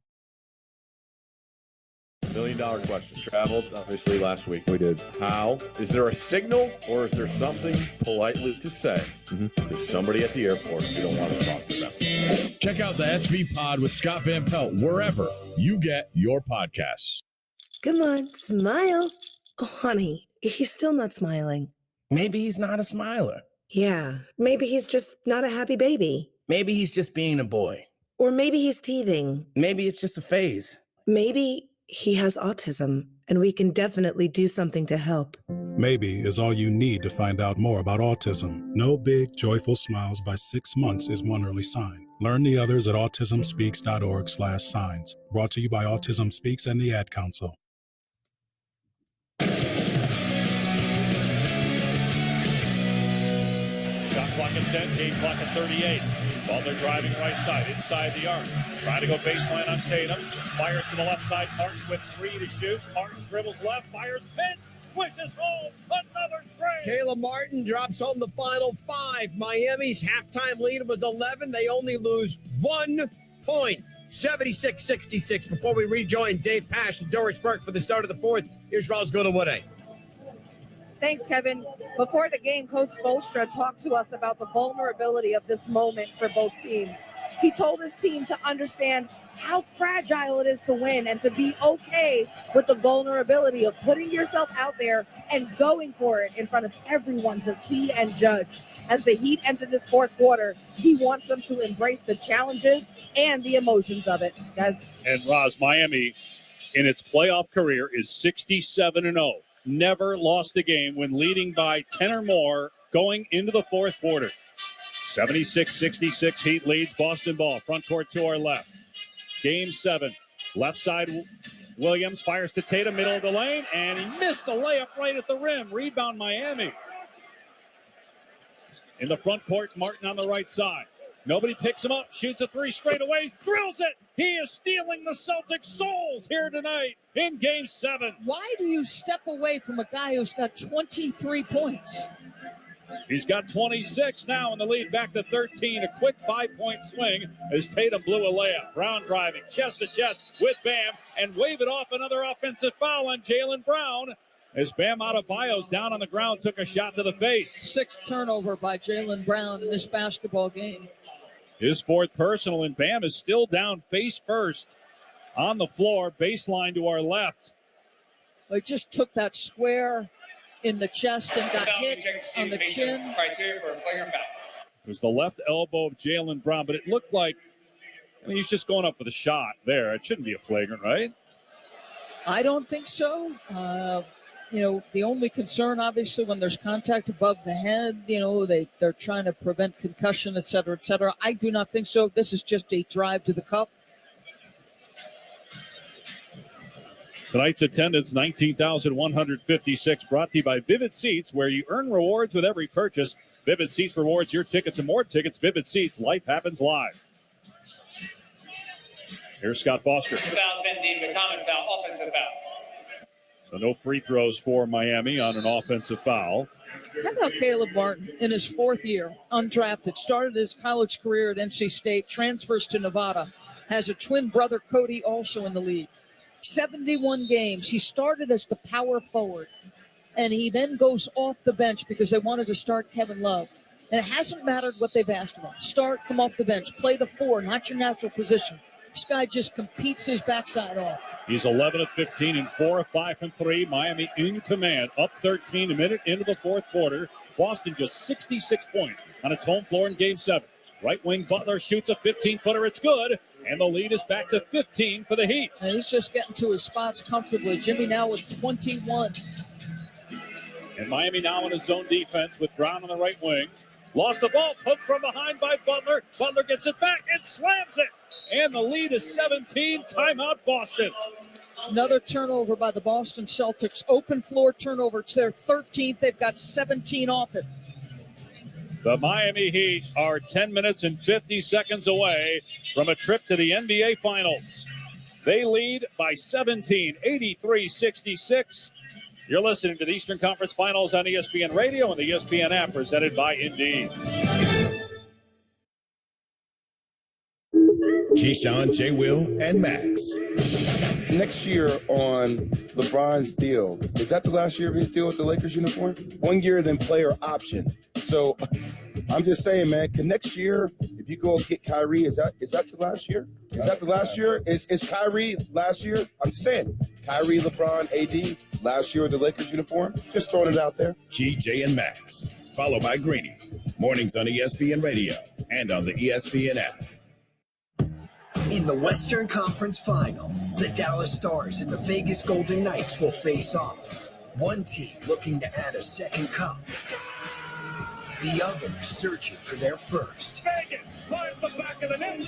$1 million question. Traveled, obviously, last week. We did. How? Is there a signal or is there something politely to say to somebody at the airport you don't want to talk to them? Check out the SV Pod with Scott Van Pelt wherever you get your podcasts. Come on, smile. Oh, honey, he's still not smiling. Maybe he's not a smiler. Yeah, maybe he's just not a happy baby. Maybe he's just being a boy. Or maybe he's teething. Maybe it's just a phase. Maybe he has autism, and we can definitely do something to help. Maybe is all you need to find out more about autism. No big, joyful smiles by 6 months is one early sign. Learn the others at autismspeaks.org/signs. Brought to you by Autism Speaks and the Ad Council. clock at 10, game clock at 38. Butler driving right side, inside the arc. Trying to go baseline on Tatum. Fires to the left side. Martin with 3 to shoot. Martin dribbles left, fires, spin, swishes home. Another three. Caleb Martin drops home the final 5. Miami's halftime lead was 11. They only lose 1 point. 76-66. Before we rejoin Dave Pash and Doris Burke for the start of the fourth, here's Ross Goodaway. Thanks, Kevin. Before the game, Coach Spoelstra talked to us about the vulnerability of this moment for both teams. He told his team to understand how fragile it is to win and to be okay with the vulnerability of putting yourself out there and going for it in front of everyone to see and judge. As the Heat enter this fourth quarter, he wants them to embrace the challenges and the emotions of it. Guys. And Roz, Miami in its playoff career is 67-0. Never lost a game when leading by 10 or more going into the fourth quarter. 76-66, Heat leads. Boston ball, front court to our left. Game 7, left side, Williams fires to Tatum, middle of the lane, and he missed the layup right at the rim. Rebound, Miami. In the front court, Martin on the right side. Nobody picks him up, shoots a 3 straight away, drills it. He is stealing the Celtics' souls here tonight in Game 7. Why do you step away from a guy who's got 23 points? He's got 26 now in the lead, back to 13. A quick 5-point swing as Tatum blew a layup. Brown driving chest to chest with Bam and wave it off. Another offensive foul on Jaylen Brown as Bam Adebayo's down on the ground, took a shot to the face. 6th turnover by Jaylen Brown in this basketball game. His 4th personal, and Bam is still down face first on the floor, baseline to our left. He just took that square in the chest and got hit on the chin. Criteria for a flagrant foul. It was the left elbow of Jaylen Brown, but it looked like, he's just going up for the shot there. It shouldn't be a flagrant, right? I don't think so. The only concern, obviously, when there's contact above the head, they're trying to prevent concussion, et cetera, et cetera. I do not think so. This is just a drive to the cup. Tonight's attendance, 19,156, brought to you by Vivid Seats, where you earn rewards with every purchase. Vivid Seats rewards your ticket to more tickets. Vivid Seats, life happens live. Here's Scott Foster. Foul been deemed a common foul, offensive foul. So no free throws for Miami on an offensive foul. How about Caleb Martin in his 4th year, undrafted, started his college career at NC State, transfers to Nevada, has a twin brother, Cody, also in the league. 71 games. He started as the power forward, and he then goes off the bench because they wanted to start Kevin Love. And it hasn't mattered what they've asked him. Start, come off the bench, play the 4, not your natural position. This guy just competes his backside off. He's 11 of 15 and 4 of 5 from 3. Miami in command, up 13 a minute into the fourth quarter. Boston just 66 points on its home floor in Game 7. Right wing Butler shoots a 15-footer. It's good. And the lead is back to 15 for the Heat. And he's just getting to his spots comfortably. Jimmy now with 21. And Miami now in a zone defense with Brown on the right wing. Lost the ball, poked from behind by Butler. Butler gets it back and slams it. And the lead is 17. Timeout, Boston. Another turnover by the Boston Celtics. Open floor turnover. It's their 13th. They've got 17 off it. The Miami Heat are 10 minutes and 50 seconds away from a trip to the NBA Finals. They lead by 17, 83-66. You're listening to the Eastern Conference Finals on ESPN Radio and the ESPN app, presented by Indeed. Keyshawn, J. Will, and Max. Next year on LeBron's deal, is that the last year of his deal with the Lakers uniform? 1 year, then player option. So I'm just saying, man, can next year, if you go get Kyrie, is that the last year? Is that the last year? Is Kyrie last year? I'm just saying, Kyrie, LeBron, AD, last year with the Lakers uniform? Just throwing it out there. GJ and Max, followed by Greeny. Mornings on ESPN Radio and on the ESPN app. In the Western Conference Final, the Dallas Stars and the Vegas Golden Knights will face off. One team looking to add a second cup. The other searching for their first. Vegas finds the back of the net.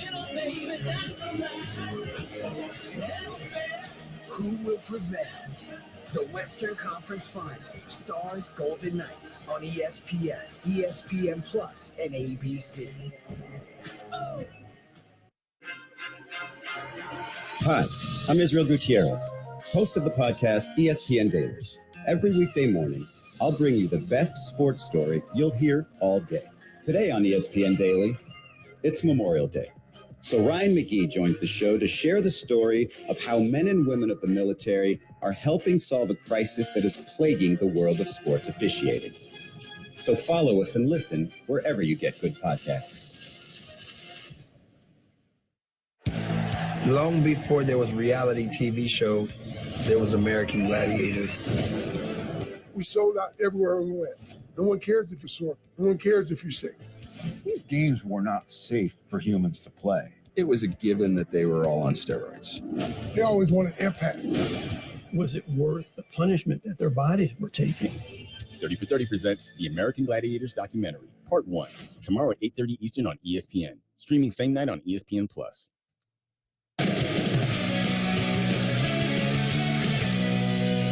Who will prevail? The Western Conference Final, Stars Golden Knights on ESPN, ESPN Plus, and ABC. Hi, I'm Israel Gutierrez, host of the podcast ESPN Daily. Every weekday morning, I'll bring you the best sports story you'll hear all day. Today on ESPN Daily, it's Memorial Day. So Ryan McGee joins the show to share the story of how men and women of the military are helping solve a crisis that is plaguing the world of sports officiating. So follow us and listen wherever you get good podcasts. Long before there was reality TV shows, there was American Gladiators. We sold out everywhere we went. No one cares if you're sore. No one cares if you're sick. These games were not safe for humans to play. It was a given that they were all on steroids. They always wanted impact. Was it worth the punishment that their bodies were taking? 30 for 30 presents the American Gladiators documentary, Part 1, tomorrow at 8:30 Eastern on ESPN. Streaming same night on ESPN Plus.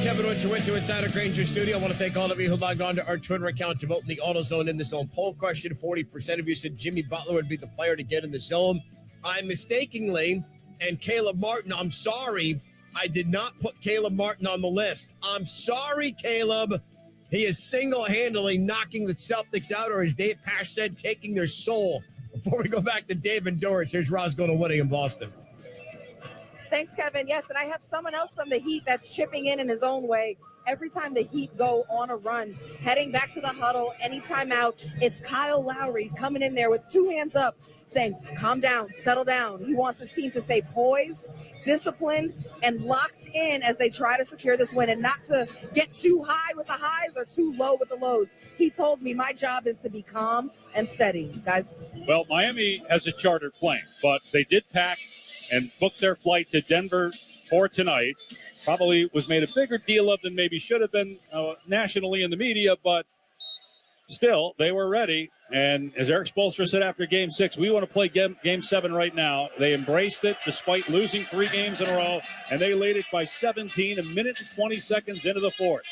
Kevin Winter inside our Granger studio. I want to thank all of you who logged on to our Twitter account to vote in the AutoZone in the Zone poll question. 40% of you said Jimmy Butler would be the player to get in the zone. I mistakenly, and Caleb Martin, I'm sorry, I did not put Caleb Martin on the list. I'm sorry, Caleb. He is single-handedly knocking the Celtics out, or as Dave Pash said, taking their soul. Before we go back to Dave and Doris, here's Roscoe and Woody in Boston. Thanks, Kevin. Yes, and I have someone else from the Heat that's chipping in his own way. Every time the Heat go on a run, heading back to the huddle, anytime out, it's Kyle Lowry coming in there with two hands up, saying, calm down, settle down. He wants his team to stay poised, disciplined, and locked in as they try to secure this win and not to get too high with the highs or too low with the lows. He told me my job is to be calm and steady, guys. Well, Miami has a chartered plane, but they did pack and booked their flight to Denver for tonight. Probably was made a bigger deal of than maybe should have been nationally in the media, but still, they were ready. And as Eric Spoelstra said after Game 6, we want to play Game 7 right now. They embraced it despite losing 3 games in a row, and they lead it by 17, a minute and 20 seconds into the fourth.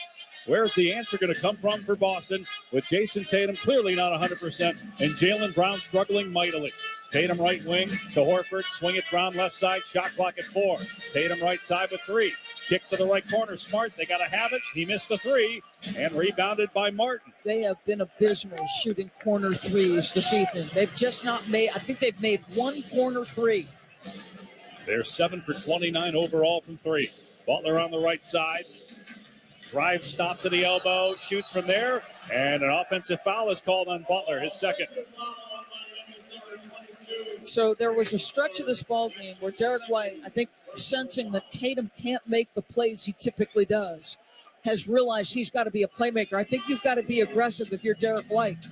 Where's the answer going to come from for Boston with Jason Tatum clearly not 100% and Jaylen Brown struggling mightily? Tatum right wing to Horford, swing it Brown left side, shot clock at 4. Tatum right side with 3. Kicks to the right corner, Smart, they got to have it. He missed the 3 and rebounded by Martin. They have been abysmal shooting corner threes this evening. They've just not made, I think they've made 1 corner 3. They're 7 for 29 overall from 3. Butler on the right side. Drive, stops at the elbow, shoots from there, and an offensive foul is called on Butler, his second. So there was a stretch of this ball game where Derek White, I think sensing that Tatum can't make the plays he typically does, has realized he's got to be a playmaker. I think you've got to be aggressive if you're Derek White.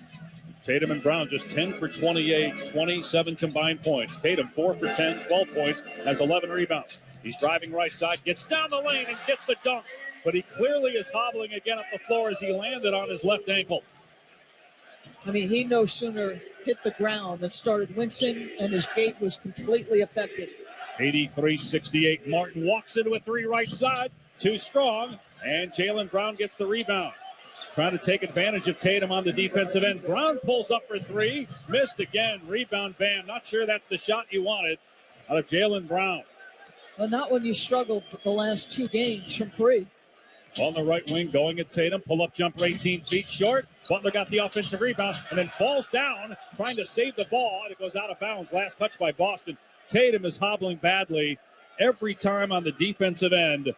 Tatum and Brown just 10 for 28, 27 combined points. Tatum 4 for 10, 12 points, has 11 rebounds. He's driving right side, gets down the lane and gets the dunk. But he clearly is hobbling again up the floor as he landed on his left ankle. I mean, he no sooner hit the ground than started wincing, and his gait was completely affected. 83-68. Martin walks into a 3 right side. Too strong. And Jaylen Brown gets the rebound. Trying to take advantage of Tatum on the defensive end. Brown pulls up for 3. Missed again. Rebound, Bam. Not sure that's the shot you wanted out of Jaylen Brown. Well, not when you struggled the last 2 games from 3. On the right wing, going at Tatum. Pull-up jumper 18 feet short. Butler got the offensive rebound and then falls down trying to save the ball. And it goes out of bounds. Last touch by Boston. Tatum is hobbling badly every time on the defensive end.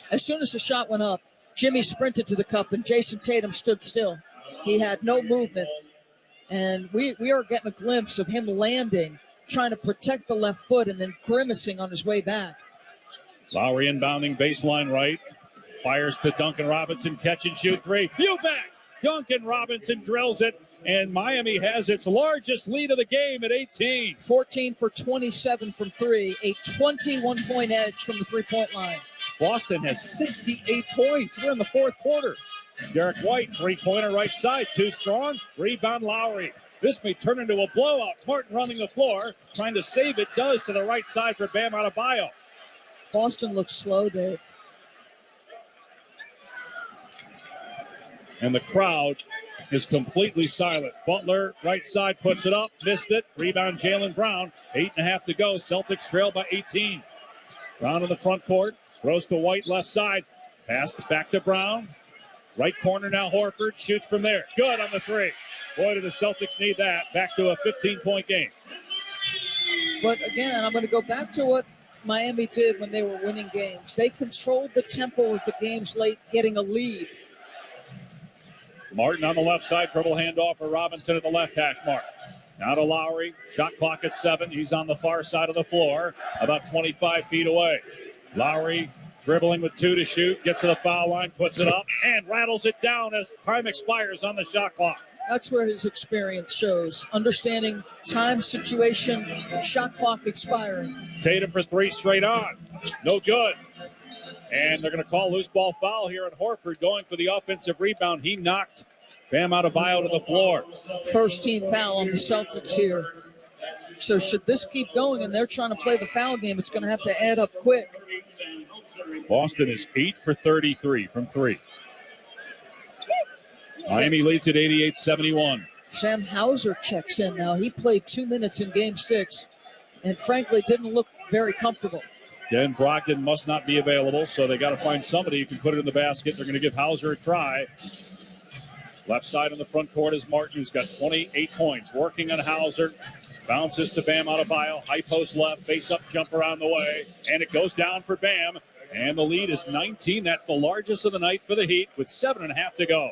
As soon as the shot went up, Jimmy sprinted to the cup and Jason Tatum stood still. He had no movement. And we are getting a glimpse of him landing, trying to protect the left foot and then grimacing on his way back. Lowry inbounding baseline right. Fires to Duncan Robinson, catch and shoot 3. You bet! Duncan Robinson drills it, and Miami has its largest lead of the game at 18. 14 for 27 from 3, a 21-point edge from the three-point line. Boston has 68 points. We're in the fourth quarter. Derek White, three-pointer right side, too strong. Rebound Lowry. This may turn into a blowout. Martin running the floor, trying to save it, does to the right side for Bam Adebayo. Boston looks slow, Dave. And the crowd is completely silent. Butler, right side, puts it up, missed it. Rebound, Jaylen Brown. 8.5 to go. Celtics trail by 18. Brown in the front court. Throws to White, left side. Passed back to Brown. Right corner now, Horford. Shoots from there. Good on the three. Boy, do the Celtics need that. Back to a 15-point game. But again, I'm going to go back to what Miami did when they were winning games. They controlled the tempo of the games late, getting a lead. Martin on the left side, dribble handoff for Robinson at the left hash mark. Now to Lowry, shot clock at 7. He's on the far side of the floor, about 25 feet away. Lowry dribbling with 2 to shoot, gets to the foul line, puts it up, and rattles it down as time expires on the shot clock. That's where his experience shows. Understanding time, situation, shot clock expiring. Tatum for 3 straight on. No good. And they're going to call loose ball foul here on Horford going for the offensive rebound. He knocked Bam Adebayo to the floor. First team foul on the Celtics here. So should this keep going and they're trying to play the foul game, it's going to have to add up quick. Boston is 8 for 33 from 3. Miami leads at 88-71. Sam Hauser checks in now. He played 2 minutes in Game 6 and frankly didn't look very comfortable. Again, Brogdon must not be available, so they got to find somebody who can put it in the basket. They're going to give Hauser a try. Left side in the front court is Martin, who's got 28 points. Working on Hauser. Bounces to Bam Adebayo. High post left, face-up jumper on the way. And it goes down for Bam. And the lead is 19. That's the largest of the night for the Heat with 7.5 to go.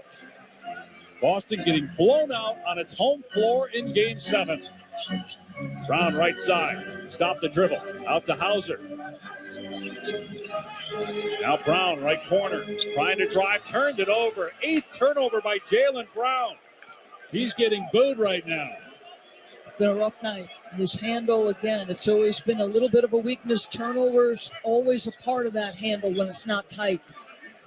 Boston getting blown out on its home floor in Game 7. Brown right side. Stop the dribble. Out to Hauser. Now Brown right corner. Trying to drive. Turned it over. 8th turnover by Jaylen Brown. He's getting booed right now. Been a rough night. His handle, again, it's always been a little bit of a weakness. Turnovers, always a part of that handle when it's not tight.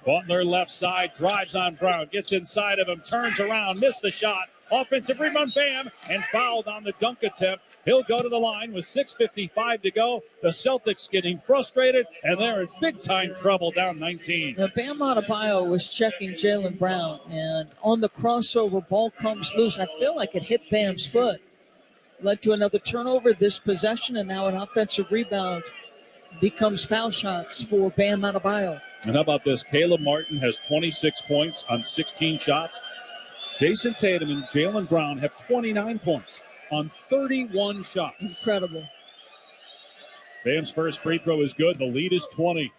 Butler left side, drives on Brown, gets inside of him, turns around, missed the shot. Offensive rebound, Bam, and fouled on the dunk attempt. He'll go to the line with 6:55 to go. The Celtics getting frustrated, and they're in big-time trouble, down 19. Now, Bam Adebayo was checking Jaylen Brown, and on the crossover, ball comes loose. I feel like it hit Bam's foot. Led to another turnover this possession, and now an offensive rebound becomes foul shots for Bam Adebayo. And how about this? Caleb Martin has 26 points on 16 shots. Jason Tatum and Jaylen Brown have 29 points on 31 shots. Incredible. Bam's first free throw is good. The lead is 20.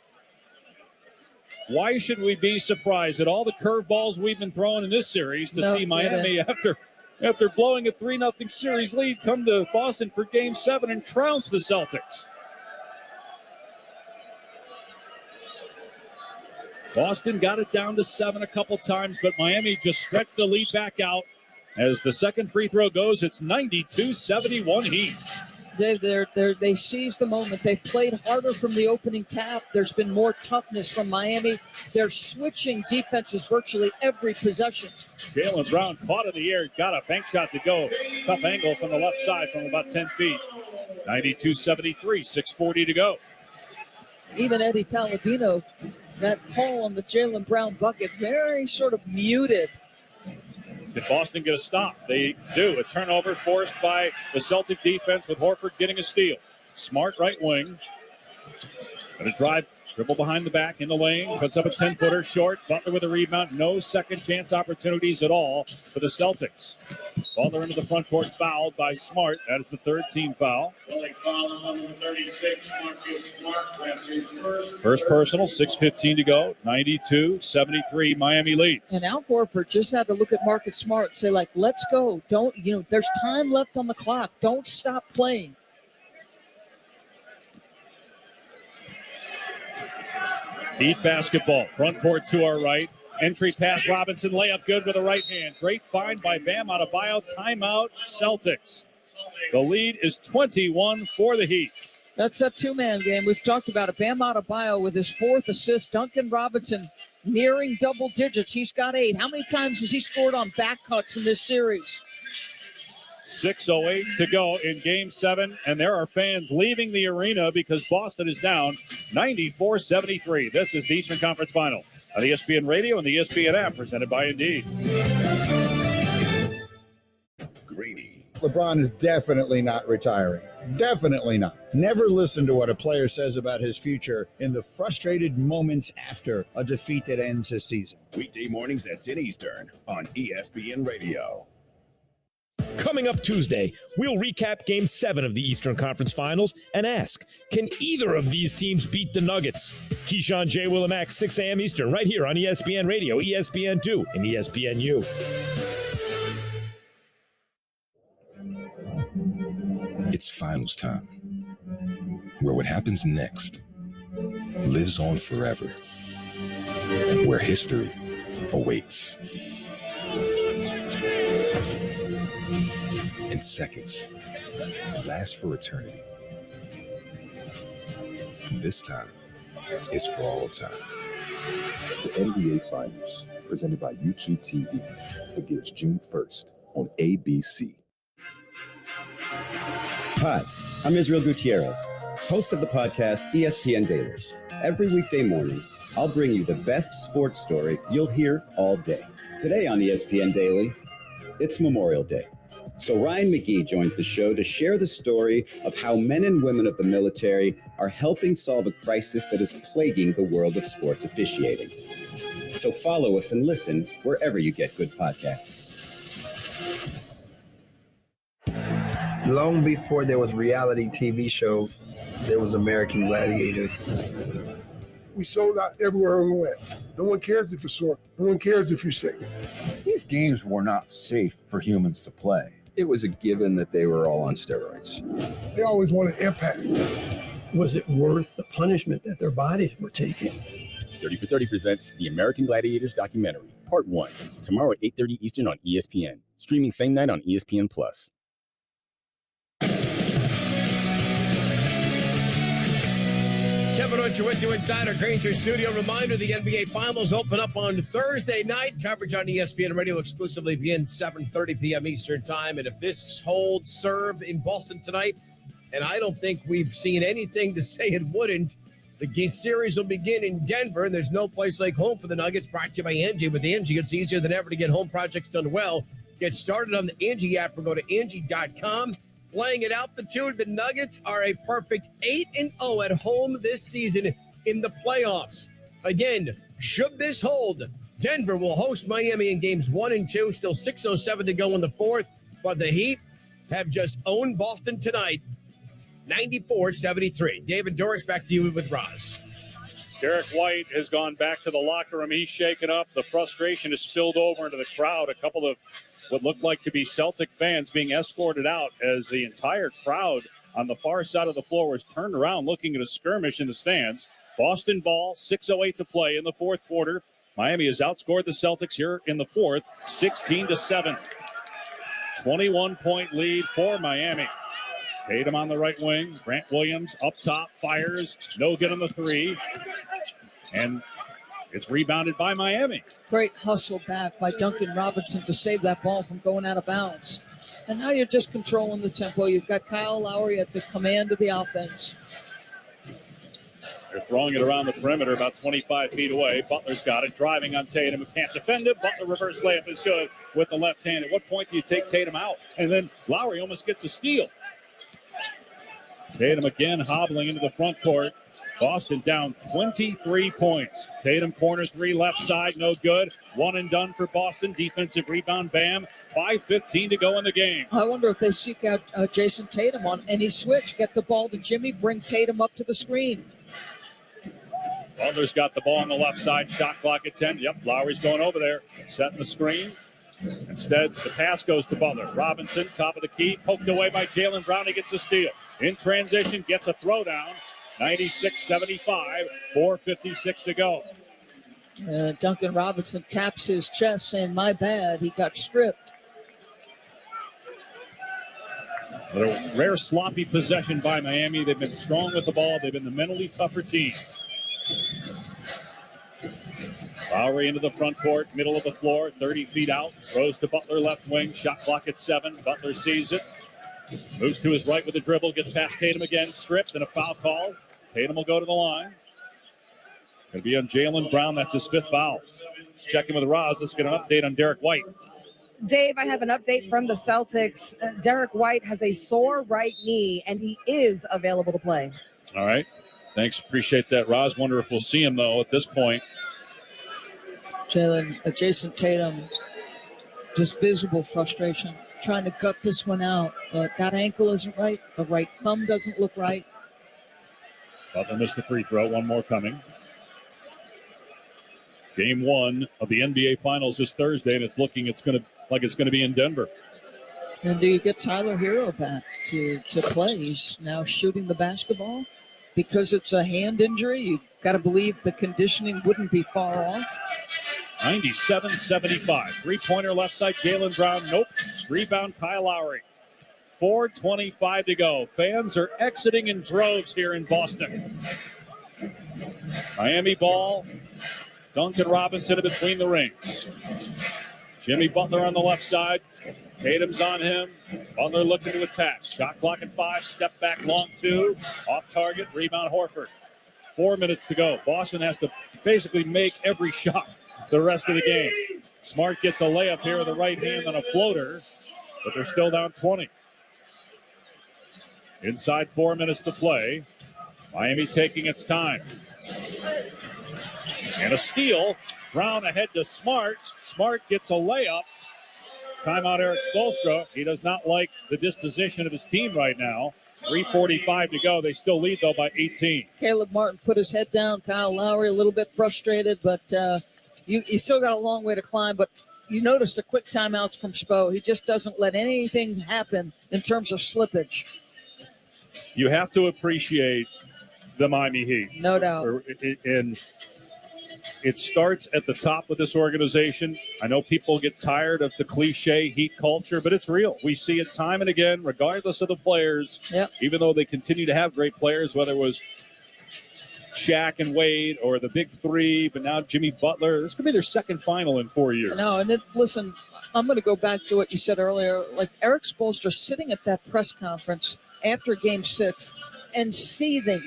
Why should we be surprised at all the curveballs we've been throwing in this series to see Miami after blowing a 3-0 series lead come to Boston for Game 7 and trounce the Celtics? Boston got it down to 7 a couple times, but Miami just stretched the lead back out. As the second free throw goes, it's 92-71 Heat. They seized the moment. They've played harder from the opening tap. There's been more toughness from Miami. They're switching defenses virtually every possession. Jaylen Brown caught in the air, got a bank shot to go. Tough angle from the left side from about 10 feet. 92-73, 6:40 to go. Even Eddie Palladino, that call on the Jaylen Brown bucket, very sort of muted. Did Boston get a stop? They do. A turnover forced by the Celtic defense with Horford getting a steal. Smart right wing. Going to drive, dribble behind the back in the lane. Puts up a 10-footer short. Butler with a rebound. No second chance opportunities at all for the Celtics. Butler into the front court, fouled by Smart. That is the third team foul. First personal, 6:15 to go. 92-73, Miami leads. And Al Horford just had to look at Marcus Smart and say, like, let's go. There's time left on the clock. Don't stop playing. Heat basketball. Front court to our right. Entry pass, Robinson, layup good with a right hand. Great find by Bam Adebayo. Timeout, Celtics. The lead is 21 for the Heat. That's that two-man game. We've talked about it. Bam Adebayo with his 4th assist. Duncan Robinson nearing double digits. He's got 8. How many times has he scored on back cuts in this series? 6:08 to go in Game 7, and there are fans leaving the arena because Boston is down 94-73. This is the Eastern Conference Final on ESPN Radio and the ESPN app, presented by Indeed. Greeny. LeBron is definitely not retiring. Definitely not. Never listen to what a player says about his future in the frustrated moments after a defeat that ends his season. Weekday mornings at 10 Eastern on ESPN Radio. Coming up Tuesday, we'll recap Game 7 of the Eastern Conference Finals and ask, can either of these teams beat the Nuggets? Keyshawn, J. Will, and Max, 6 a.m. Eastern, right here on ESPN Radio, ESPN2, and ESPNU. It's finals time, where what happens next lives on forever, where history awaits. And seconds last for eternity. This time is for all time. The NBA Finals, presented by YouTube TV, begins June 1st on ABC. Hi, I'm Israel Gutierrez, host of the podcast ESPN Daily. Every weekday morning, I'll bring you the best sports story you'll hear all day. Today on ESPN Daily, it's Memorial Day. So Ryan McGee joins the show to share the story of how men and women of the military are helping solve a crisis that is plaguing the world of sports officiating. So follow us and listen wherever you get good podcasts. Long before there was reality TV shows, there was American Gladiators. We sold out everywhere we went. No one cares if you're sore. No one cares if you're sick. These games were not safe for humans to play. It was a given that they were all on steroids. They always wanted impact. Was it worth the punishment that their bodies were taking? 30 for 30 presents the American Gladiators documentary, Part 1, tomorrow at 8:30 Eastern on ESPN. Streaming same night on ESPN+. Kevin Untuitu Insider Granger Studio. Reminder, the NBA Finals open up on Thursday night. Coverage on ESPN Radio exclusively begins 7:30 p.m. Eastern Time. And if this holds serve in Boston tonight, and I don't think we've seen anything to say it wouldn't, the series will begin in Denver, and there's no place like home for the Nuggets. Brought to you by Angie. With Angie, it's easier than ever to get home projects done well. Get started on the Angie app or go to Angie.com. Playing it out, the Nuggets are a perfect 8-0 at home this season in the playoffs. Again, should this hold, Denver will host Miami in games 1 and 2. Still 6:07 to go in the fourth, but the Heat have just owned Boston tonight, 94-73. David Doris, back to you with Roz. Derek White has gone back to the locker room. He's shaken up. The frustration has spilled over into the crowd. A couple of what looked like to be Celtic fans being escorted out as the entire crowd on the far side of the floor was turned around looking at a skirmish in the stands. Boston ball, 6:08 to play in the fourth quarter. Miami has outscored the Celtics here in the fourth, 16-7. 21-point lead for Miami. Tatum on the right wing. Grant Williams up top, fires. No good on the three. And it's rebounded by Miami. Great hustle back by Duncan Robinson to save that ball from going out of bounds. And now you're just controlling the tempo. You've got Kyle Lowry at the command of the offense. They're throwing it around the perimeter about 25 feet away. Butler's got it, driving on Tatum, who can't defend it. Butler reverse layup is good with the left hand. At what point do you take Tatum out? And then Lowry almost gets a steal. Tatum again hobbling into the front court. Boston down 23 points. Tatum corner three, left side, no good. One and done for Boston. Defensive rebound, Bam. 5:15 to go in the game. I wonder if they seek out Jason Tatum on any switch. Get the ball to Jimmy, bring Tatum up to the screen. Butler's got the ball on the left side. Shot clock at 10. Yep, Lowry's going over there. Setting the screen. Instead, the pass goes to Butler. Robinson, top of the key, poked away by Jaylen Brown. He gets a steal. In transition, gets a throwdown. 96-75, 4:56 to go. Duncan Robinson taps his chest saying, my bad, he got stripped. A rare sloppy possession by Miami. They've been strong with the ball. They've been the mentally tougher team. Lowry into the front court, middle of the floor, 30 feet out. Throws to Butler, left wing. Shot clock at 7. Butler sees it. Moves to his right with the dribble. Gets past Tatum again. Stripped and a foul call. Tatum will go to the line. Going to be on Jaylen Brown. That's his 5th foul. Checking with Roz. Let's get an update on Derek White. Dave, I have an update from the Celtics. Derek White has a sore right knee, and he is available to play. All right. Thanks. Appreciate that, Roz. Wonder if we'll see him, though, at this point. Jason Tatum, just visible frustration, trying to gut this one out. That ankle isn't right. The right thumb doesn't look right. Butler missed the free throw. One more coming. Game 1 of the NBA Finals is Thursday, and it's going to be in Denver. And do you get Tyler Hero back to play? He's now shooting the basketball. Because it's a hand injury, you got to believe the conditioning wouldn't be far off. 97-75. Three-pointer left side, Jaylen Brown. Nope. Rebound, Kyle Lowry. 4:25 to go. Fans are exiting in droves here in Boston. Miami ball. Duncan Robinson in between the rings. Jimmy Butler on the left side. Tatum's on him. Butler looking to attack. Shot clock at 5. Step back long 2. Off target. Rebound Horford. 4 minutes to go. Boston has to basically make every shot the rest of the game. Smart gets a layup here with the right hand on a floater, but they're still down 20. Inside 4 minutes to play. Miami taking its time. And a steal. Brown ahead to Smart. Smart gets a layup. Timeout Eric Spoelstra. He does not like the disposition of his team right now. 3:45 to go. They still lead, though, by 18. Caleb Martin put his head down. Kyle Lowry a little bit frustrated, but you still got a long way to climb. But you notice the quick timeouts from Spo. He just doesn't let anything happen in terms of slippage. You have to appreciate the Miami Heat. No doubt. And it starts at the top of this organization. I know people get tired of the cliche Heat culture, but it's real. We see it time and again, regardless of the players. Yep. Even though they continue to have great players, whether it was Shaq and Wade or the Big Three, but now Jimmy Butler. This could be their second final in 4 years. No, and listen, I'm going to go back to what you said earlier. Like Eric Spoelstra sitting at that press conference after Game 6 and seething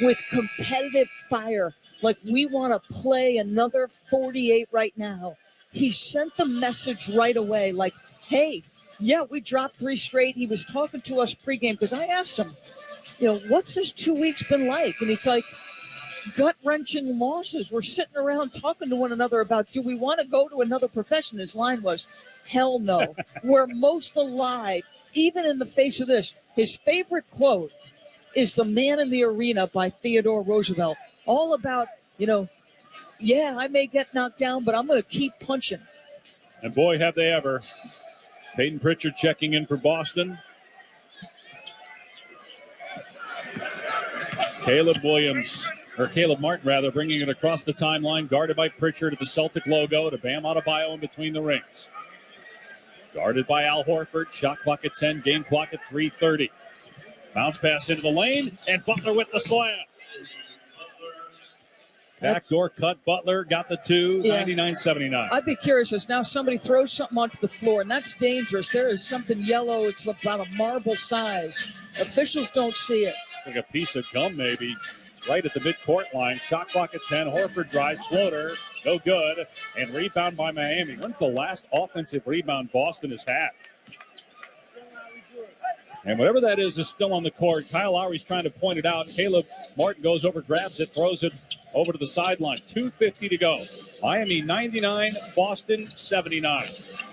with competitive fire. Like, we want to play another 48 right now. He sent the message right away, like, hey, yeah, we dropped 3 straight. He was talking to us pregame because I asked him, what's this 2 weeks been like? And he's like, gut-wrenching losses. We're sitting around talking to one another about, do we want to go to another profession? His line was, hell no. We're most alive, even in the face of this. His favorite quote is "The Man in the Arena" by Theodore Roosevelt. All about, yeah, I may get knocked down, but I'm going to keep punching. And boy, have they ever. Peyton Pritchard checking in for Boston. Caleb Martin, bringing it across the timeline, guarded by Pritchard at the Celtic logo to Bam Adebayo in between the rings. Guarded by Al Horford, shot clock at 10, game clock at 3:30. Bounce pass into the lane, and Butler with the slam. Backdoor cut, Butler got the 2, 99-79. I'd be curious as now somebody throws something onto the floor, and that's dangerous. There is something yellow. It's about a marble size. Officials don't see it. Like a piece of gum, maybe. Right at the midcourt line. Shot clock at 10. Horford drives, floater. No good. And rebound by Miami. When's the last offensive rebound Boston has had? And whatever that is still on the court. Kyle Lowry's trying to point it out. Caleb Martin goes over, grabs it, throws it over to the sideline. 2:50 to go. Miami 99, Boston 79.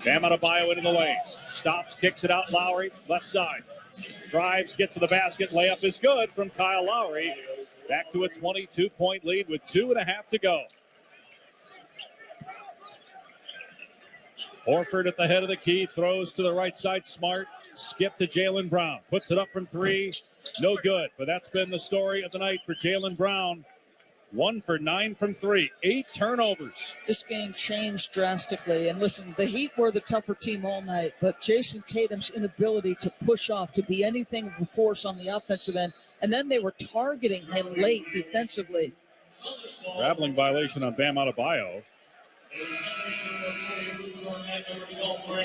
Bam Adebayo into the lane. Stops, kicks it out. Lowry, left side. Drives, gets to the basket. Layup is good from Kyle Lowry. Back to a 22-point lead with 2.5 to go. Horford at the head of the key. Throws to the right side. Smart. Skip to Jaylen Brown. Puts it up from 3. No good. But that's been the story of the night for Jaylen Brown. 1 for 9 from 3. 8 turnovers. This game changed drastically. And listen, the Heat were the tougher team all night. But Jason Tatum's inability to push off, to be anything of a force on the offensive end. And then they were targeting him late defensively. Traveling violation on Bam Adebayo.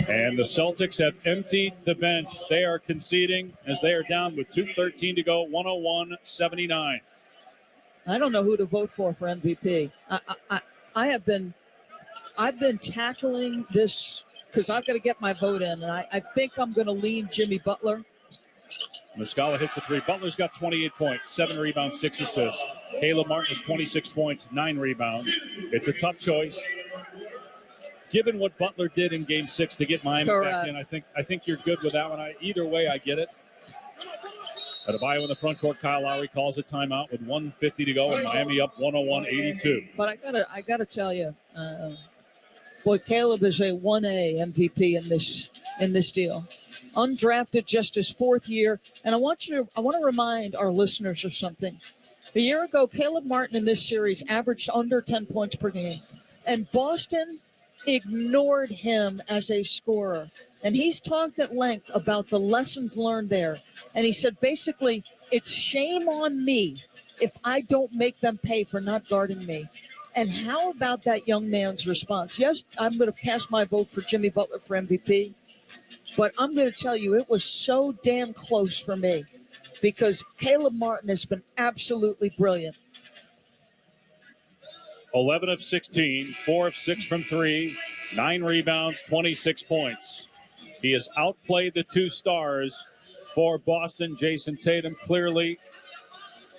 And the Celtics have emptied the bench. They are conceding as they are down with 2:13 to go, 101-79. I don't know who to vote for MVP. I've been tackling this because I've got to get my vote in, and I think I'm going to lean Jimmy Butler. Muscala hits a three. Butler's got 28 points, 7 rebounds, 6 assists. Caleb Martin has 26 points, 9 rebounds. It's a tough choice. Given what Butler did in Game 6 to get Miami back in, I think you're good with that one. Either way, I get it. Adebayo in the front court. Kyle Lowry calls a timeout with 1:50 to go, and Miami up 101-82. But I gotta tell you, boy, Caleb is a 1A MVP in this deal. Undrafted, just his 4th year, and I want to remind our listeners of something. A year ago, Caleb Martin in this series averaged under 10 points per game, and Boston ignored him as a scorer. And he's talked at length about the lessons learned there. And he said, basically, it's shame on me if I don't make them pay for not guarding me. And how about that young man's response? Yes, I'm going to cast my vote for Jimmy Butler for MVP. But I'm going to tell you, it was so damn close for me because Caleb Martin has been absolutely brilliant. 11 of 16, 4 of 6 from 3, 9 rebounds, 26 points. He has outplayed the 2 stars for Boston. Jason Tatum clearly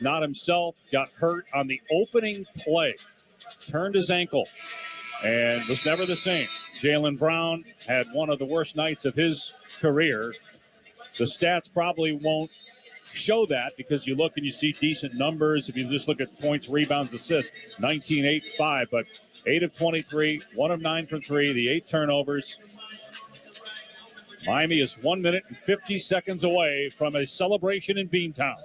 not himself, got hurt on the opening play, turned his ankle, and was never the same. Jaylen Brown had one of the worst nights of his career. The stats probably won't show that because you look and you see decent numbers. If you just look at points, rebounds, assists, 19, 8, 5, but 8 of 23, 1 of 9 from 3, the 8 turnovers. Miami is 1 minute and 50 seconds away from a celebration in Beantown.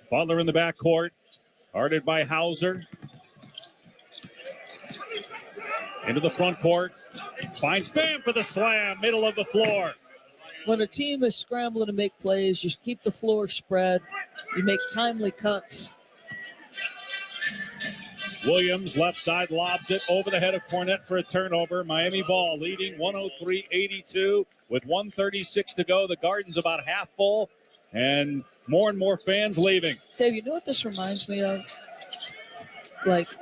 Butler in the backcourt, guarded by Hauser. Into the front court. Finds Bam for the slam, middle of the floor. When a team is scrambling to make plays, you keep the floor spread. You make timely cuts. Williams, left side, lobs it over the head of Cornette for a turnover. Miami ball leading 103-82 with 1:36 to go. The Garden's about half full and more fans leaving. Dave, you know what this reminds me of? Like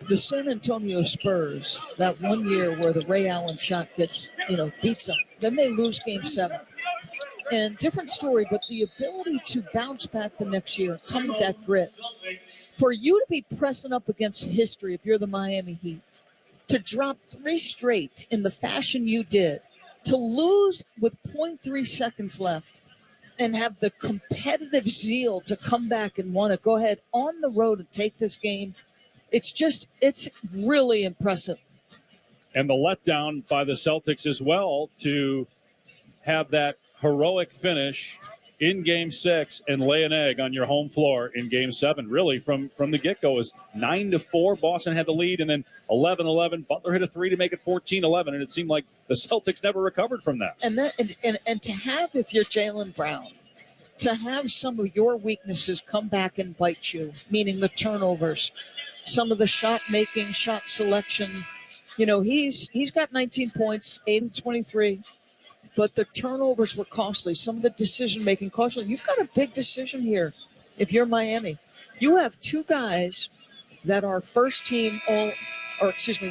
the San Antonio Spurs, that one year where the Ray Allen shot gets, beats them. Then they lose Game 7. And different story, but the ability to bounce back the next year, come with that grit. For you to be pressing up against history, if you're the Miami Heat, to drop 3 straight in the fashion you did, to lose with 0.3 seconds left, and have the competitive zeal to come back and want to go ahead on the road and take this game, it's really impressive. And the letdown by the Celtics as well to have that heroic finish in Game 6 and lay an egg on your home floor in Game 7. Really, from the get-go, it was 9-4. Boston had the lead, and then 11-11. Butler hit a 3 to make it 14-11, and it seemed like the Celtics never recovered from that. And to have, if you're Jaylen Brown, to have some of your weaknesses come back and bite you, meaning the turnovers, some of the shot making, shot selection. He's got 19 points, 8 of 23. But the turnovers were costly. Some of the decision-making costly. You've got a big decision here if you're Miami. You have 2 guys that are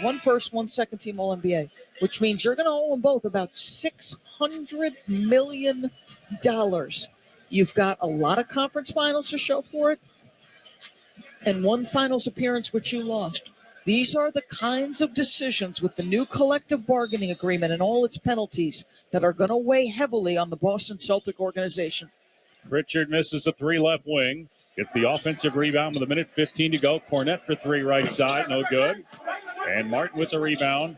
one first, one second team All-NBA, which means you're going to owe them both about $600 million. You've got a lot of conference finals to show for it, and 1 finals appearance, which you lost. These are the kinds of decisions with the new collective bargaining agreement and all its penalties that are going to weigh heavily on the Boston Celtic organization. Pritchard misses a 3 left wing. Gets the offensive rebound with 1:15 to go. Cornette for 3 right side. No good. And Martin with the rebound.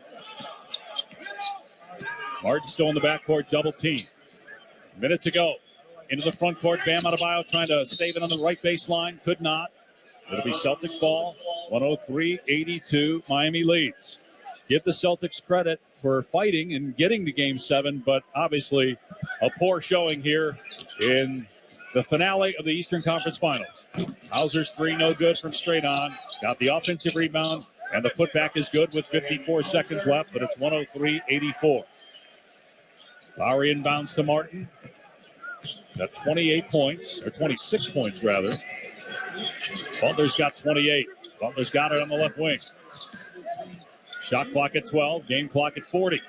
Martin still in the backcourt. Double team. Minute to go. Into the front court. Bam Adebayo trying to save it on the right baseline. Could not. It'll be Celtics ball. 103-82. Miami leads. give the Celtics credit for fighting and getting to Game 7, but obviously a poor showing here in the finale of the Eastern Conference Finals. Hauser's three no good from straight on. Got the offensive rebound, and the putback is good with 54 seconds left, but it's 103-84. Lowry inbounds to Martin. Got 28 points, or 26 points rather. Butler's got 28. Butler's got it on the left wing. Shot clock at 12, game clock at 40.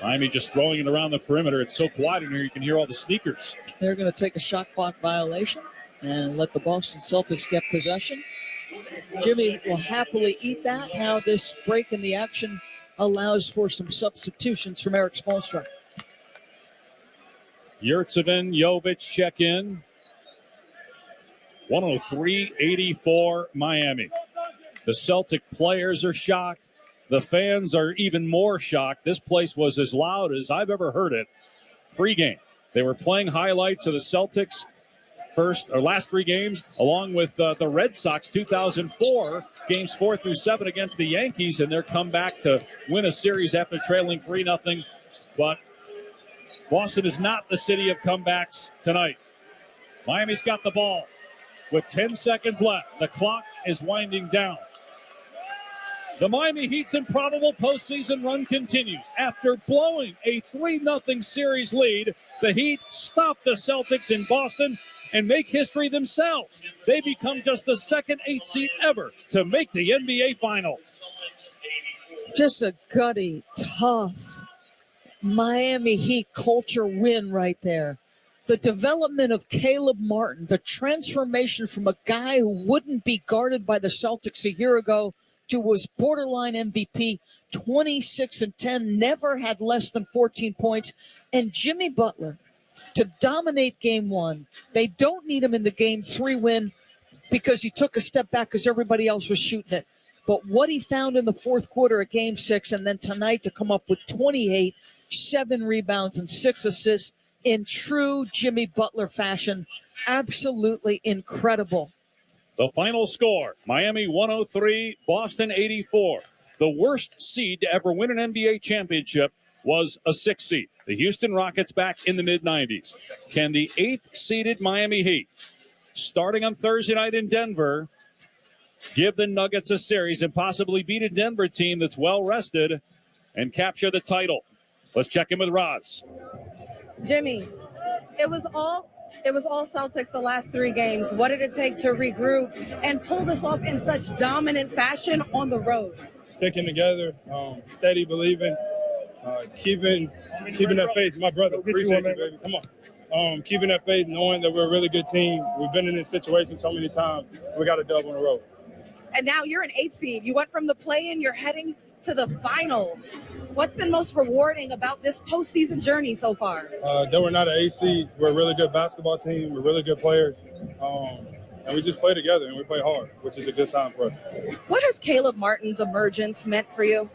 Miami just throwing it around the perimeter. It's so quiet in here, you can hear all the sneakers. They're going to take a shot clock violation and let the Boston Celtics get possession. Jimmy will happily eat that. Now this break in the action allows for some substitutions from Eric Spoelstra. Yurtseven, Jovic check in. 103-84 Miami. The Celtic players are shocked. The fans are even more shocked. This place was as loud as I've ever heard it pregame. They were playing highlights of the Celtics last three games, along with the Red Sox 2004, games 4 through 7 against the Yankees, and their comeback to win a series after trailing 3-0. But Boston is not the city of comebacks tonight. Miami's got the ball with 10 seconds left. The clock is winding down. The Miami Heat's improbable postseason run continues. After blowing a 3-0 series lead, the Heat stop the Celtics in Boston and make history themselves. They become just the second 8 seed ever to make the NBA Finals. Just a gutty, tough Miami Heat culture win right there. The development of Caleb Martin, the transformation from a guy who wouldn't be guarded by the Celtics a year ago to was borderline MVP, 26-10, never had less than 14 points. And Jimmy Butler to dominate game 1. They don't need him in the game 3 win because he took a step back because everybody else was shooting it. But what he found in the fourth quarter of game 6 and then tonight to come up with 28, 7 rebounds and 6 assists in true Jimmy Butler fashion, absolutely incredible. The final score, Miami 103, Boston 84. The worst seed to ever win an NBA championship was a 6 seed. The Houston Rockets back in the mid-90s. Can the 8th seeded Miami Heat, starting on Thursday night in Denver, give the Nuggets a series and possibly beat a Denver team that's well-rested and capture the title? Let's check in with Roz. Jimmy, it was all Celtics the last 3 games. What did it take to regroup and pull this off in such dominant fashion on the road? Sticking together, steady believing, keeping that faith. My brother, appreciate you, baby. Come on. Keeping that faith, knowing that we're a really good team. We've been in this situation so many times. We got a dub on the road. And now you're an 8 seed. You went from the play-in, you're heading to the finals. What's been most rewarding about this postseason journey so far? That we're not an 8 seed. We're a really good basketball team. We're really good players. And we just play together and we play hard, which is a good sign for us. What has Caleb Martin's emergence meant for you?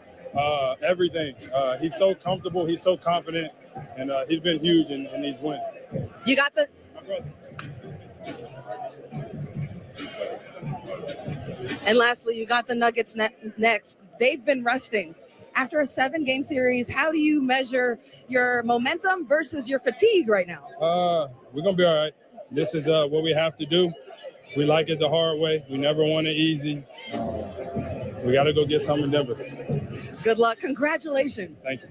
Everything. He's so comfortable. He's so confident. And he's been huge in these wins. You got the... And lastly, you got the Nuggets next. They've been resting. After a 7-game series, how do you measure your momentum versus your fatigue right now? We're going to be all right. This is what we have to do. We like it the hard way. We never want it easy. We got to go get something in Denver. Good luck. Congratulations. Thank you.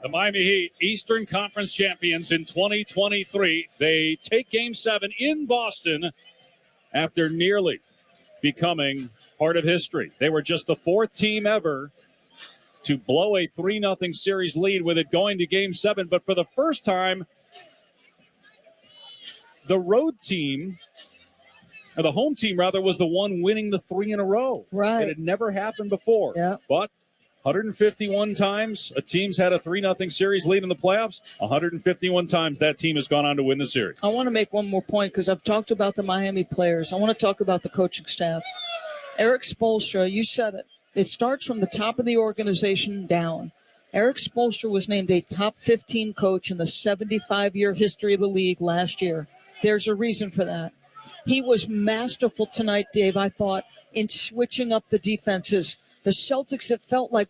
The Miami Heat, Eastern Conference champions in 2023. They take Game 7 in Boston after nearly becoming part of history. They were just the 4th team ever to blow a 3-0 series lead with it going to Game 7. But for the first time, the road team, or the home team rather, was the one winning the 3 in a row. Right. It had never happened before. Yeah. But 151 times a team's had a 3-0 series lead in the playoffs. 151 times that team has gone on to win the series. I want to make one more point because I've talked about the Miami players. I want to talk about the coaching staff. Eric Spoelstra, you said it. It starts from the top of the organization down. Eric Spoelstra was named a top 15 coach in the 75-year history of the league last year. There's a reason for that. He was masterful tonight, Dave, I thought, in switching up the defenses. The Celtics, it felt like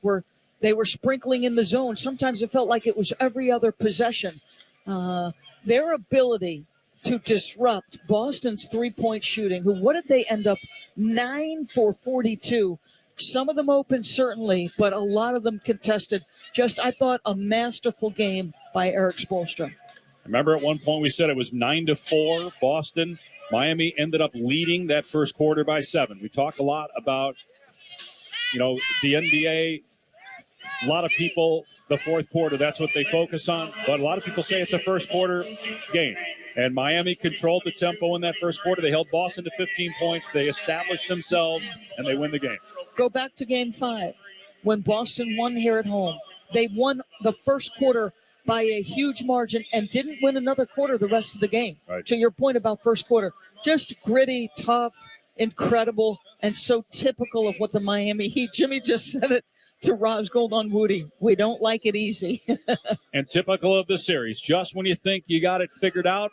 they were sprinkling in the zone. Sometimes it felt like it was every other possession. Their ability to disrupt Boston's three-point shooting, what did they end up? 9 for 42. Some of them open, certainly, but a lot of them contested. I thought, a masterful game by Eric Spoelstra. Remember at one point we said it was 9-4 Boston. Miami ended up leading that first quarter by 7. We talk a lot about, the NBA. A lot of people, the fourth quarter, that's what they focus on. But a lot of people say it's a first quarter game. And Miami controlled the tempo in that first quarter. They held Boston to 15 points. They established themselves, and they win the game. Go back to Game 5 when Boston won here at home. They won the first quarter by a huge margin and didn't win another quarter the rest of the game. Right. To your point about first quarter, just gritty, tough, incredible, and so typical of what the Miami Heat. Jimmy just said it to Roz Gold on Woody. We don't like it easy. And typical of the series, just when you think you got it figured out,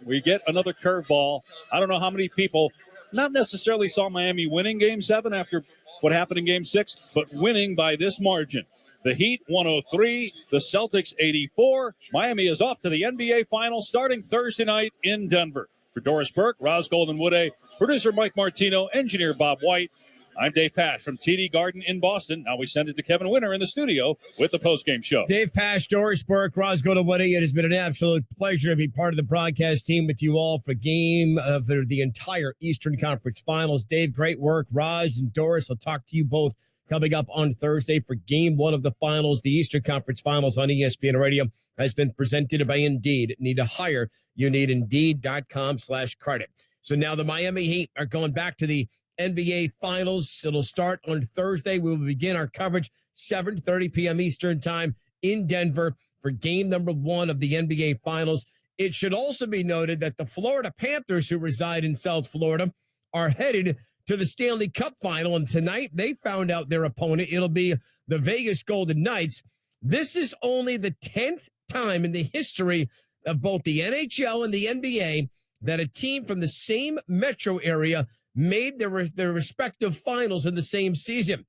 we get another curveball. I don't know how many people not necessarily saw Miami winning Game 7 after what happened in Game 6, but winning by this margin. The Heat 103, the Celtics 84. Miami is off to the NBA Finals starting Thursday night in Denver. For Doris Burke, Roz Golden Woode, producer Mike Martino, engineer Bob White, I'm Dave Pash from TD Garden in Boston. Now we send it to Kevin Winter in the studio with the postgame show. Dave Pash, Doris Burke, Roz Golden Woode. It has been an absolute pleasure to be part of the broadcast team with you all for game of the entire Eastern Conference Finals. Dave, great work. Roz and Doris, I'll talk to you both coming up on Thursday for game 1 of the finals. The Eastern Conference Finals on ESPN Radio has been presented by Indeed. Need to hire? You need Indeed.com/credit. So now the Miami Heat are going back to the NBA Finals. It'll start on Thursday. We will begin our coverage 7:30 p.m. Eastern Time in Denver for game number 1 of the NBA Finals. It should also be noted that the Florida Panthers, who reside in South Florida, are headed to the Stanley Cup Final, and tonight they found out their opponent. It'll be the Vegas Golden Knights. This is only the 10th time in the history of both the NHL and the NBA that a team from the same metro area made their respective finals in the same season.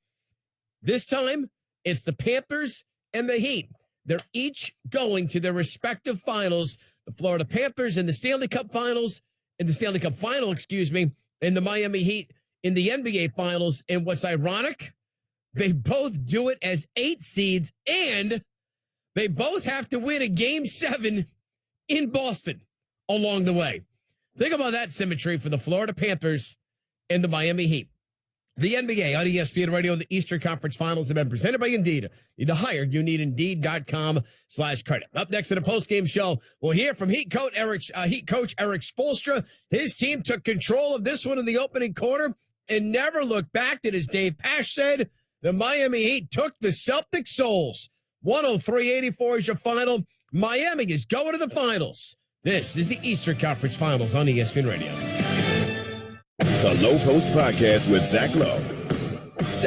This time, it's the Panthers and the Heat. They're each going to their respective finals. The Florida Panthers in the Stanley Cup Finals, and the Miami Heat in the NBA Finals. And what's ironic, they both do it as 8 seeds, and they both have to win a Game 7 in Boston along the way. Think about that symmetry for the Florida Panthers and the Miami Heat. The NBA on ESPN Radio, the Eastern Conference Finals have been presented by Indeed. Need to hire? You need Indeed.com/credit. Up next to the postgame show, we'll hear from Heat coach Eric Spoelstra. His team took control of this one in the opening quarter and never looked back. And as Dave Pash said, the Miami Heat took the Celtic souls. 103-84 is your final. Miami is going to the finals. This is the Eastern Conference Finals on ESPN Radio. The Low Post Podcast with Zach Lowe.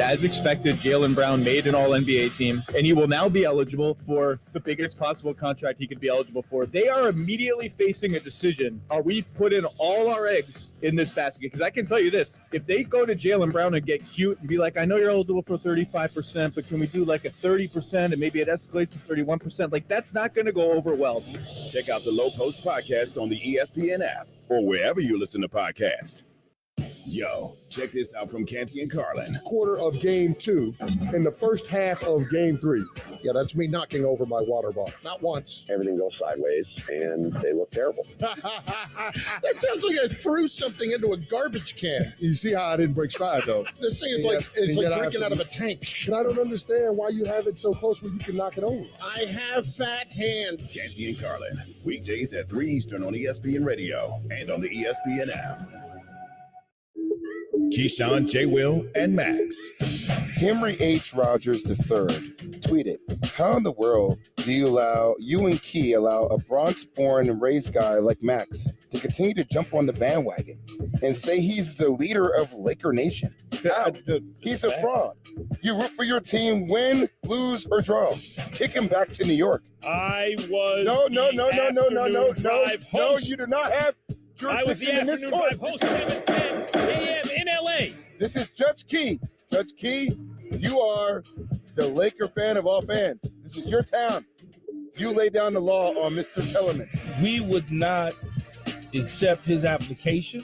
As expected, Jaylen Brown made an All-NBA team, and he will now be eligible for the biggest possible contract he could be eligible for. They are immediately facing a decision. Are we putting all our eggs in this basket? Because I can tell you this, if they go to Jaylen Brown and get cute and be like, I know you're eligible for 35%, but can we do like a 30% and maybe it escalates to 31%? Like, that's not going to go over well. Check out the Low Post Podcast on the ESPN app or wherever you listen to podcasts. Yo, check this out from Canty and Carlin. Quarter of Game 2 in the first half of Game 3. Yeah, that's me knocking over my water bottle. Not once. Everything goes sideways, and they look terrible. That sounds like I threw something into a garbage can. You see how I didn't break stride, though. This thing is like drinking out of a tank. And I don't understand why you have it so close where you can knock it over. I have fat hands. Canty and Carlin, weekdays at 3 Eastern on ESPN Radio and on the ESPN app. Keyshawn, J. Will, and Max. Henry H. Rogers III tweeted, how in the world do you and Key allow a Bronx-born and raised guy like Max to continue to jump on the bandwagon and say he's the leader of Laker Nation? How? He's a fraud. You root for your team, win, lose, or draw. Kick him back to New York. I was No, you do not have I was the jurisdiction in this afternoon court. drive host, 7:10 a.m. in L.A. This is Judge Key. Judge Key, you are the Laker fan of all fans. This is your town. You lay down the law on Mr. Tellerman. We would not accept his application,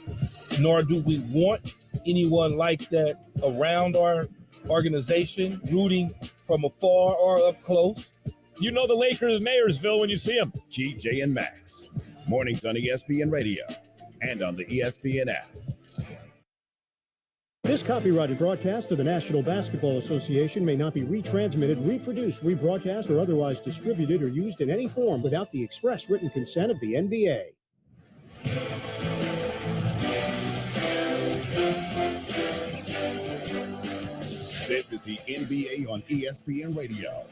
nor do we want anyone like that around our organization, rooting from afar or up close. You know the Lakers Mayorsville when you see them. GJ and Max. Mornings on ESPN Radio and on the ESPN app. This copyrighted broadcast of the National Basketball Association may not be retransmitted, reproduced, rebroadcast, or otherwise distributed or used in any form without the express written consent of the NBA. This is the NBA on ESPN Radio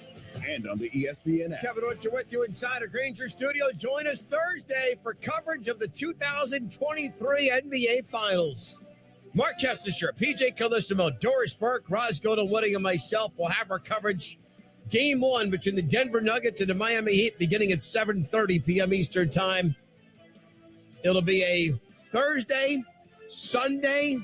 and on the ESPN app. Kevin Winter with you inside a Granger studio. Join us Thursday for coverage of the 2023 NBA Finals. Mark Kessler, PJ Carlissimo, Doris Burke, Roz Godin, Wooding, and myself will have our coverage. Game 1 between the Denver Nuggets and the Miami Heat beginning at 7:30 p.m. Eastern Time. It'll be a Thursday, Sunday,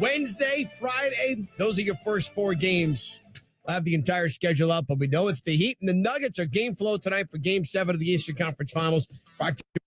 Wednesday, Friday. Those are your first 4 games. I'll have the entire schedule up, but we know it's the Heat and the Nuggets. Our game flow tonight for Game 7 of the Eastern Conference Finals. Brought to you